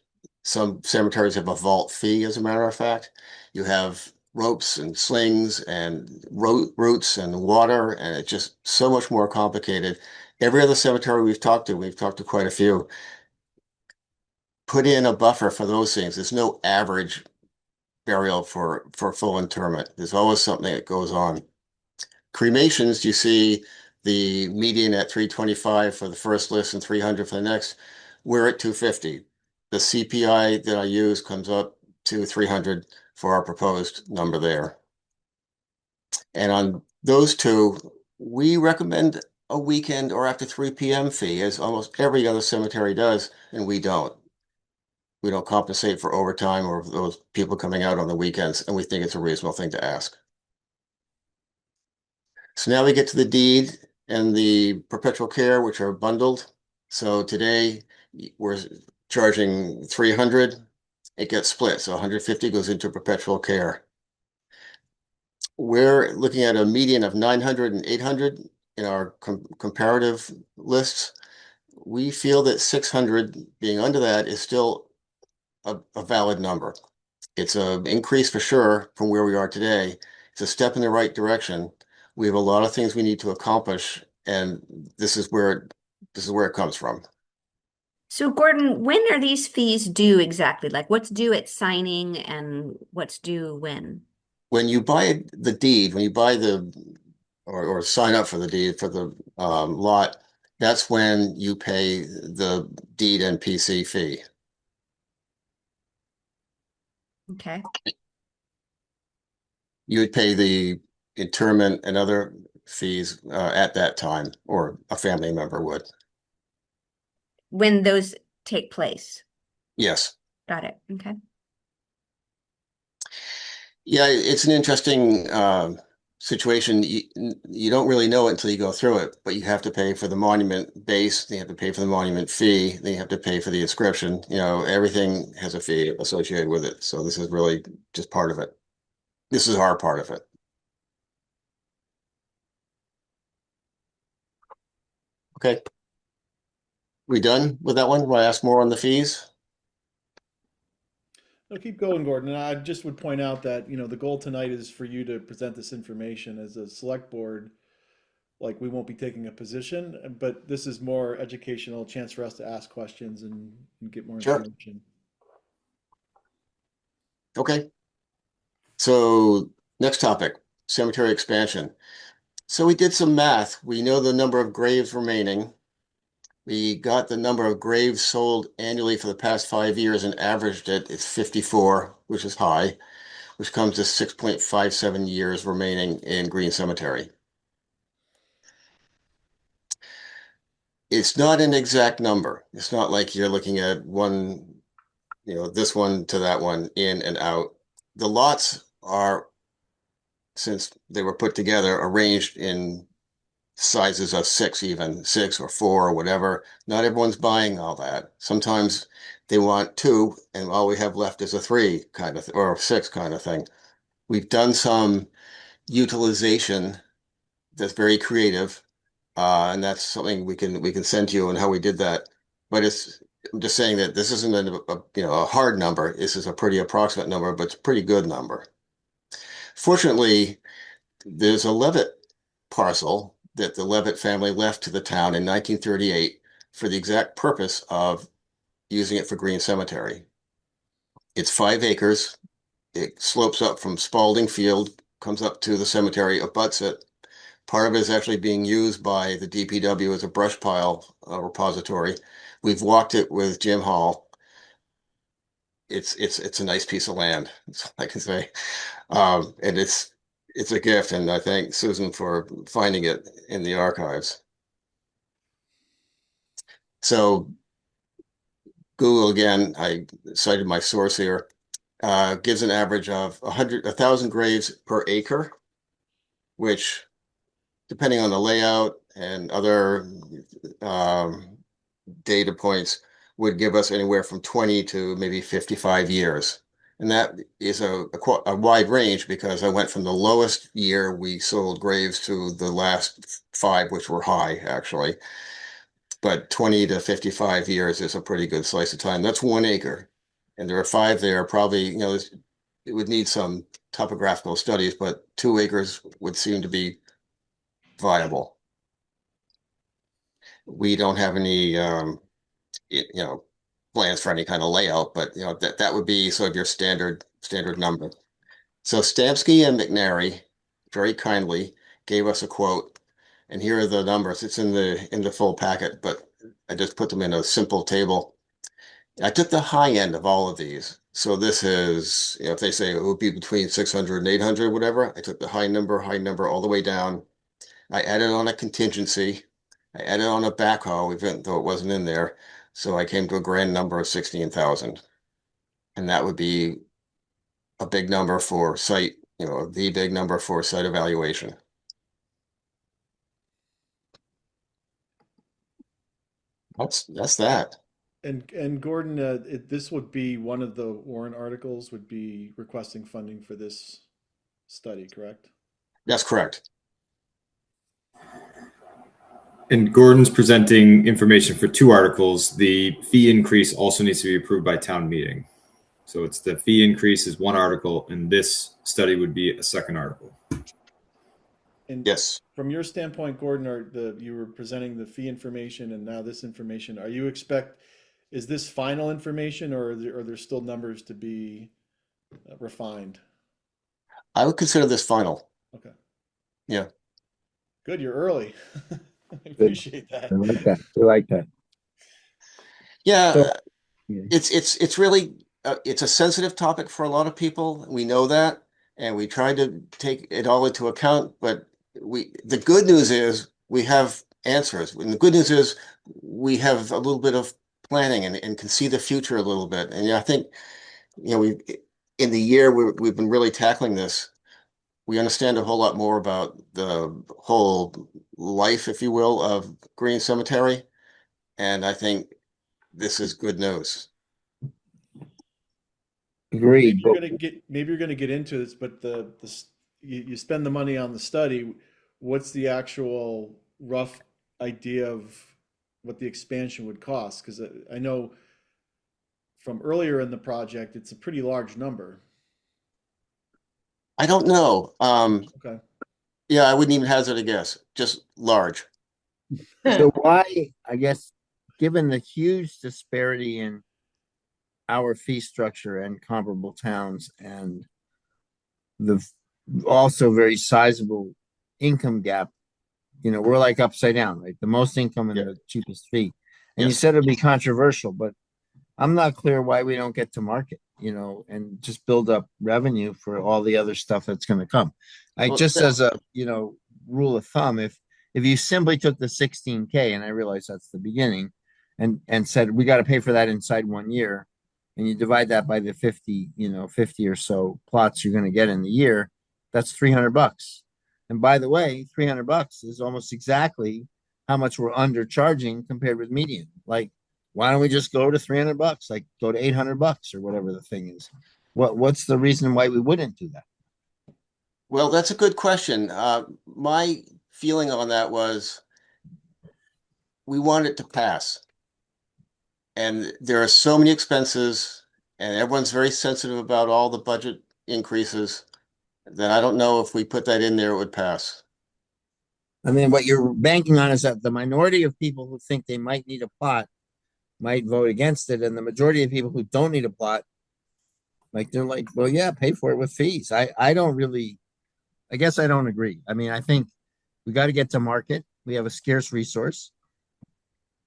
Some cemeteries have a vault fee, as a matter of fact. You have ropes and slings and roots and water, and it's just so much more complicated. Every other cemetery we've talked to quite a few, put in a buffer for those things. There's no average burial for full interment. There's always something that goes on. Cremations, you see the median at 325 for the first list and 300 for the next. We're at 250. The CPI that I use comes up to 300 for our proposed number there. And on those two, we recommend a weekend or after 3 p.m. fee, as almost every other cemetery does, and we don't. We don't compensate for overtime or those people coming out on the weekends, and we think it's a reasonable thing to ask. So now we get to the deed and the perpetual care, which are bundled. So today we're charging 300. It gets split. So 150 goes into perpetual care. We're looking at a median of 900 and 800 in our comparative lists. We feel that 600 being under that is still a valid number. It's an increase for sure from where we are today. It's a step in the right direction. We have a lot of things we need to accomplish, and this is where it comes from. So Gordon, when are these fees due exactly? Like what's due at signing and what's due when? When you buy the deed, when you buy or sign up for the deed for the lot, that's when you pay the deed and PC fee. Okay. You would pay the interment and other fees at that time, or a family member would. When those take place. Yes. Got it. Okay. Yeah, it's an interesting situation. You don't really know it until you go through it, but you have to pay for the monument base, you have to pay for the monument fee, then you have to pay for the inscription. You know, everything has a fee associated with it. So this is really just part of it. This is our part of it. Okay. We done with that one? Want to ask more on the fees? No, keep going, Gordon. And I just would point out that, the goal tonight is for you to present this information as a select board. Like, we won't be taking a position, but this is more educational, chance for us to ask questions and get more Sure. information. Okay. So next topic, cemetery expansion. So we did some math. We know the number of graves remaining. We got the number of graves sold annually for the past 5 years and averaged it. It's 54, which is high, which comes to 6.57 years remaining in Green Cemetery. It's not an exact number. It's not like you're looking at one, this one to that one in and out. The lots are, since they were put together, arranged in sizes of six, even six or four or whatever. Not everyone's buying all that. Sometimes they want two, and all we have left is a three kind of or six kind of thing. We've done some utilization that's very creative, and that's something we can send to you on how we did that. But I'm just saying that this isn't a hard number. This is a pretty approximate number, but it's a pretty good number. Fortunately, there's a Levitt parcel that the Levitt family left to the town in 1938 for the exact purpose of using it for Green Cemetery. It's 5 acres. It slopes up from Spalding Field, comes up to the cemetery, abuts it. Part of it is actually being used by the DPW as a brush pile repository. We've walked it with Jim Hall. It's a nice piece of land, that's all I can say. And it's a gift, and I thank Susan for finding it in the archives. So Google again, I cited my source here, gives an average of 1,000 graves per acre, which, depending on the layout and other data points, would give us anywhere from 20 to maybe 55 years. And that is a wide range, because I went from the lowest year we sold graves to the last 5, which were high, actually. But 20 to 55 years is a pretty good slice of time. That's 1 acre. And there are 5 there. Probably, it would need some topographical studies, but 2 acres would seem to be viable. We don't have any, plans for any kind of layout, but that would be sort of your standard number. So Stamsky and McNary very kindly gave us a quote, and here are the numbers. It's in the full packet, but I just put them in a simple table. I took the high end of all of these. So this is, if they say it would be between 600 and 800, whatever, I took the high number, all the way down. I added on a contingency. I added on a backhoe, even though it wasn't in there. So I came to a grand number of 16,000. And that would be a big number for site, the big number for site evaluation. That's that. And Gordon, this would be one of the warrant articles would be requesting funding for this study, correct? That's correct. And Gordon's presenting information for 2 articles. The fee increase also needs to be approved by town meeting. So it's the fee increase is 1 article, and this study would be a second article. And Yes. from your standpoint, Gordon, you were presenting the fee information and now this information. Is this final information, or are there still numbers to be refined? I would consider this final. Okay. Yeah. Good, you're early. I appreciate that. I like that. I like that. Yeah, So, yeah. it's really it's a sensitive topic for a lot of people. We know that, and we try to take it all into account. But the good news is we have answers, and the good news is we have a little bit of planning and can see the future a little bit. And yeah, I think we in the year we've been really tackling this. We understand a whole lot more about the whole life, if you will, of Green Cemetery, and I think this is good news. Agreed. But Maybe you're gonna get into this, but you spend the money on the study. What's the actual rough idea of what the expansion would cost? Because I know from earlier in the project, it's a pretty large number. I don't know. Okay. Yeah, I wouldn't even hazard a guess. Just large. so why, I guess, given the huge disparity in our fee structure and comparable towns and the also very sizable income gap, we're like upside down, right? The most income and Yeah. the cheapest fee. And you Yes. said it'd be controversial, but I'm not clear why we don't get to market, and just build up revenue for all the other stuff that's going to come. I Well, just as a, rule of thumb, if you simply took the 16K, and I realize that's the beginning, and said we got to pay for that inside 1 year, and you divide that by the 50 or so plots you're going to get in the year, that's $300. And by the way, $300 is almost exactly how much we're undercharging compared with median. Like, why don't we just go to $300? Like, go to $800 or whatever the thing is. What's the reason why we wouldn't do that? well, that's a good question. My feeling on that was we want it to pass. And there are so many expenses, and everyone's very sensitive about all the budget increases that I don't know if we put that in there, it would pass. I mean, what you're banking on is that the minority of people who think they might need a plot might vote against it, and the majority of people who don't need a plot, like they're like, well, yeah, pay for it with fees. I don't really, I guess I don't agree. I mean, I think we got to get to market. We have a scarce resource.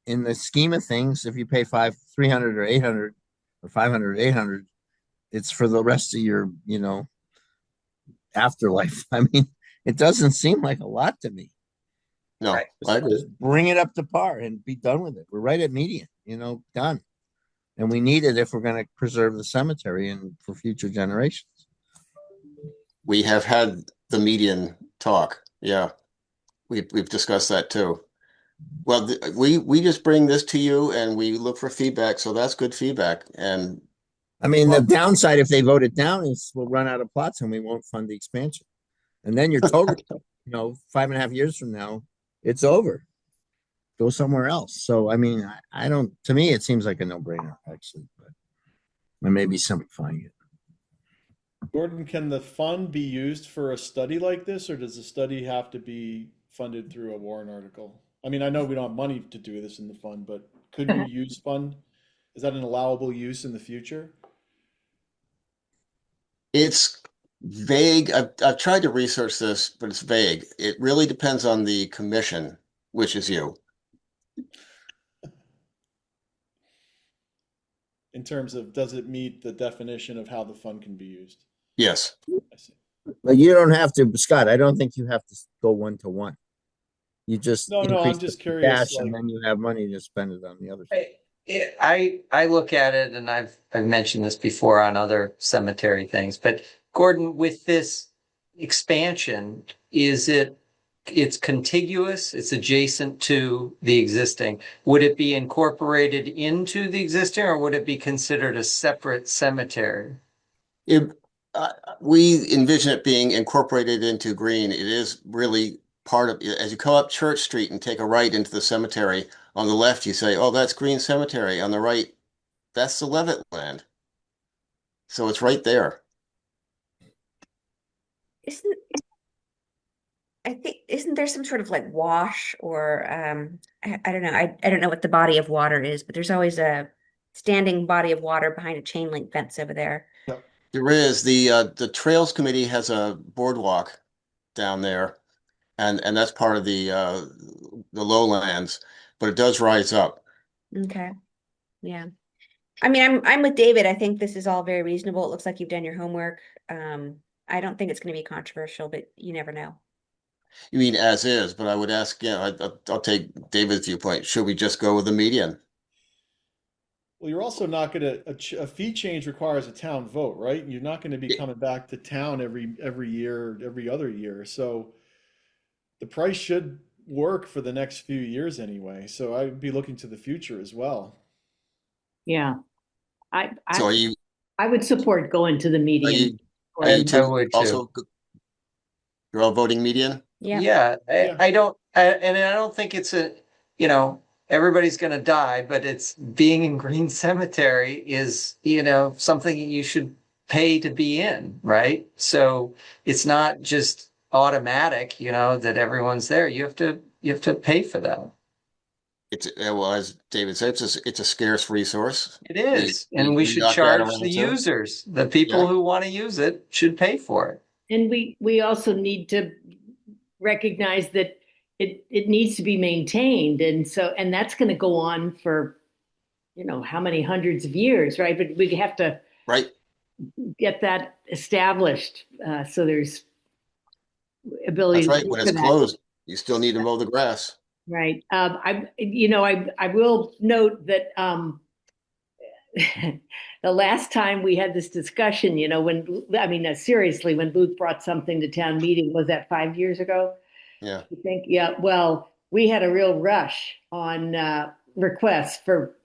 In the scheme of things, if you pay 300 or 800 or 500 or 800, it's for the rest of your, afterlife. I mean, it doesn't seem like a lot to me. No, Right. I agree. Just bring it up to par and be done with it. We're right at median, done. And we need it if we're going to preserve the cemetery and for future generations. We have had the median talk. Yeah, we've discussed that too. Well, we just bring this to you and we look for feedback. So that's good feedback. And I mean, the downside if they vote it down is we'll run out of plots and we won't fund the expansion. And then you're totally, 5.5 years from now, it's over. Go somewhere else. So, I mean, I don't, to me, it seems like a no brainer, actually, but I may be simplifying it. Gordon, can the fund be used for a study like this, or does the study have to be funded through a warrant article? I mean, I know we don't have money to do this in the fund, but could you use fund? Is that an allowable use in the future? it's vague. I've tried to research this, but it's vague. It really depends on the commission, which is you. In terms of, does it meet the definition of how the fund can be used? Yes. I see. But you don't have to, Scott, I don't think you have to go 1-to-1. You just No, increase I'm just the curious, cash and then you have money to spend it on the other side. I look at it, and I've mentioned this before on other cemetery things, but Gordon, with this expansion, it's contiguous, it's adjacent to the existing. Would it be incorporated into the existing, or would it be considered a separate cemetery? It, we envision it being incorporated into Green. It is really part of, as you come up Church Street and take a right into the cemetery, on the left, you say, oh, that's Green Cemetery. On the right, that's the Levitt land. So it's right there. Isn't I think isn't there some sort of like wash or I don't know. I don't know what the body of water is, but there's always a standing body of water behind a chain link fence over there. There is the Trails Committee has a boardwalk down there, and that's part of the lowlands, but it does rise up. Okay. Yeah. I mean, I'm with David. I think this is all very reasonable. It looks like you've done your homework. I don't think it's going to be controversial, but you never know. You mean as is, but I would ask, I'll take David's viewpoint. Should we just go with the median? Well, you're also not going to, a fee change requires a town vote, right? You're not going to be Y- coming back to town every year, or every other year. So the price should work for the next few years anyway. So I would be looking to the future as well. Yeah, I, So I, I would support going to the are median. you, are you Gordon. I two would too. also, you're all voting median? Yeah. Yeah, Yeah. I don't, and I don't think it's you know, everybody's gonna die, but it's being in Green Cemetery is, something you should pay to be in, right? So it's not just automatic, that everyone's there. You have to pay for that. It's, well, as David said, it's a scarce resource. It We, is, we, and we we should knock that charge the around too. users. The people Yeah, who want to use it should pay for it. And we also need to recognize that it needs to be maintained. And that's going to go on for, how many hundreds of years, right? But we have to right. get that established. So there's ability That's to right. pay When for it's that. closed, you still need to mow the grass. Right. I will note that the last time we had this discussion, seriously, when Booth brought something to town meeting, was that 5 years ago? Yeah. I think, yeah. Well, we had a real rush on requests for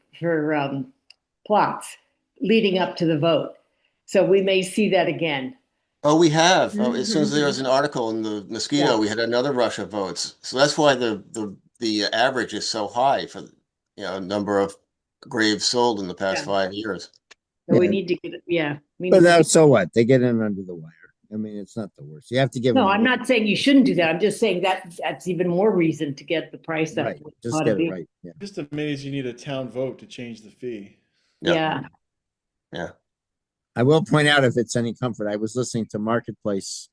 plots leading up to the vote, so we may see that again. Oh, we have. As soon as there Mhm. was an article in the Mosquito, Yeah, we had another rush of votes. So that's why the average is so high for, number of graves sold in the past yeah. 5 years. So we Yeah. need to get, yeah, we But need to now, get. so what? They get in under the wire. I mean, it's not the worst. You have to give No, them I'm not saying you shouldn't do that. I'm just saying that that's even more reason to get the price up. right. Just Ought to get it be. right. Yeah. Just amazed you need a town vote to change the fee. Yeah. Yeah. Yeah. I will point out, if it's any comfort, I was listening to Marketplace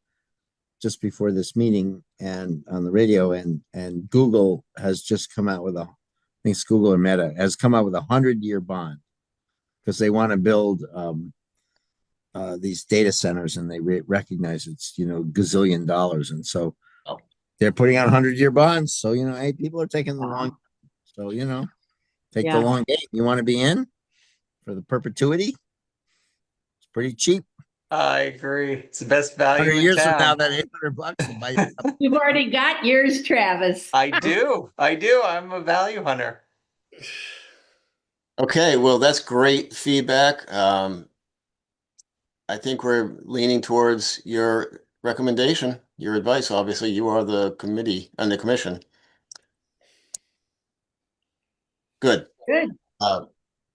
just before this meeting and on the radio, and Google has just come out with I think it's Google or Meta has come out with 100-year bond because they want to build these data centers, and they recognize it's gazillion dollars, and so Oh. they're putting out 100-year bonds. So hey, people are taking the Wow. long. So take the Yeah. long game. You want to be in for the perpetuity? It's pretty cheap. I agree. It's the best value 100 in years from now, town. that $800 will buy you. You've already got yours, Travis. I do. I do. I'm a value hunter. Okay. Well, that's great feedback. I think we're leaning towards your recommendation, your advice. Obviously, you are the committee and the commission. Good. Good.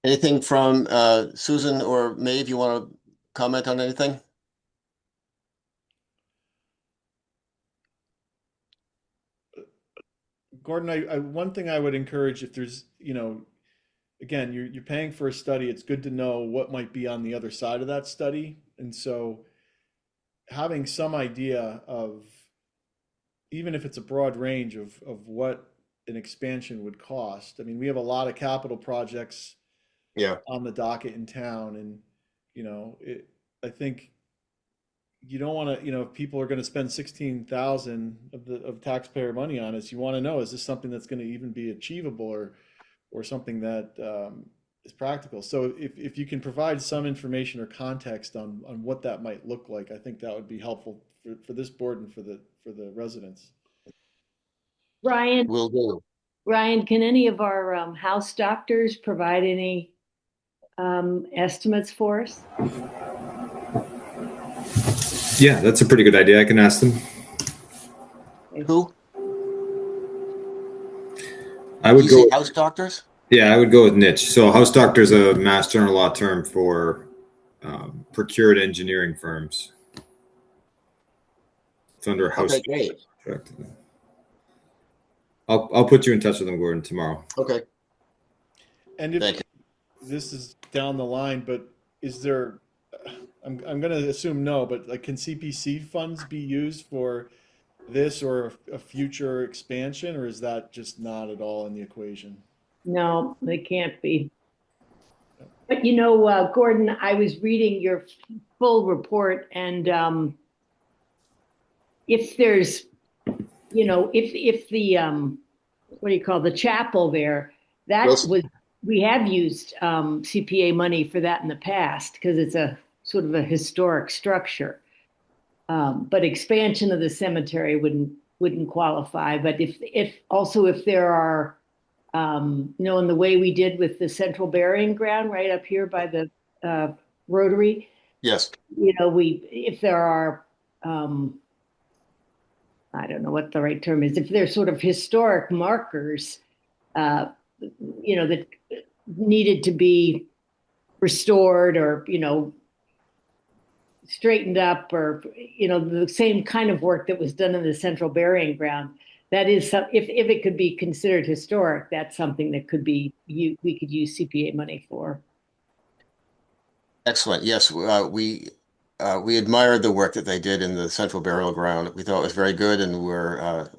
Anything from Susan or Maeve? You want to comment on anything? Gordon, one thing I would encourage, if there's, again, you're paying for a study, it's good to know what might be on the other side of that study. And so having some idea of, even if it's a broad range of what an expansion would cost. I mean, we have a lot of capital projects Yeah. on the docket in town, and I think you don't want to, if people are going to spend 16,000 of taxpayer money on this, you want to know, is this something that's going to even be achievable, or something that is practical? So if you can provide some information or context on what that might look like, I think that would be helpful for this board and for the residents. Ryan, Will do. Ryan, can any of our house doctors provide any estimates for us? Yeah, that's a pretty good idea. I can ask them. Who? I would You go. say house doctors? Yeah, I would go with niche. So house doctor is a mass general law term for procured engineering firms. It's under house. Okay, great. Contract. I'll put you in touch with them, Gordon, tomorrow. Okay. And if Thank you. this is down the line, but is there, I'm going to assume no, but like, can CPC funds be used for this or a future expansion, or is that just not at all in the equation? No, they can't be. But Gordon, I was reading your full report, and if there's, if the what do you call the chapel there, that Wilson. was we have used CPA money for that in the past because it's a sort of a historic structure. But expansion of the cemetery wouldn't qualify. But if there are in the way we did with the central burying ground right up here by the Rotary, Yes. if there are, I don't know what the right term is, if there's sort of historic markers, that needed to be restored or, straightened up or, the same kind of work that was done in the central burying ground. That is if it could be considered historic, that's something that we could use CPA money for. Excellent. Yes, we admired the work that they did in the central burial ground. We thought it was very good, and we're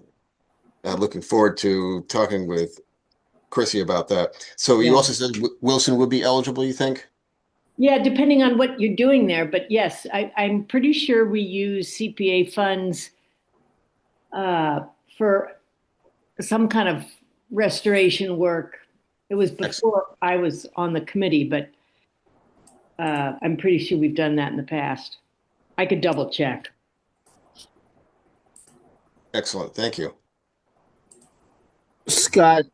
looking forward to talking with Chrissy about that. So you Yeah. also said Wilson would be eligible, you think? Yeah, depending on what you're doing there. But yes, I'm pretty sure we use CPA funds for some kind of restoration work. It was before I was on the committee, but I'm pretty sure we've done that in the past. I could double check. Excellent. Thank you. Scott,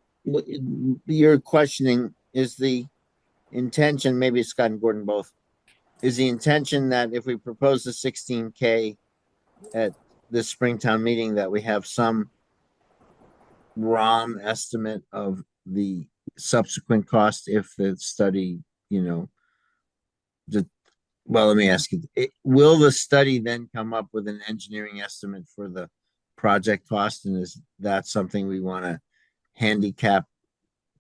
your questioning is the intention, maybe Scott and Gordon both, is the intention that if we propose the 16K at this Springtown meeting, that we have some ROM estimate of the subsequent cost if the study, well, let me ask you, will the study then come up with an engineering estimate for the project cost? And is that something we want to handicap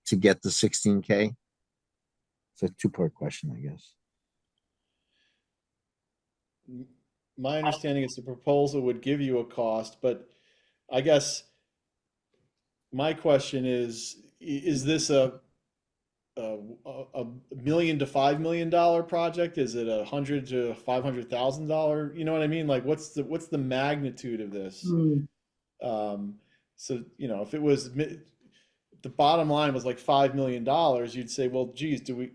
to get the 16K? It's a two-part question, I guess. My understanding is the proposal would give you a cost, but I guess my question is this a $1 million to $5 million project? Is it $100,000 to $500,000? You know what I mean? Like, what's the magnitude of this? So if it was the bottom line was like $5 million, you'd say, well, geez, do we,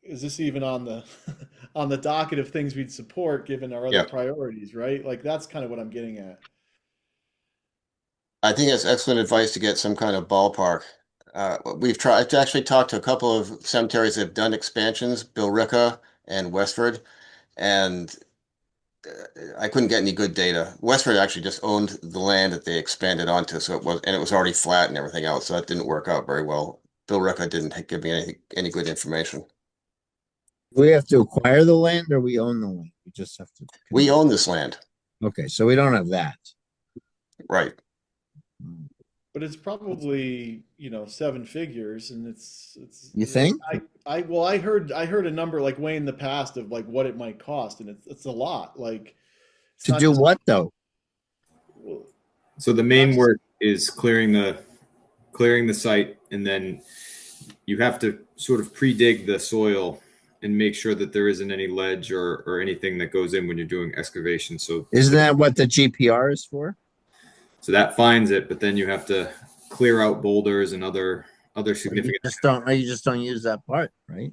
is this even on the on the docket of things we'd support given our other priorities, right? Like that's kind of what I'm getting at. I think that's excellent advice to get some kind of ballpark. We've tried to actually talk to a couple of cemeteries that have done expansions, Billerica and Westford, and I couldn't get any good data. Westford actually just owned the land that they expanded onto, so it was already flat and everything else, so that didn't work out very well. Billerica didn't give me any good information. Do we have to acquire the land or we own the land? We just have to. We own this land. Okay, so we don't have that. Right. But it's probably, seven figures, and it's. You think? I heard a number like way in the past of like what it might cost, and it's a lot. Like to do what though? So the main work is clearing the site, and then you have to sort of pre-dig the soil and make sure that there isn't any ledge or anything that goes in when you're doing excavation. So isn't that what the GPR is for? So that finds it, but then you have to clear out boulders and other significant. You just don't use that part, right?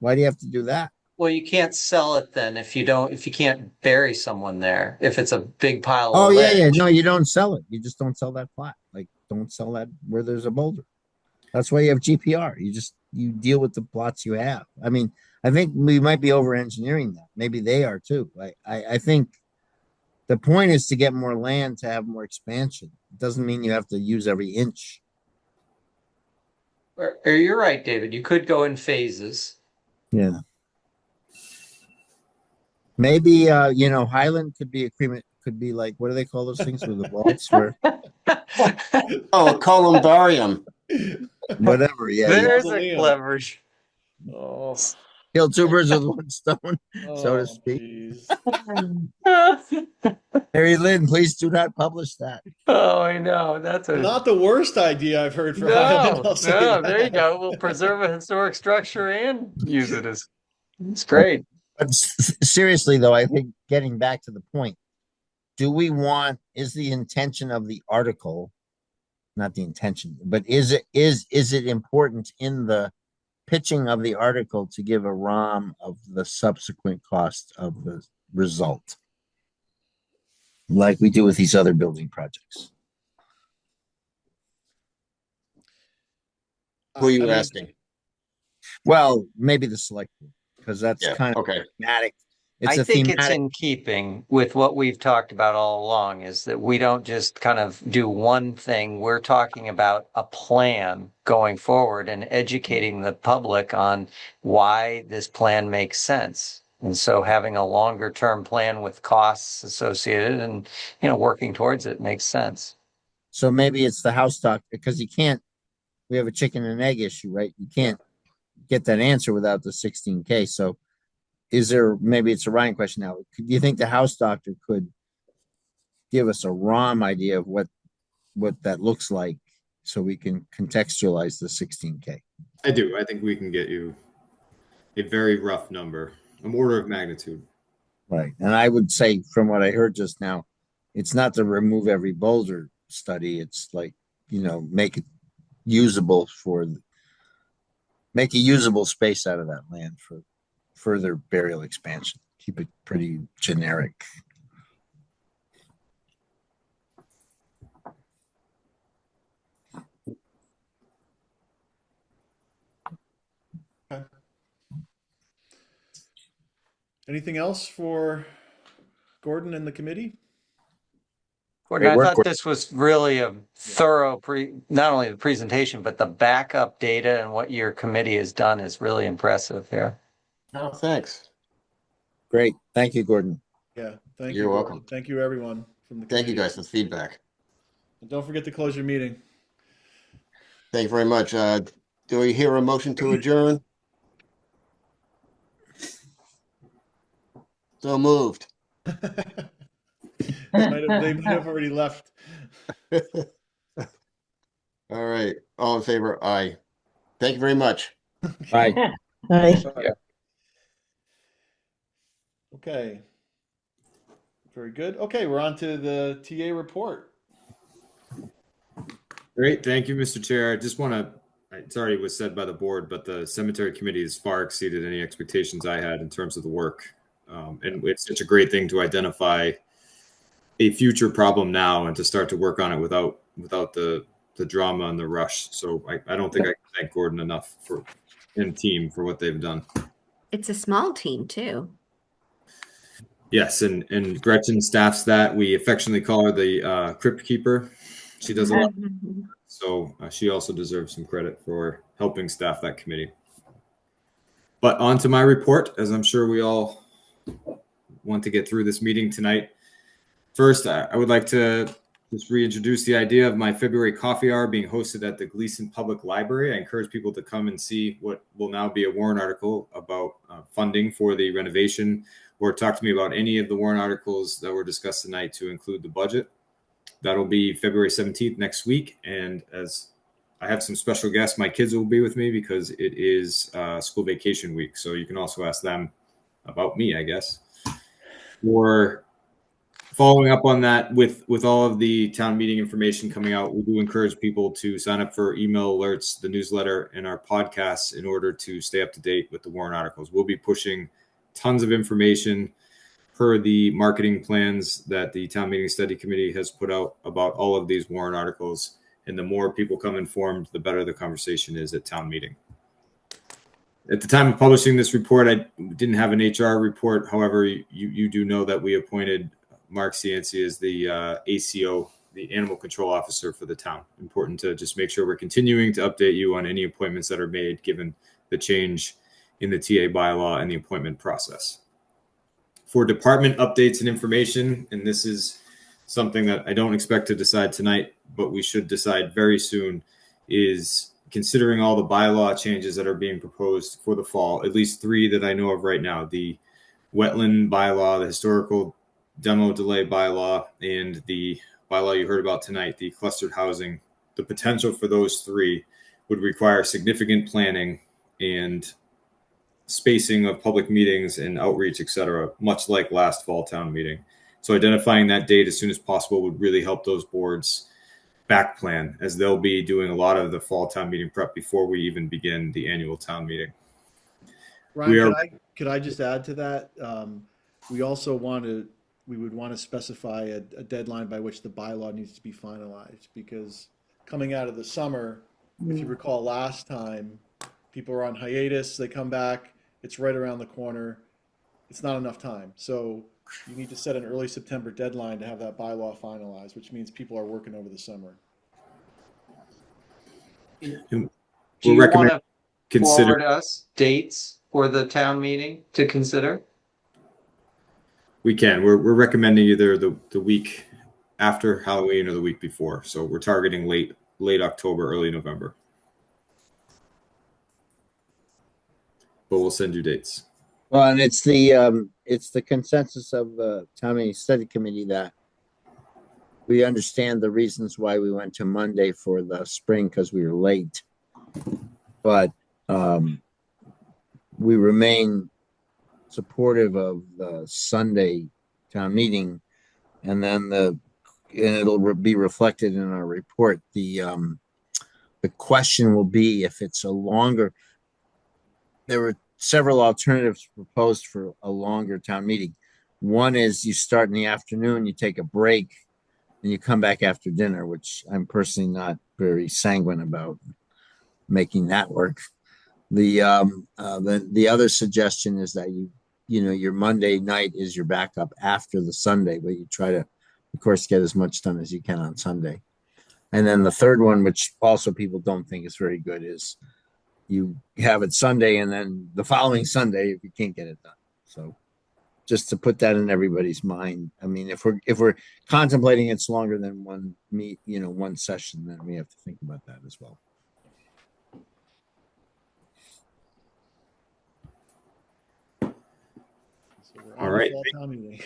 Why do you have to do that? Well, you can't sell it then if you can't bury someone there. If it's a big pile Oh, of yeah. ledge. No, you don't sell it. You just don't sell that plot. Like, don't sell that where there's a boulder. That's why you have GPR. You deal with the plots you have. I mean, I think we might be over engineering that. Maybe they are too. I think the point is to get more land to have more expansion. It doesn't mean you have to use every inch. Or you're right, David. You could go in phases. Yeah. Maybe Highland could be could be like, what do they call those things with the vaults where Oh, columbarium. whatever, yeah. There's Yeah. a clever. Oh. Kill two birds with one stone, so to Oh, speak. jeez. Mary Lynn, please do not publish that. Oh, I know. That's a Not the worst idea I've heard for Highland, no, I'll say no. There you that. go. We'll preserve a historic structure and use it as. It's great. But seriously, though, I think getting back to the point, is the intention of the article, not the intention, but is it important in the pitching of the article to give a ROM of the subsequent cost of the result, like we do with these other building projects? Who are you I mean, asking? Well, maybe the select board, because that's Yeah, kind of okay. thematic. It's I a think it's thematic. in keeping with what we've talked about all along is that we don't just kind of do one thing. We're talking about a plan going forward and educating the public on why this plan makes sense. And so having a longer term plan with costs associated and, working towards it makes sense. So maybe it's the house doc, because we have a chicken and egg issue, right? You can't get that answer without the 16K. So maybe it's a Ryan question now. Do you think the house doctor could give us a ROM idea of what that looks like so we can contextualize the 16K? I do. I think we can get you a very rough number, an order of magnitude. Right. And I would say, from what I heard just now, it's not to remove every boulder study. It's like, make a usable space out of that land for further burial expansion. Keep it pretty generic. anything else for Gordon and the committee? Gordon, Great I work, thought Gordon. this was really a thorough not only the presentation, but the backup data and what your committee has done is really impressive here. Oh, thanks. Great. Thank you, Gordon. Yeah, thank You're you, Gordon. welcome. Thank you, everyone from the Thank you committee. guys for the feedback. And don't forget to close your meeting. Thank you very much. Do we hear a motion to adjourn? So moved. They might have already left. All right. All in favor? Aye. Thank you very much. Bye. Okay. Very good. Okay, we're on to the TA report. Great. Thank you, Mr. Chair. I just want to, it's already was said by the board, but the cemetery committee has far exceeded any expectations I had in terms of the work. And it's such a great thing to identify a future problem now and to start to work on it without the drama and the rush. So I don't think I can thank Gordon enough and team for what they've done. It's a small team too. Yes, and Gretchen staffs that. We affectionately call her the crypt keeper. She does a lot. So she also deserves some credit for helping staff that committee. But on to my report, as I'm sure we all want to get through this meeting tonight. First, I would like to just reintroduce the idea of my February coffee hour being hosted at the Gleason Public Library. I encourage people to come and see what will now be a warrant article about funding for the renovation, or talk to me about any of the warrant articles that were discussed tonight to include the budget. That'll be February 17th next week. And as I have some special guests, my kids will be with me because it is school vacation week. So you can also ask them about me, I guess. Or following up on that, with all of the town meeting information coming out, we do encourage people to sign up for email alerts, the newsletter, and our podcasts in order to stay up to date with the warrant articles. We'll be pushing tons of information per the marketing plans that the town meeting study committee has put out about all of these warrant articles. And the more people come informed, the better the conversation is at town meeting. At the time of publishing this report, I didn't have an HR report. However, you do know that we appointed Mark Cianci as the ACO, the Animal Control Officer for the town. Important to just make sure we're continuing to update you on any appointments that are made given the change in the TA bylaw and the appointment process. For department updates and information, and this is something that I don't expect to decide tonight, but we should decide very soon, is considering all the bylaw changes that are being proposed for the fall, at least 3 that I know of right now, the wetland bylaw, the historical demo delay bylaw, and the bylaw you heard about tonight, the clustered housing, the potential for those 3 would require significant planning and spacing of public meetings and outreach, et cetera, much like last fall town meeting. So identifying that date as soon as possible would really help those boards back plan, as they'll be doing a lot of the fall town meeting prep before we even begin the annual town meeting. Ryan, could I just add to that? We also we would want to specify a deadline by which the bylaw needs to be finalized, because coming out of the summer, if you recall last time, people are on hiatus, they come back, it's right around the corner. It's not enough time. So you need to set an early September deadline to have that bylaw finalized, which means people are working over the summer. Do you want to forward us dates for the town meeting to consider? We can. We're recommending either the week after Halloween or the week before. So we're targeting late October, early November. But we'll send you dates. Well, and it's the consensus of the town meeting study committee that we understand the reasons why we went to Monday for the spring, because we were late. But we remain supportive of the Sunday town meeting, and then it'll be reflected in our report. The question will be if it's a longer. There were several alternatives proposed for a longer town meeting. One is you start in the afternoon, you take a break, and you come back after dinner, which I'm personally not very sanguine about making that work. The other suggestion is that your Monday night is your backup after the Sunday, but you try to, of course, get as much done as you can on Sunday. And then the third one, which also people don't think is very good, is you have it Sunday and then the following Sunday if you can't get it done. So just to put that in everybody's mind. I mean, if we're contemplating it's longer than one session, then we have to think about that as well. So we're all right. Fall town meeting.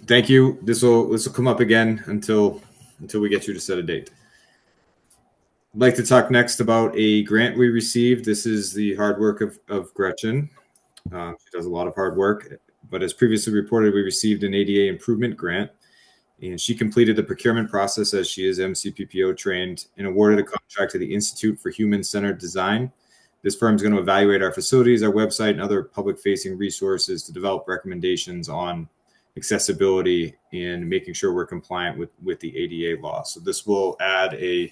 Thank you. This will come up again until we get you to set a date. I'd like to talk next about a grant we received. This is the hard work of Gretchen. She does a lot of hard work, but as previously reported, we received an ADA improvement grant, and she completed the procurement process as she is MCPPO trained and awarded a contract to the Institute for Human-Centered Design. This firm is going to evaluate our facilities, our website, and other public-facing resources to develop recommendations on accessibility and making sure we're compliant with the ADA law. So this will add a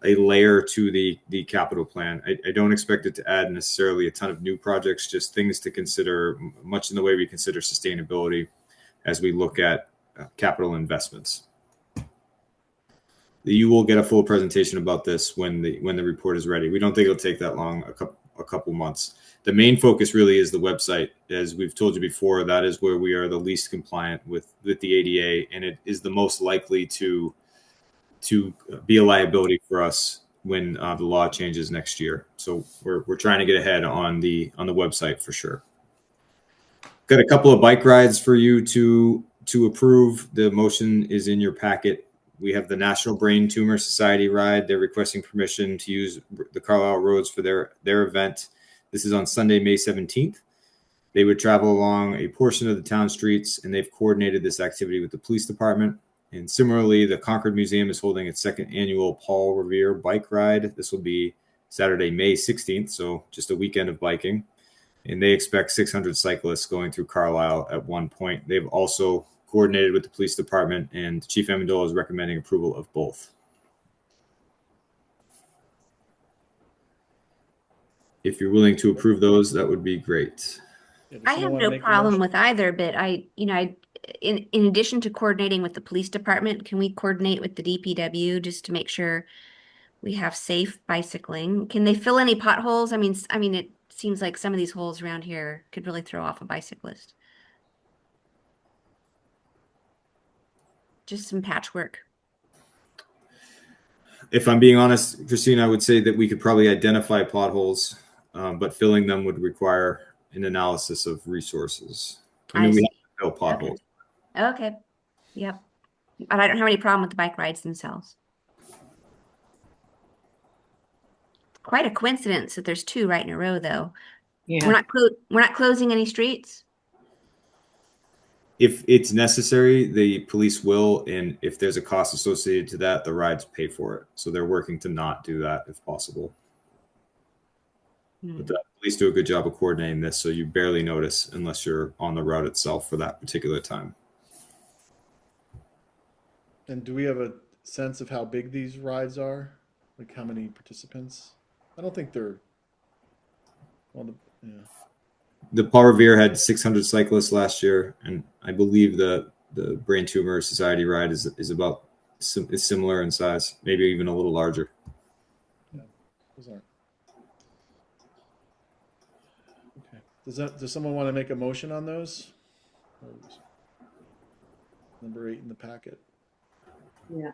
layer to the capital plan. I don't expect it to add necessarily a ton of new projects, just things to consider, much in the way we consider sustainability as we look at capital investments. You will get a full presentation about this when the report is ready. We don't think it'll take that long, a couple months. The main focus really is the website. As we've told you before, that is where we are the least compliant with the ADA, and it is the most likely to be a liability for us when the law changes next year. So we're trying to get ahead on the website for sure. Got a couple of bike rides for you to approve. The motion is in your packet. We have the National Brain Tumor Society ride. They're requesting permission to use the Carlisle roads for their event. This is on Sunday, May 17th. They would travel along a portion of the town streets, and they've coordinated this activity with the police department. And similarly, the Concord Museum is holding its second annual Paul Revere bike ride. This will be Saturday, May 16th, so just a weekend of biking. And they expect 600 cyclists going through Carlisle at one point. They've also coordinated with the police department, and Chief Amendola is recommending approval of both. If you're willing to approve those, that would be great. I have no problem with either, but in addition to coordinating with the police department, can we coordinate with the DPW just to make sure we have safe bicycling? Can they fill any potholes? I mean, it seems like some of these holes around here could really throw off a bicyclist. Just some patchwork. If I'm being honest, Christine, I would say that we could probably identify potholes, but filling them would require an analysis of resources. I mean, I we see. have to fill potholes. Okay. Yep. But I don't have any problem with the bike rides themselves. Quite a coincidence that there's two right in a row, though. Yeah. We're not closing any streets. If it's necessary, the police will, and if there's a cost associated to that, the rides pay for it. So they're working to not do that if possible. But the police do a good job of coordinating this, so you barely notice unless you're on the route itself for that particular time. And do we have a sense of how big these rides are? Like how many participants? I don't think they're. Well, yeah. The Paul Revere had 600 cyclists last year, and I believe the Brain Tumor Society ride is about is similar in size, maybe even a little larger. Yeah, those aren't. Okay. Does someone want to make a motion on those? Number 8 in the packet. Yeah.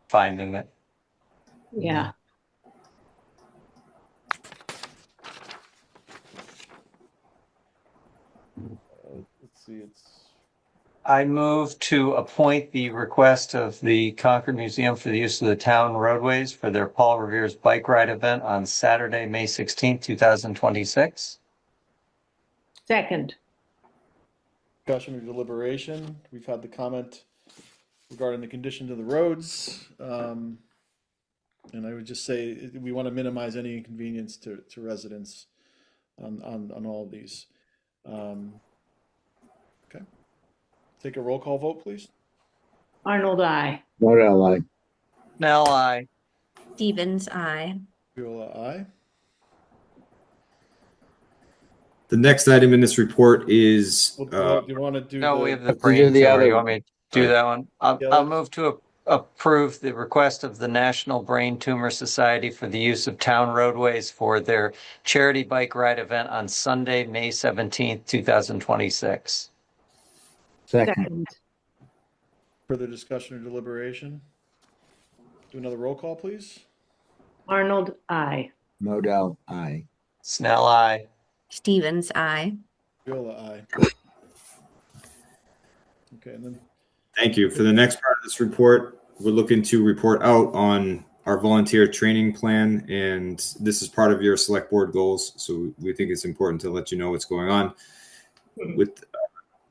Finding it. Yeah. Let's see. I move to appoint the request of the Concord Museum for the use of the town roadways for their Paul Revere's bike ride event on Saturday, May 16th, 2026. Second. Discussion or deliberation. We've had the comment regarding the condition of the roads. And I would just say we want to minimize any inconvenience to residents on all of these. Okay. Take a roll call vote, please. Arnold, I. Modell, aye. Nell, I. Stevens, aye. Viola, aye. The next item in this report is Do you want to do No, we have the Let's do brain the tumor. other You want one. me to do that one? I'll Yeah, move to approve the request of the National Brain Tumor Society for the use of town roadways for their charity bike ride event on Sunday, May 17th, 2026. Second. further discussion or deliberation? Do another roll call, please. Arnold, I. Modell, aye. Snell, I. Stevens, aye. Viola, aye. Okay, and then thank you. For the next part of this report, we're looking to report out on our volunteer training plan, and this is part of your select board goals. So we think it's important to let you know what's going on.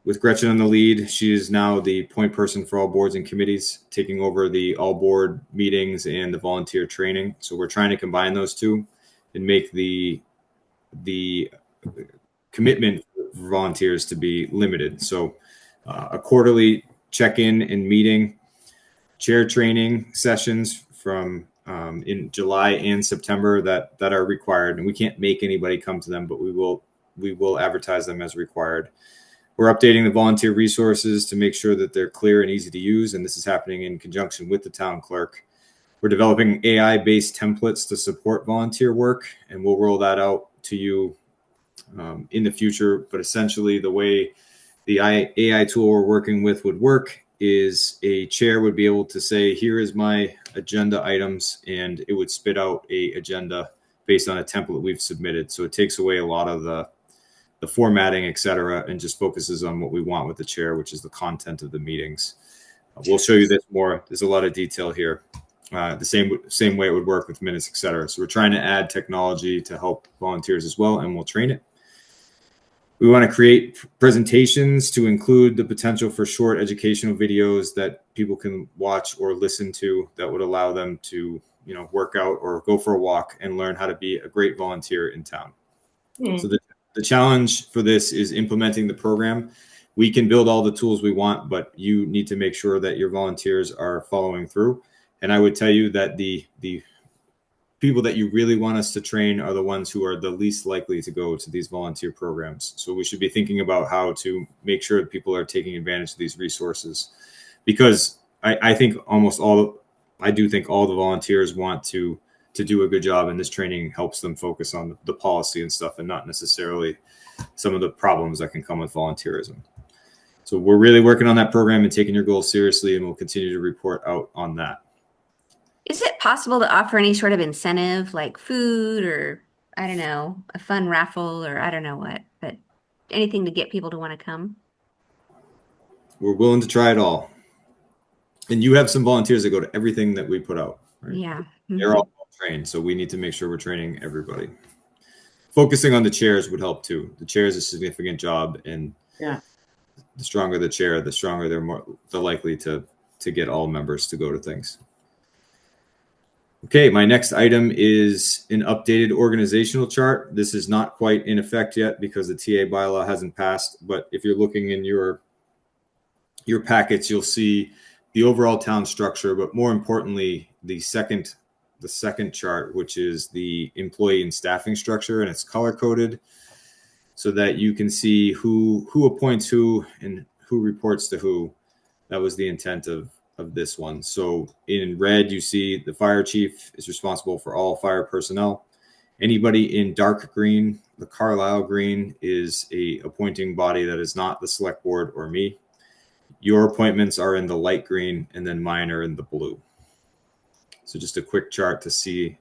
With Gretchen on the lead, she is now the point person for all boards and committees, taking over the all board meetings and the volunteer training. So we're trying to combine those two and make the commitment for volunteers to be limited. So a quarterly check-in and meeting, chair training sessions from in July and September that are required, and we can't make anybody come to them, but we will advertise them as required. We're updating the volunteer resources to make sure that they're clear and easy to use, and this is happening in conjunction with the town clerk. We're developing AI-based templates to support volunteer work, and we'll roll that out to you in the future. But essentially, the way the AI tool we're working with would work is a chair would be able to say, here is my agenda items, and it would spit out a agenda based on a template we've submitted. So it takes away a lot of the formatting, et cetera, and just focuses on what we want with the chair, which is the content of the meetings. We'll show you this more. There's a lot of detail here. The same way it would work with minutes, et cetera. So we're trying to add technology to help volunteers as well, and we'll train it. We want to create presentations to include the potential for short educational videos that people can watch or listen to that would allow them to, work out or go for a walk and learn how to be a great volunteer in town. So the challenge for this is implementing the program. We can build all the tools we want, but you need to make sure that your volunteers are following through. And I would tell you that the people that you really want us to train are the ones who are the least likely to go to these volunteer programs. So we should be thinking about how to make sure that people are taking advantage of these resources, because I think almost all I do think all the volunteers want to do a good job, and this training helps them focus on the policy and stuff, and not necessarily some of the problems that can come with volunteerism. So we're really working on that program and taking your goals seriously, and we'll continue to report out on that. Is it possible to offer any sort of incentive like food or, I don't know, a fun raffle or I don't know what, but anything to get people to want to come? We're willing to try it all. And you have some volunteers that go to everything that we put out. Right? Yeah. They're all trained, so we need to make sure we're training everybody. Focusing on the chairs would help too. The chair is a significant job, and Yeah. the stronger the chair, the stronger they're likely to get all members to go to things. Okay, my next item is an updated organizational chart. This is not quite in effect yet because the TA bylaw hasn't passed, but if you're looking in your packets, you'll see the overall town structure, but more importantly, the second chart, which is the employee and staffing structure, and it's color coded so that you can see who appoints who and who reports to who. That was the intent of this one. So in red, you see the fire chief is responsible for all fire personnel. Anybody in dark green, the Carlisle green, is a appointing body that is not the select board or me. Your appointments are in the light green, and then mine are in the blue. So just a quick chart to see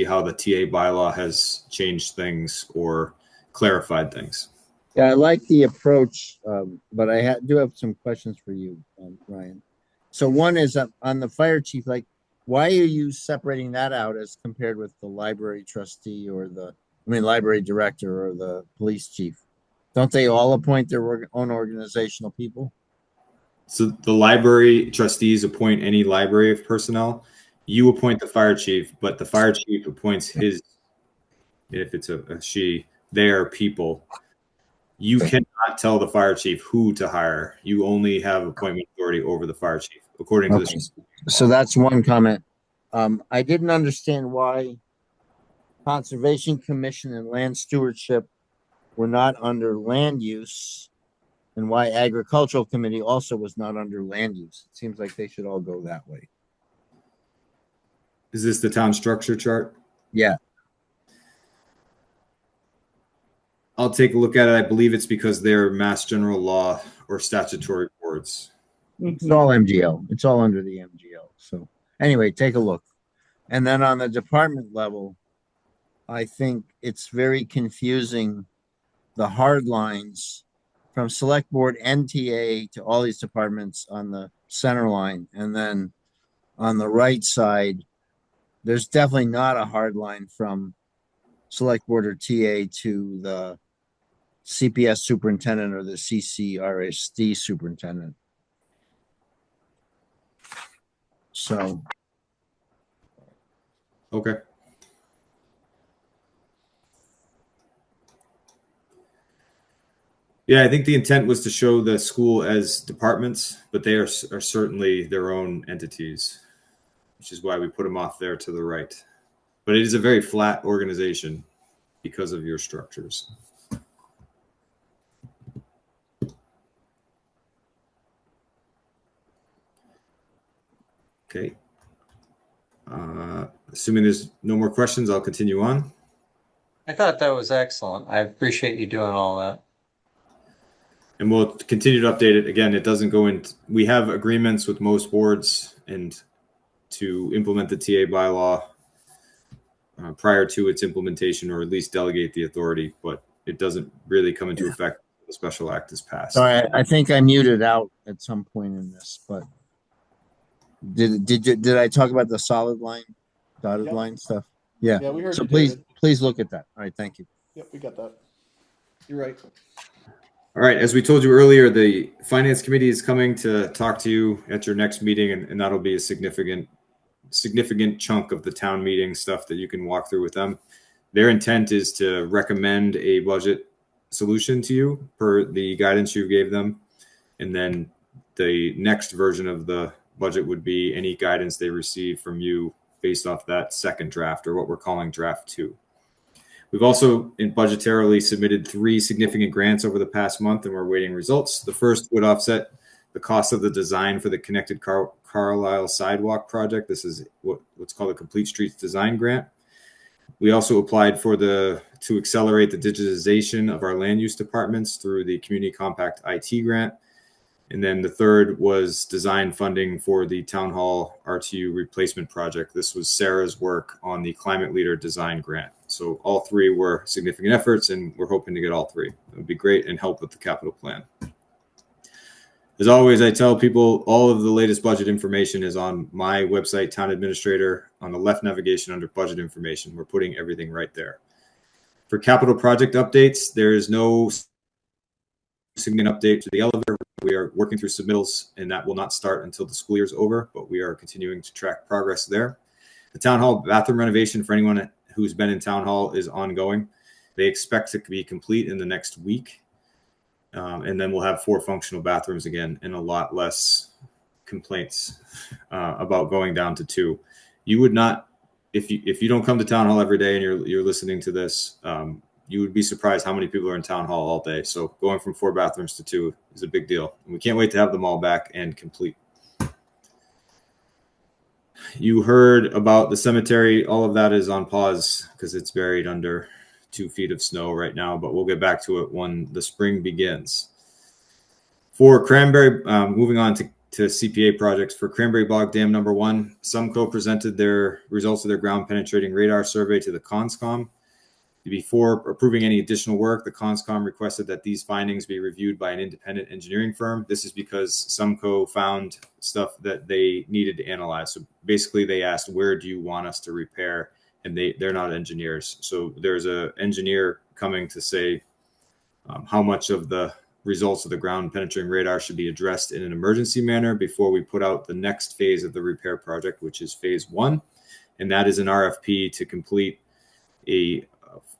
how the TA bylaw has changed things or clarified things. Yeah, I like the approach, but I do have some questions for you, Ryan. So one is on the fire chief, like, why are you separating that out as compared with the library trustee or library director or the police chief? Don't they all appoint their own organizational people? So the library trustees appoint any library of personnel. You appoint the fire chief, but the fire chief appoints his, if it's a she, their people. You cannot tell the fire chief who to hire. You only have appointment authority over the fire chief, according to the. So that's one comment. I didn't understand why Conservation Commission and Land Stewardship were not under land use, and why Agricultural Committee also was not under land use. It seems like they should all go that way. Is this the town structure chart? Yeah. I'll take a look at it. I believe it's because they're mass general law or statutory boards. It's all MGL. It's all under the MGL. So anyway, take a look. And then on the department level, I think it's very confusing, the hard lines from select board NTA to all these departments on the center line. And then on the right side, there's definitely not a hard line from select board or TA to the CPS superintendent or the CCRSD superintendent. So. Okay. Yeah, I think the intent was to show the school as departments, but they are certainly their own entities, which is why we put them off there to the right. But it is a very flat organization because of your structures. Okay. Assuming there's no more questions, I'll continue on. I thought that was excellent. I appreciate you doing all that. And we'll continue to update it. Again, it doesn't go in. We have agreements with most boards and to implement the TA bylaw prior to its implementation, or at least delegate the authority, but it doesn't really come into effect when the special act is passed. Sorry, I think I muted out at some point in this, but did I talk about the solid line, dotted line stuff? Yeah. Yeah, we heard. So you, please David. look at that. All right, thank you. Yep, we got that. You're right. All right. As we told you earlier, the finance committee is coming to talk to you at your next meeting, and that'll be a significant chunk of the town meeting stuff that you can walk through with them. Their intent is to recommend a budget solution to you per the guidance you gave them. And then the next version of the budget would be any guidance they receive from you based off that second draft, or what we're calling draft 2. We've also budgetarily submitted 3 significant grants over the past month, and we're waiting results. The first would offset the cost of the design for the connected car Carlisle sidewalk project. This is what's called a Complete Streets Design Grant. We also applied to accelerate the digitization of our land use departments through the Community Compact IT grant. And then the third was design funding for the Town Hall RTU replacement project. This was Sarah's work on the Climate Leader Design Grant. So all three were significant efforts, and we're hoping to get all three. It would be great and help with the capital plan. As always, I tell people all of the latest budget information is on my website, Town Administrator, on the left navigation under budget information. We're putting everything right there. For capital project updates, there is no significant update to the elevator. We are working through submittals, and that will not start until the school year is over, but we are continuing to track progress there. The Town Hall bathroom renovation, for anyone who's been in Town Hall, is ongoing. They expect to be complete in the next week. And then we'll have 4 functional bathrooms again and a lot less complaints about going down to 2. You would not, if you don't come to Town Hall every day and you're listening to this, you would be surprised how many people are in Town Hall all day. So going from 4 bathrooms to 2 is a big deal. And we can't wait to have them all back and complete. You heard about the cemetery. All of that is on pause because it's buried under 2 feet of snow right now, but we'll get back to it when the spring begins. For Cranberry, moving on to CPA projects, for Cranberry Bog Dam number 1, Sumco presented their results of their ground penetrating radar survey to the CONSCOM. Before approving any additional work, the CONSCOM requested that these findings be reviewed by an independent engineering firm. This is because Sumco found stuff that they needed to analyze. So basically they asked, where do you want us to repair? And they're not engineers. So there's an engineer coming to say how much of the results of the ground penetrating radar should be addressed in an emergency manner before we put out the next phase of the repair project, which is phase 1. And that is an RFP to complete a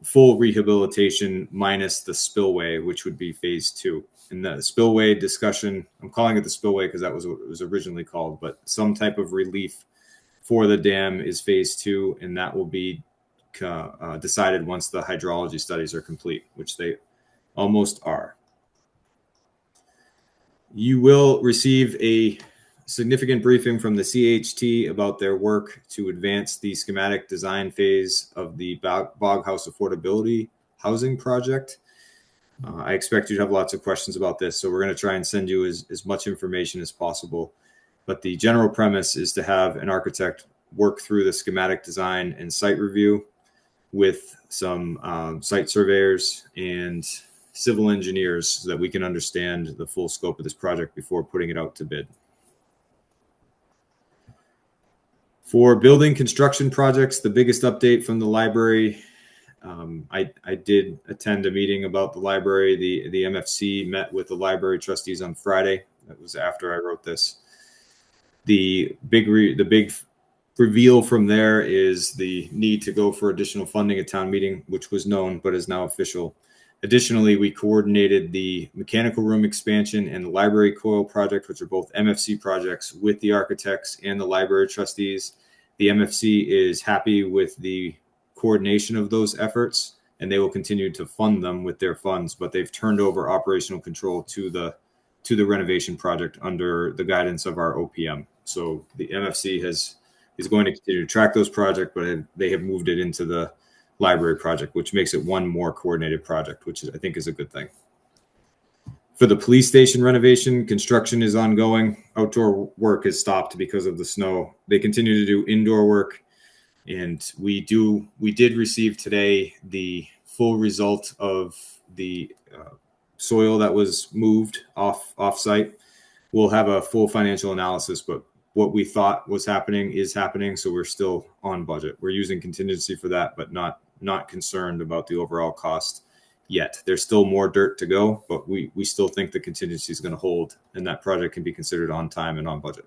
full rehabilitation minus the spillway, which would be phase 2. And the spillway discussion, I'm calling it the spillway because that was what it was originally called, but some type of relief for the dam is phase 2, and that will be decided once the hydrology studies are complete, which they almost are. You will receive a significant briefing from the CHT about their work to advance the schematic design phase of the Bog House Affordability Housing Project. I expect you to have lots of questions about this, so we're going to try and send you as much information as possible. But the general premise is to have an architect work through the schematic design and site review with some site surveyors and civil engineers so that we can understand the full scope of this project before putting it out to bid. For building construction projects, the biggest update from the library, I did attend a meeting about the library. The MFC met with the library trustees on Friday. That was after I wrote this. The big reveal from there is the need to go for additional funding at town meeting, which was known but is now official. Additionally, we coordinated the mechanical room expansion and the library coil project, which are both MFC projects, with the architects and the library trustees. The MFC is happy with the coordination of those efforts, and they will continue to fund them with their funds, but they've turned over operational control to the renovation project under the guidance of our OPM. So the MFC is going to continue to track those projects, but they have moved it into the library project, which makes it one more coordinated project, which I think is a good thing. For the police station renovation, construction is ongoing. Outdoor work has stopped because of the snow. They continue to do indoor work, and we did receive today the full result of the soil that was moved off site. We'll have a full financial analysis, but what we thought was happening is happening, so we're still on budget. We're using contingency for that, but not concerned about the overall cost yet. There's still more dirt to go, but we still think the contingency is going to hold, and that project can be considered on time and on budget.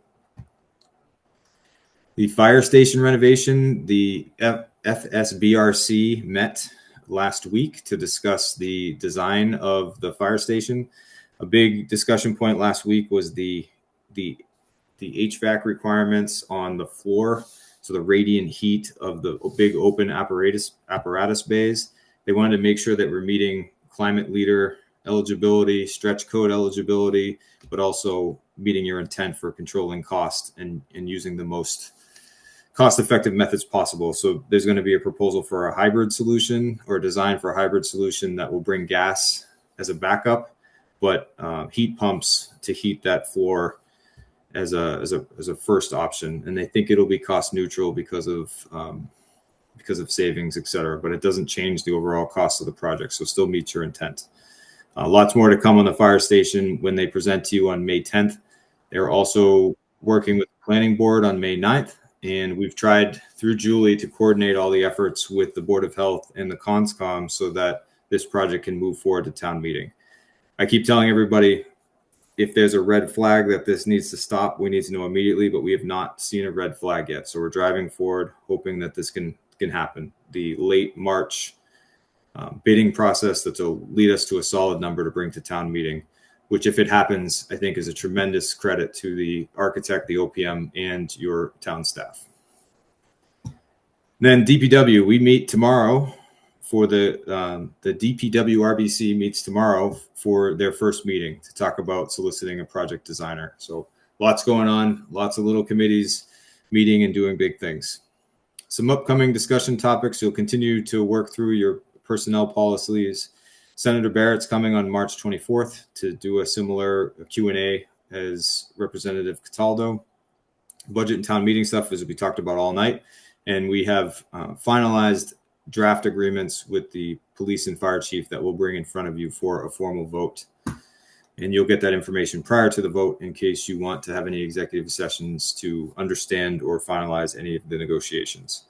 The fire station renovation, the FSBRC met last week to discuss the design of the fire station. A big discussion point last week was the HVAC requirements on the floor, so the radiant heat of the big open apparatus bays. They wanted to make sure that we're meeting climate leader eligibility, stretch code eligibility, but also meeting your intent for controlling cost and using the most cost-effective methods possible. So there's going to be a proposal for a hybrid solution or a design for a hybrid solution that will bring gas as a backup, but heat pumps to heat that floor as a first option. And they think it'll be cost neutral because of savings, et cetera, but it doesn't change the overall cost of the project. So still meets your intent. Lots more to come on the fire station when they present to you on May 10th. They're also working with the planning board on May 9th. And we've tried through Julie to coordinate all the efforts with the Board of Health and the CONSCOM so that this project can move forward to town meeting. I keep telling everybody, if there's a red flag that this needs to stop, we need to know immediately, but we have not seen a red flag yet. So we're driving forward, hoping that this can happen. The late March bidding process that will lead us to a solid number to bring to town meeting, which if it happens, I think is a tremendous credit to the architect, the OPM, and your town staff. Then DPW, we meet tomorrow for the DPW RBC meets tomorrow for their first meeting to talk about soliciting a project designer. So lots going on, lots of little committees meeting and doing big things. Some upcoming discussion topics. You'll continue to work through your personnel policies. Senator Barrett's coming on March 24th to do a similar Q&A as Representative Cataldo. Budget and town meeting stuff, as we talked about all night. And we have finalized draft agreements with the police and fire chief that we'll bring in front of you for a formal vote. And you'll get that information prior to the vote in case you want to have any executive sessions to understand or finalize any of the negotiations.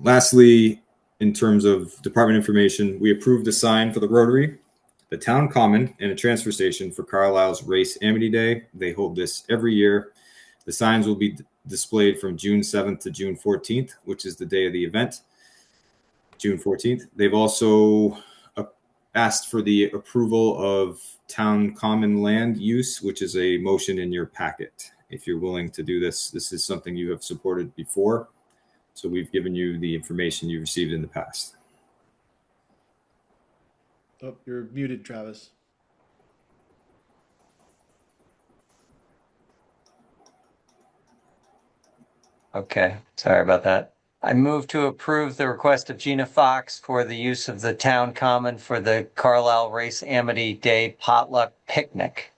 Lastly, in terms of department information, we approved a sign for the Rotary, the Town Common, and a transfer station for Carlisle's Race Amity Day. They hold this every year. The signs will be displayed from June 7th to June 14th, which is the day of the event, June 14th. They've also asked for the approval of Town Common land use, which is a motion in your packet. If you're willing to do this, this is something you have supported before. So we've given you the information you received in the past. Oh, you're muted, Travis. Okay, sorry about that. I move to approve the request of Gina Fox for the use of the town common for the Carlisle Race Amity Day potluck picnic.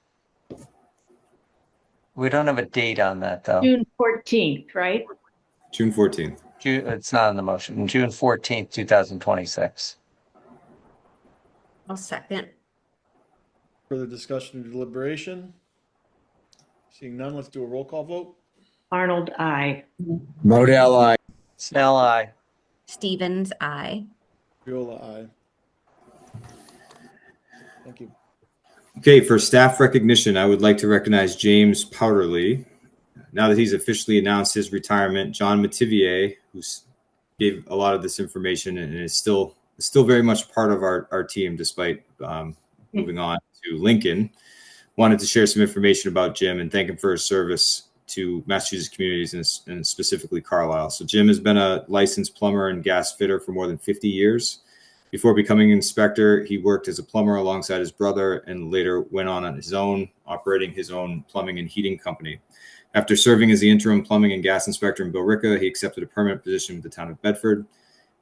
We don't have a date on that though. June 14th, right? June 14th. It's not in the motion. June 14th, 2026. I'll second. Further discussion or deliberation? Seeing none, let's do a roll call vote. Arnold, I. Modell, aye. Snell, aye. Stevens, aye. Viola, aye. Thank you. Okay, for staff recognition, I would like to recognize James Powderly. Now that he's officially announced his retirement, John Mativier, who gave a lot of this information and is still very much part of our team despite moving on to Lincoln, wanted to share some information about Jim and thank him for his service to Massachusetts communities and specifically Carlisle. So Jim has been a licensed plumber and gas fitter for more than 50 years. Before becoming inspector, he worked as a plumber alongside his brother and later went on his own, operating his own plumbing and heating company. After serving as the interim plumbing and gas inspector in Billerica, he accepted a permanent position with the town of Bedford.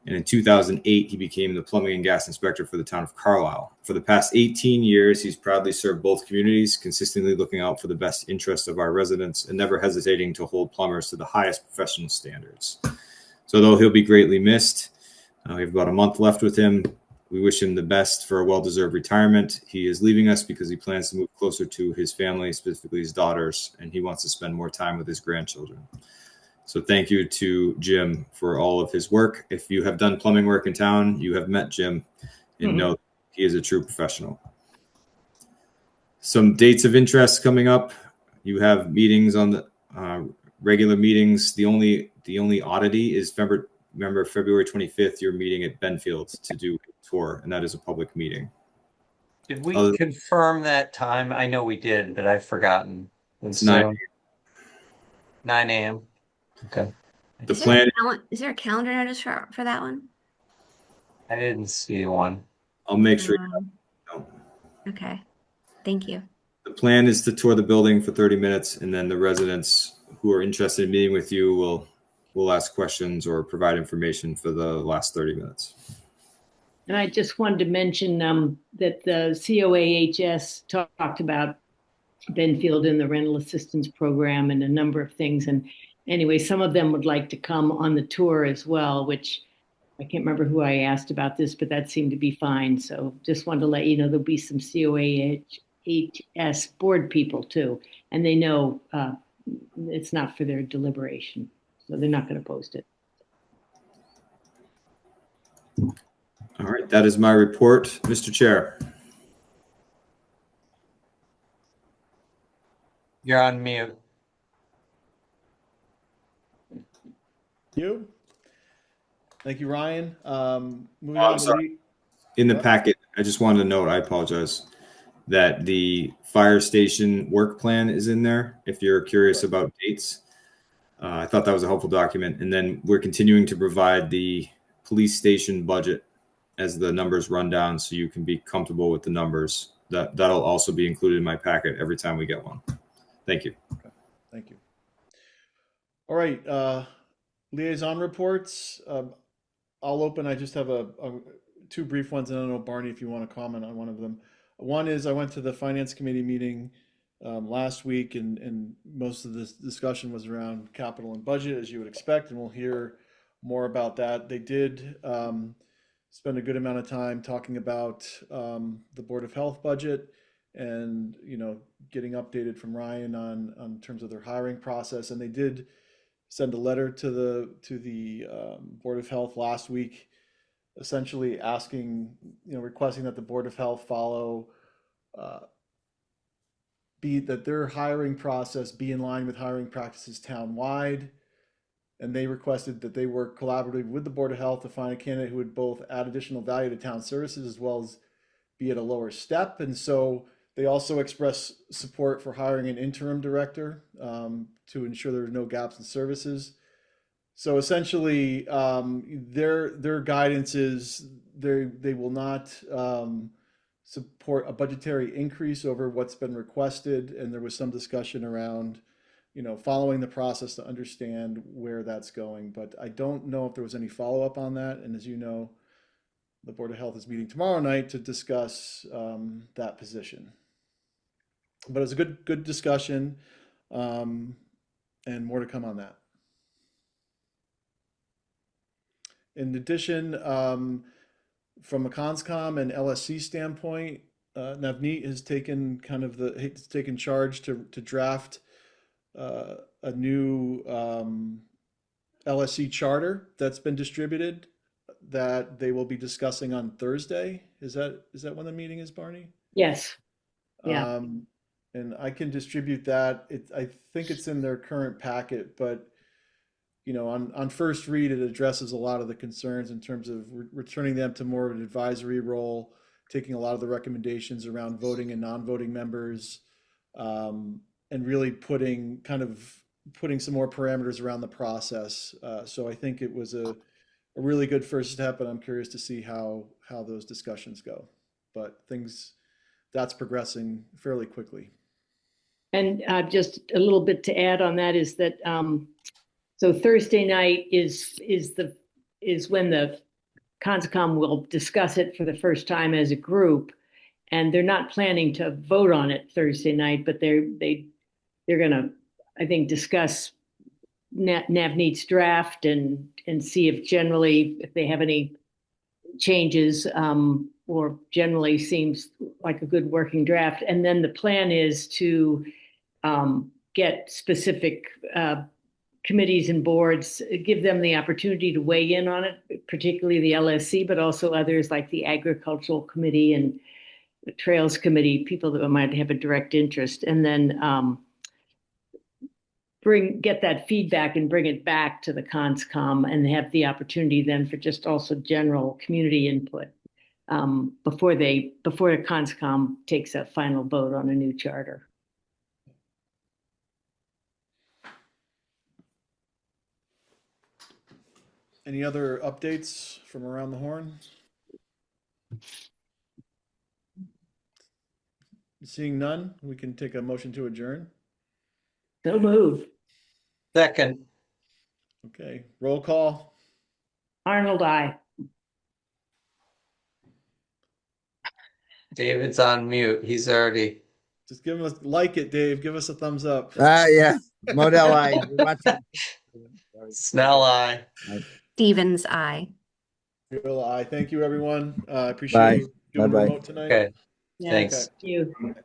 And in 2008, he became the plumbing and gas inspector for the town of Carlisle. For the past 18 years, he's proudly served both communities, consistently looking out for the best interests of our residents and never hesitating to hold plumbers to the highest professional standards. So though he'll be greatly missed, we have about a month left with him. We wish him the best for a well-deserved retirement. He is leaving us because he plans to move closer to his family, specifically his daughters, and he wants to spend more time with his grandchildren. So thank you to Jim for all of his work. If you have done plumbing work in town, you have met Jim and know he is a true professional. Some dates of interest coming up. You have meetings on the regular meetings. The only oddity is remember February 25th, you're meeting at Benfield to do a tour, and that is a public meeting. Did we confirm that time? I know we did, but I've forgotten. It's 9 a.m. Okay. Is there a calendar notice for that one? I didn't see one. I'll make sure. Okay. Thank you. The plan is to tour the building for 30 minutes, and then the residents who are interested in meeting with you will ask questions or provide information for the last 30 minutes. And I just wanted to mention that the COAHS talked about Benfield and the rental assistance program and a number of things. And anyway, some of them would like to come on the tour as well, which I can't remember who I asked about this, but that seemed to be fine. So just wanted to let you know there'll be some COAHS board people too. And they know it's not for their deliberation. So they're not going to post it. All right, that is my report, Mr. Chair. You're on mute. You. Thank you, Ryan. Moving I'm on to sorry. In the packet, I just wanted to note, I apologize, that the fire station work plan is in there. If you're curious about dates, I thought that was a helpful document. And then we're continuing to provide the police station budget as the numbers run down, so you can be comfortable with the numbers. That'll also be included in my packet every time we get one. Thank you. Okay. Thank you. All right. Liaison reports. I'll open. I just have two brief ones, and I don't know, Barney, if you want to comment on one of them. One is I went to the finance committee meeting last week, and most of this discussion was around capital and budget, as you would expect, and we'll hear more about that. They did spend a good amount of time talking about the Board of Health budget, and getting updated from Ryan on terms of their hiring process. And they did send a letter to the Board of Health last week, essentially asking, requesting that the Board of Health follow, that their hiring process be in line with hiring practices townwide. And they requested that they work collaboratively with the Board of Health to find a candidate who would both add additional value to town services as well as be at a lower step. And so they also express support for hiring an interim director to ensure there are no gaps in services. So essentially, their guidance is they will not support a budgetary increase over what's been requested. And there was some discussion around, following the process to understand where that's going. But I don't know if there was any follow-up on that. And as you know, the Board of Health is meeting tomorrow night to discuss that position. But it was a good discussion, and more to come on that. In addition, from a Conscom and LSC standpoint, Navneet has taken taken charge to draft a new LSC charter that's been distributed that they will be discussing on Thursday. Is that when the meeting is, Barney? Yes. Yeah. And I can distribute that. I think it's in their current packet, but on first read, it addresses a lot of the concerns in terms of returning them to more of an advisory role, taking a lot of the recommendations around voting and non-voting members, and really putting some more parameters around the process. So I think it was a really good first step, and I'm curious to see how those discussions go. But that's progressing fairly quickly. And just a little bit to add on that is that so Thursday night is when the Conscom will discuss it for the first time as a group, and they're not planning to vote on it Thursday night, but they're gonna, I think, discuss Navneet's draft and see if they have any changes, or generally seems like a good working draft. And then the plan is to get specific committees and boards, give them the opportunity to weigh in on it, particularly the LSC, but also others like the Agricultural Committee and the Trails Committee, people that might have a direct interest, and then get that feedback and bring it back to the Conscom and have the opportunity then for just also general community input before the Conscom takes a final vote on a new charter. Any other updates from around the horn? Seeing none, we can take a motion to adjourn. So moved. Second, Okay, roll call. Arnold, I. David's on mute. He's already. Just give us, like it, Dave. Give us a thumbs up. Yeah, Model I. Snell, aye. Stevens, I. Bill, I thank you, everyone. I Bye. appreciate you doing Bye-bye. remote tonight. Okay, Yeah, thanks. thank you.